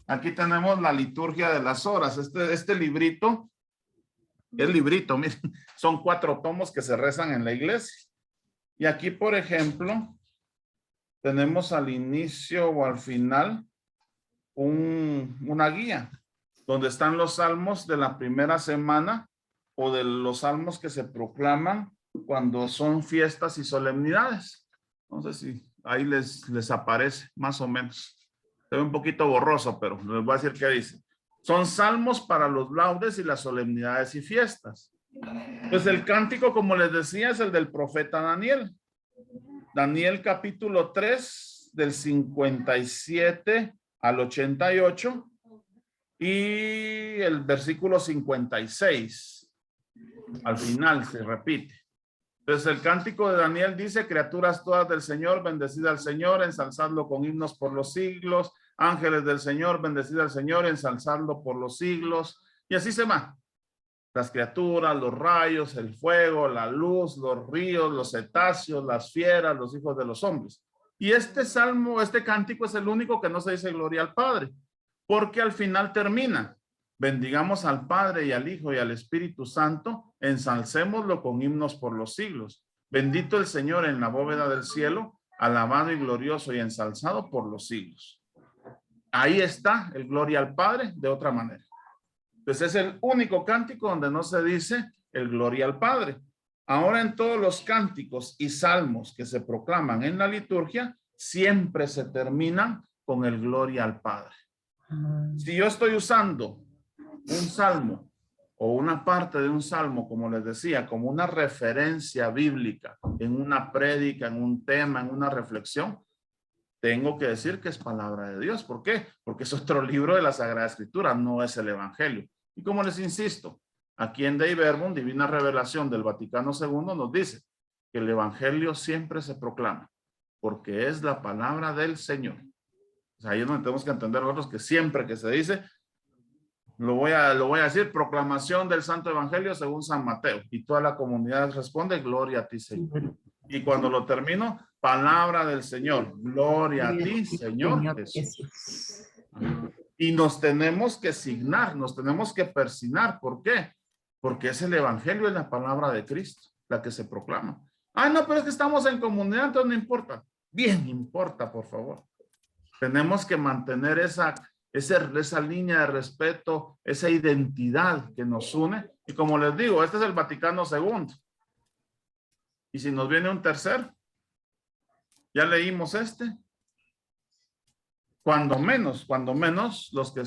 Aquí tenemos la liturgia de las horas. Este librito, miren, son 4 tomos que se rezan en la iglesia. Y aquí, por ejemplo, tenemos al inicio o al final una guía donde están los salmos de la primera semana o de los salmos que se proclaman cuando son fiestas y solemnidades. No sé si ahí les aparece más o menos. Se ve un poquito borroso, pero les voy a decir qué dice. Son salmos para los laudes y las solemnidades y fiestas. Pues el cántico, como les decía, es el del profeta Daniel. Daniel capítulo 3, del 57 al 88 y el versículo 56. Al final se repite. Entonces el cántico de Daniel dice, criaturas todas del Señor, bendecida al Señor, ensalzadlo con himnos por los siglos. Ángeles del Señor, bendecida al Señor, ensalzadlo por los siglos. Y así se va. Las criaturas, los rayos, el fuego, la luz, los ríos, los cetáceos, las fieras, los hijos de los hombres. Y este salmo, este cántico es el único que no se dice gloria al Padre, porque al final termina. Bendigamos al Padre y al Hijo y al Espíritu Santo, ensalcémoslo con himnos por los siglos. Bendito el Señor en la bóveda del cielo, alabado y glorioso y ensalzado por los siglos. Ahí está el gloria al Padre de otra manera. Entonces es el único cántico donde no se dice el gloria al Padre. Ahora en todos los cánticos y salmos que se proclaman en la liturgia, siempre se terminan con el gloria al Padre. Si yo estoy usando un salmo o una parte de un salmo, como les decía, como una referencia bíblica en una prédica, en un tema, en una reflexión, tengo que decir que es palabra de Dios. ¿Por qué? Porque es otro libro de la Sagrada Escritura, no es el Evangelio. Y como les insisto, aquí en Dei Verbum, Divina Revelación del Vaticano II, nos dice que el Evangelio siempre se proclama, porque es la palabra del Señor. O sea, ahí es donde tenemos que entender nosotros que siempre que se dice, lo voy a decir, proclamación del Santo Evangelio según San Mateo. Y toda la comunidad responde, gloria a ti, Señor. Y cuando lo termino, palabra del Señor. Gloria a ti, Señor Jesús. Y nos tenemos que signar, nos tenemos que persignar. ¿Por qué? Porque es el evangelio, es la palabra de Cristo, la que se proclama. Ah, no, pero es que estamos en comunidad, entonces no importa. Bien importa, por favor. Tenemos que mantener esa línea de respeto, esa identidad que nos une. Y como les digo, este es el Vaticano II. Y si nos viene un tercer, ya leímos este. Cuando menos, los que,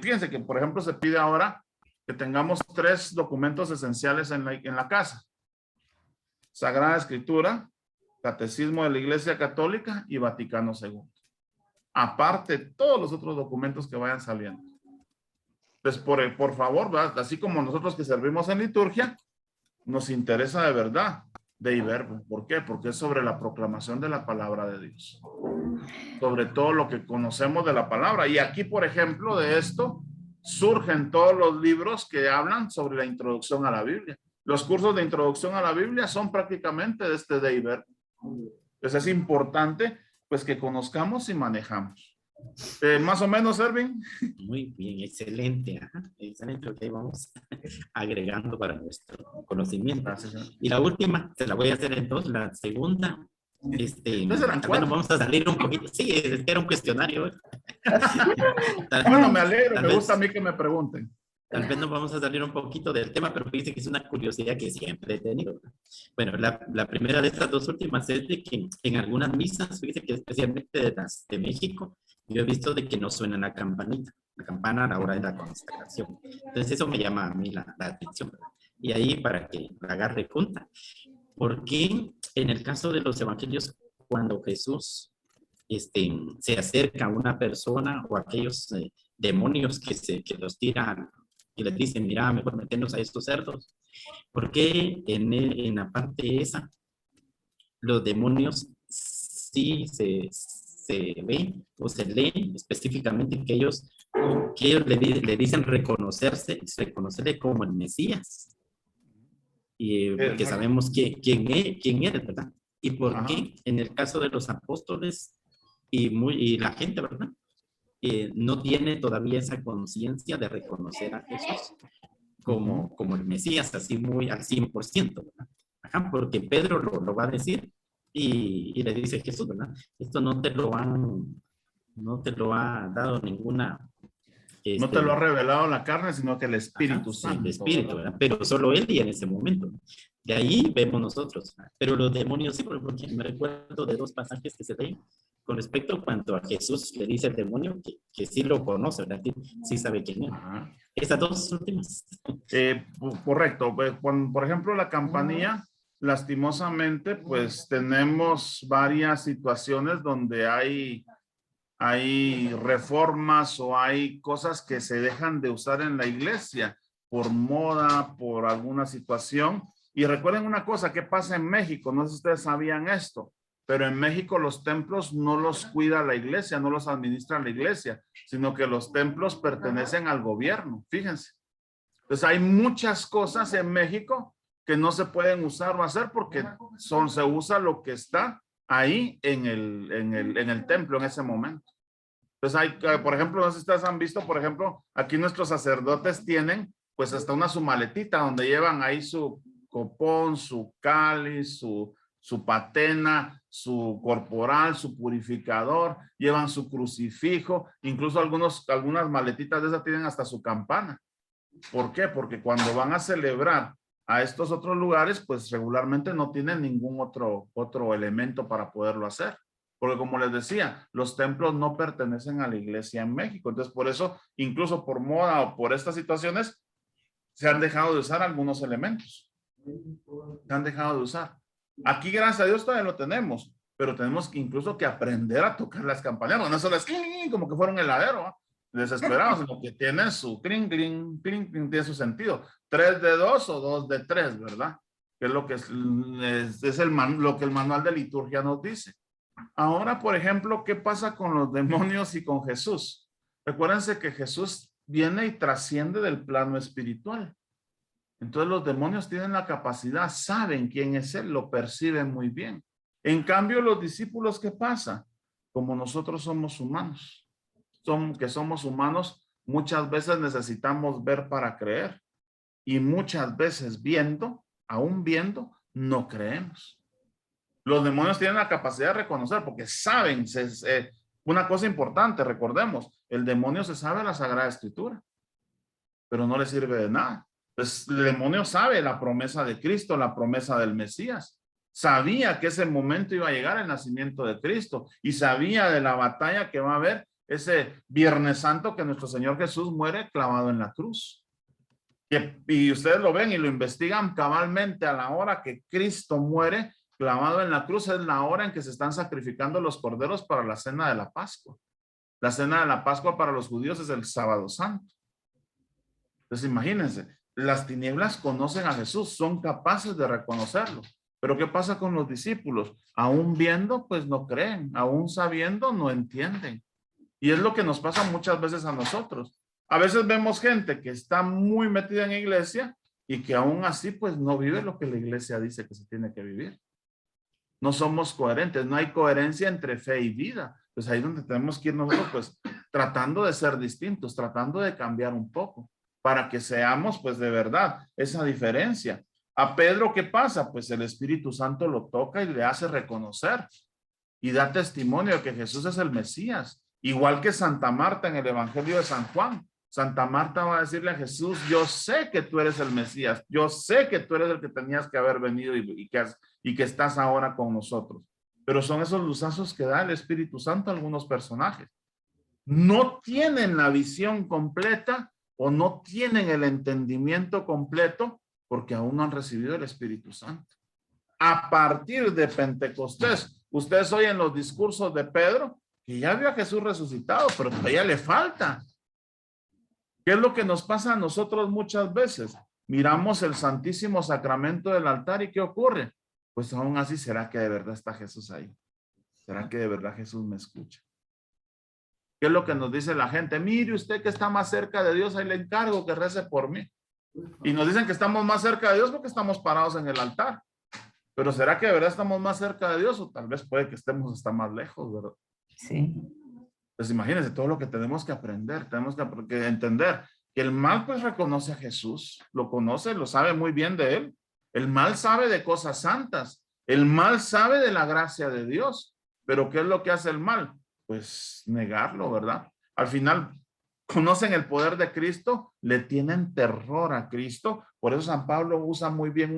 fíjense que por ejemplo se pide ahora que tengamos 3 documentos esenciales en la casa. Sagrada Escritura, Catecismo de la Iglesia Católica y Vaticano II. Aparte todos los otros documentos que vayan saliendo. Pues por favor, ¿verdad? Así como nosotros que servimos en liturgia, nos interesa de verdad Dei Verbum. ¿Por qué? Porque es sobre la proclamación de la palabra de Dios. Sobre todo lo que conocemos de la palabra. Y aquí, por ejemplo, de esto surgen todos los libros que hablan sobre la introducción a la Biblia. Los cursos de introducción a la Biblia son prácticamente de este Dei Verbum. Entonces es importante pues que conozcamos y manejamos. Más o menos, Erwin. Muy bien, excelente. Ajá, excelente lo que vamos agregando para nuestro conocimiento. Gracias. Y la última, se la voy a hacer entonces, la segunda. eran Bueno, vamos a salir un poquito. Sí, es que era un cuestionario. Bueno, me alegro, me vez, gusta a mí que me pregunten. Tal vez nos vamos a salir un poquito del tema, pero fíjense que es una curiosidad que siempre he tenido. Bueno, la primera de estas 2 últimas es de que en algunas misas, fíjense que especialmente de las de México, yo he visto de que no suena la campanita, la campana a la hora de la consagración. Entonces eso me llama a mí la atención. Y ahí para que la agarre punta. ¿Por qué en el caso de los evangelios, cuando Jesús se acerca a una persona o a aquellos demonios que los tiran y les dicen, mira, mejor meternos a estos cerdos? ¿Por qué en la parte esa los demonios sí se ven o se leen específicamente que ellos le dicen reconocerle como el Mesías? Y porque sabemos quién eres, ¿verdad? Y por qué en el caso de los apóstoles y la gente, ¿verdad? No tiene todavía esa conciencia de reconocer a Jesús como el Mesías, así muy al 100%, ¿verdad? Ajá, porque Pedro lo va a decir y le dice Jesús, ¿verdad? Esto no te lo ha dado ninguna... no te lo ha revelado la carne, sino que el Espíritu Santo. El Espíritu, ¿verdad? Pero solo él y en ese momento. De ahí vemos nosotros. Pero los demonios sí, porque me recuerdo de 2 pasajes que se leen con respecto a cuanto a Jesús le dice al demonio que sí lo conoce, ¿verdad? Que sí sabe quién es. Estas 2 últimas. Correcto. Por ejemplo, la campanilla, lastimosamente, pues tenemos varias situaciones donde hay reformas o hay cosas que se dejan de usar en la iglesia por moda, por alguna situación. Y recuerden una cosa, ¿qué pasa en México? No sé si ustedes sabían esto, pero en México los templos no los cuida la iglesia, no los administra la iglesia, sino que los templos pertenecen al gobierno, fíjense. Entonces hay muchas cosas en México que no se pueden usar o hacer porque se usa lo que está ahí en el templo en ese momento. Entonces hay, por ejemplo, no sé si ustedes han visto, por ejemplo, aquí nuestros sacerdotes tienen pues hasta su maletita donde llevan ahí su copón, su cáliz, su patena, su corporal, su purificador, llevan su crucifijo, incluso algunas maletitas de esas tienen hasta su campana. ¿Por qué? Porque cuando van a celebrar a estos otros lugares, pues regularmente no tienen ningún otro elemento para poderlo hacer. Porque como les decía, los templos no pertenecen a la iglesia en México. Entonces, por eso, incluso por moda o por estas situaciones, se han dejado de usar algunos elementos. Se han dejado de usar. Aquí, gracias a Dios, todavía lo tenemos, pero tenemos incluso que aprender a tocar las campanas. No solo es como que fuera un heladero, ¿no? Desesperado, sino que tiene su clink, clink, clink, clink, tiene su sentido. 3 de 2 o 2 de 3, ¿verdad? Que es lo que lo que el manual de liturgia nos dice. Ahora, por ejemplo, ¿qué pasa con los demonios y con Jesús? Recuérdense que Jesús viene y trasciende del plano espiritual. Entonces los demonios tienen la capacidad, saben quién es él, lo perciben muy bien. En cambio, los discípulos, ¿qué pasa? Como nosotros somos humanos, somos humanos, muchas veces necesitamos ver para creer. Y muchas veces viendo, aún viendo, no creemos. Los demonios tienen la capacidad de reconocer porque saben, una cosa importante, recordemos, el demonio se sabe la Sagrada Escritura, pero no le sirve de nada. Pues el demonio sabe la promesa de Cristo, la promesa del Mesías. Sabía que ese momento iba a llegar, el nacimiento de Cristo, y sabía de la batalla que va a haber ese Viernes Santo que nuestro Señor Jesús muere clavado en la cruz. Y ustedes lo ven y lo investigan cabalmente a la hora que Cristo muere clavado en la cruz, es la hora en que se están sacrificando los corderos para la cena de la Pascua. La cena de la Pascua para los judíos es el Sábado Santo. Entonces imagínense, las tinieblas conocen a Jesús, son capaces de reconocerlo. Pero ¿qué pasa con los discípulos? Aún viendo, pues no creen, aún sabiendo, no entienden. Y es lo que nos pasa muchas veces a nosotros. A veces vemos gente que está muy metida en la iglesia y que aún así pues no vive lo que la iglesia dice que se tiene que vivir. No somos coherentes, no hay coherencia entre fe y vida. Pues ahí es donde tenemos que ir nosotros pues tratando de ser distintos, tratando de cambiar un poco para que seamos pues de verdad esa diferencia. A Pedro, ¿qué pasa? Pues el Espíritu Santo lo toca y le hace reconocer y da testimonio de que Jesús es el Mesías. Igual que Santa Marta en el Evangelio de San Juan. Santa Marta va a decirle a Jesús, yo sé que tú eres el Mesías, yo sé que tú eres el que tenías que haber venido y que estás ahora con nosotros. Pero son esos luzazos que da el Espíritu Santo a algunos personajes. No tienen la visión completa o no tienen el entendimiento completo porque aún no han recibido el Espíritu Santo. A partir de Pentecostés, ustedes oyen los discursos de Pedro, que ya vio a Jesús resucitado, pero todavía le falta. ¿Qué es lo que nos pasa a nosotros muchas veces? Miramos el Santísimo Sacramento del altar y ¿qué ocurre? Pues aún así, ¿será que de verdad está Jesús ahí? ¿Será que de verdad Jesús me escucha? ¿Qué es lo que nos dice la gente? Mire usted que está más cerca de Dios, ahí le encargo que rece por mí. Y nos dicen que estamos más cerca de Dios porque estamos parados en el altar. Pero ¿será que de verdad estamos más cerca de Dios? O tal vez puede que estemos hasta más lejos, ¿verdad? Sí. Pues imagínense todo lo que tenemos que aprender, tenemos que entender que el mal pues reconoce a Jesús, lo conoce, lo sabe muy bien de él. El mal sabe de cosas santas, el mal sabe de la gracia de Dios, pero ¿qué es lo que hace el mal? Pues negarlo, ¿verdad? Al final conocen el poder de Cristo, le tienen terror a Cristo, por eso San Pablo usa muy bien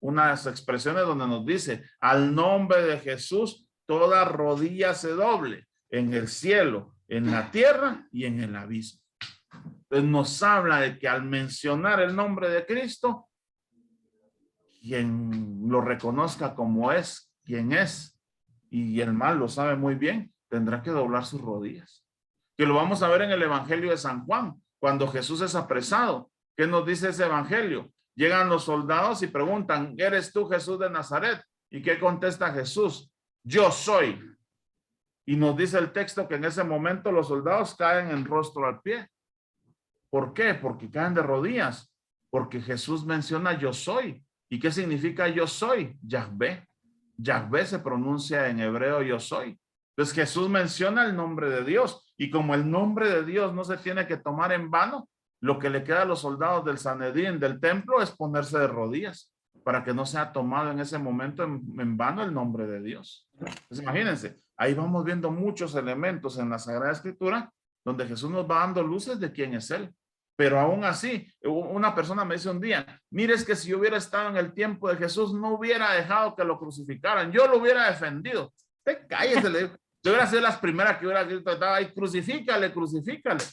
unas expresiones donde nos dice, al nombre de Jesús, toda rodilla se doble en el cielo, en la tierra y en el abismo. Entonces nos habla de que al mencionar el nombre de Cristo, quien lo reconozca como es, quien es, y el mal lo sabe muy bien, tendrá que doblar sus rodillas. Que lo vamos a ver en el Evangelio de San Juan, cuando Jesús es apresado. ¿Qué nos dice ese Evangelio? Llegan los soldados y preguntan, ¿eres tú Jesús de Nazaret? ¿Y qué contesta Jesús? Yo soy. Y nos dice el texto que en ese momento los soldados caen en rostro al pie. ¿Por qué? Porque caen de rodillas. Porque Jesús menciona yo soy. ¿Y qué significa yo soy? Yahvé. Yahvé se pronuncia en hebreo yo soy. Entonces Jesús menciona el nombre de Dios. Y como el nombre de Dios no se tiene que tomar en vano, lo que le queda a los soldados del Sanedrín, del templo, es ponerse de rodillas para que no sea tomado en ese momento en vano el nombre de Dios. Entonces imagínense, ahí vamos viendo muchos elementos en la Sagrada Escritura donde Jesús nos va dando luces de quién es Él. Pero aún así, una persona me dice un día, mire, es que si yo hubiera estado en el tiempo de Jesús, no hubiera dejado que lo crucificaran, yo lo hubiera defendido. Usted cállese, le digo. Yo hubiera sido las primeras que hubiera gritado, ay, crucifícale, crucifícale.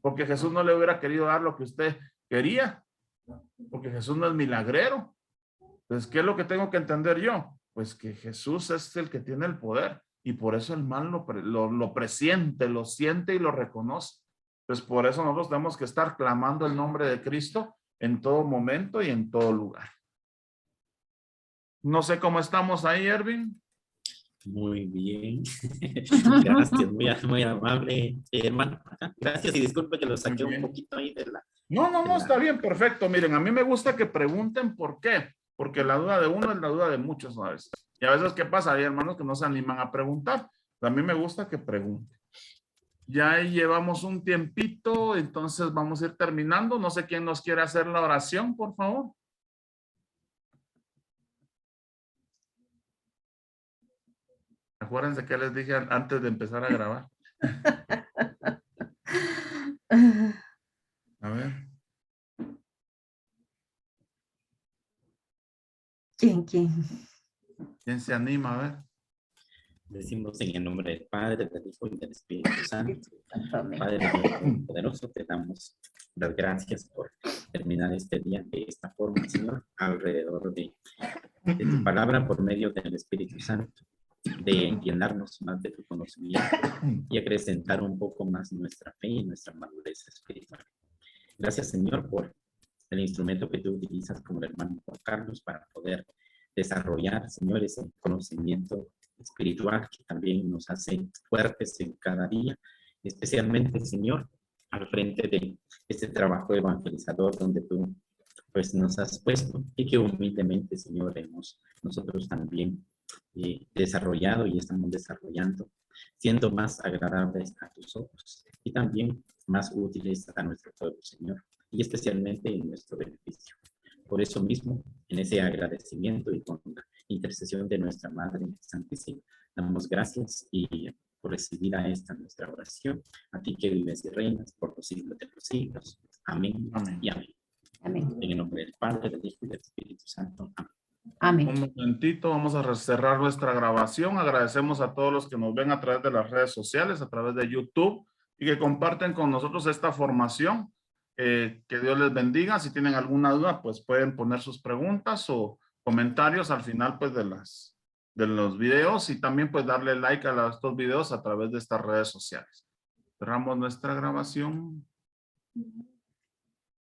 Porque Jesús no le hubiera querido dar lo que usted quería. Porque Jesús no es milagrero. Entonces, ¿qué es lo que tengo que entender yo? Pues que Jesús es el que tiene el poder. Y por eso el mal lo presiente, lo siente y lo reconoce. Pues por eso nosotros tenemos que estar clamando el nombre de Cristo en todo momento y en todo lugar. No sé cómo estamos ahí, Erwin. Muy bien. Gracias, muy amable, hermano. Gracias y disculpe que lo saqué un poquito ahí No, está bien, perfecto. Miren, a mí me gusta que pregunten por qué. Porque la duda de uno es la duda de muchos a veces. Y a veces, ¿qué pasa? Hay hermanos que no se animan a preguntar. A mí me gusta que pregunten. Ya ahí llevamos un tiempito, entonces vamos a ir terminando. No sé quién nos quiere hacer la oración, por favor. Acuérdense que les dije antes de empezar a grabar. A ver. ¿Quién? ¿Quién se anima? A ver. Decimos en el nombre del Padre, del Hijo y del Espíritu Santo. Amén. Padre poderoso, te damos las gracias por terminar este día de esta forma, Señor, alrededor de tu palabra por medio del Espíritu Santo, de llenarnos más de tu conocimiento y acrecentar un poco más nuestra fe y nuestra madurez espiritual. Gracias, Señor, por el instrumento que tú utilizas como el hermano Juan Carlos para poder desarrollar, Señor, ese conocimiento espiritual que también nos hace fuertes en cada día, especialmente, Señor, al frente de este trabajo evangelizador donde tú pues nos has puesto y que humildemente, Señor, hemos nosotros también desarrollado y estamos desarrollando, siendo más agradables a tus ojos y también más útiles a nuestro pueblo, Señor, y especialmente en nuestro beneficio. Por eso mismo, en ese agradecimiento y con la intercesión de nuestra Madre Santísima, damos gracias y por recibir a esta nuestra oración, a ti que vives y reinas por los siglos de los siglos. Amén, Amén. y amén. Amén. En el nombre del Padre, del Hijo y del Espíritu Santo. Amén. Amén. Un momentito, vamos a cerrar nuestra grabación. Agradecemos a todos los que nos ven a través de las redes sociales, a través de YouTube y que comparten con nosotros esta formación. Que Dios les bendiga. Si tienen alguna duda, pues pueden poner sus preguntas o comentarios al final pues de los videos y también pues darle like a estos videos a través de estas redes sociales. Cerramos nuestra grabación.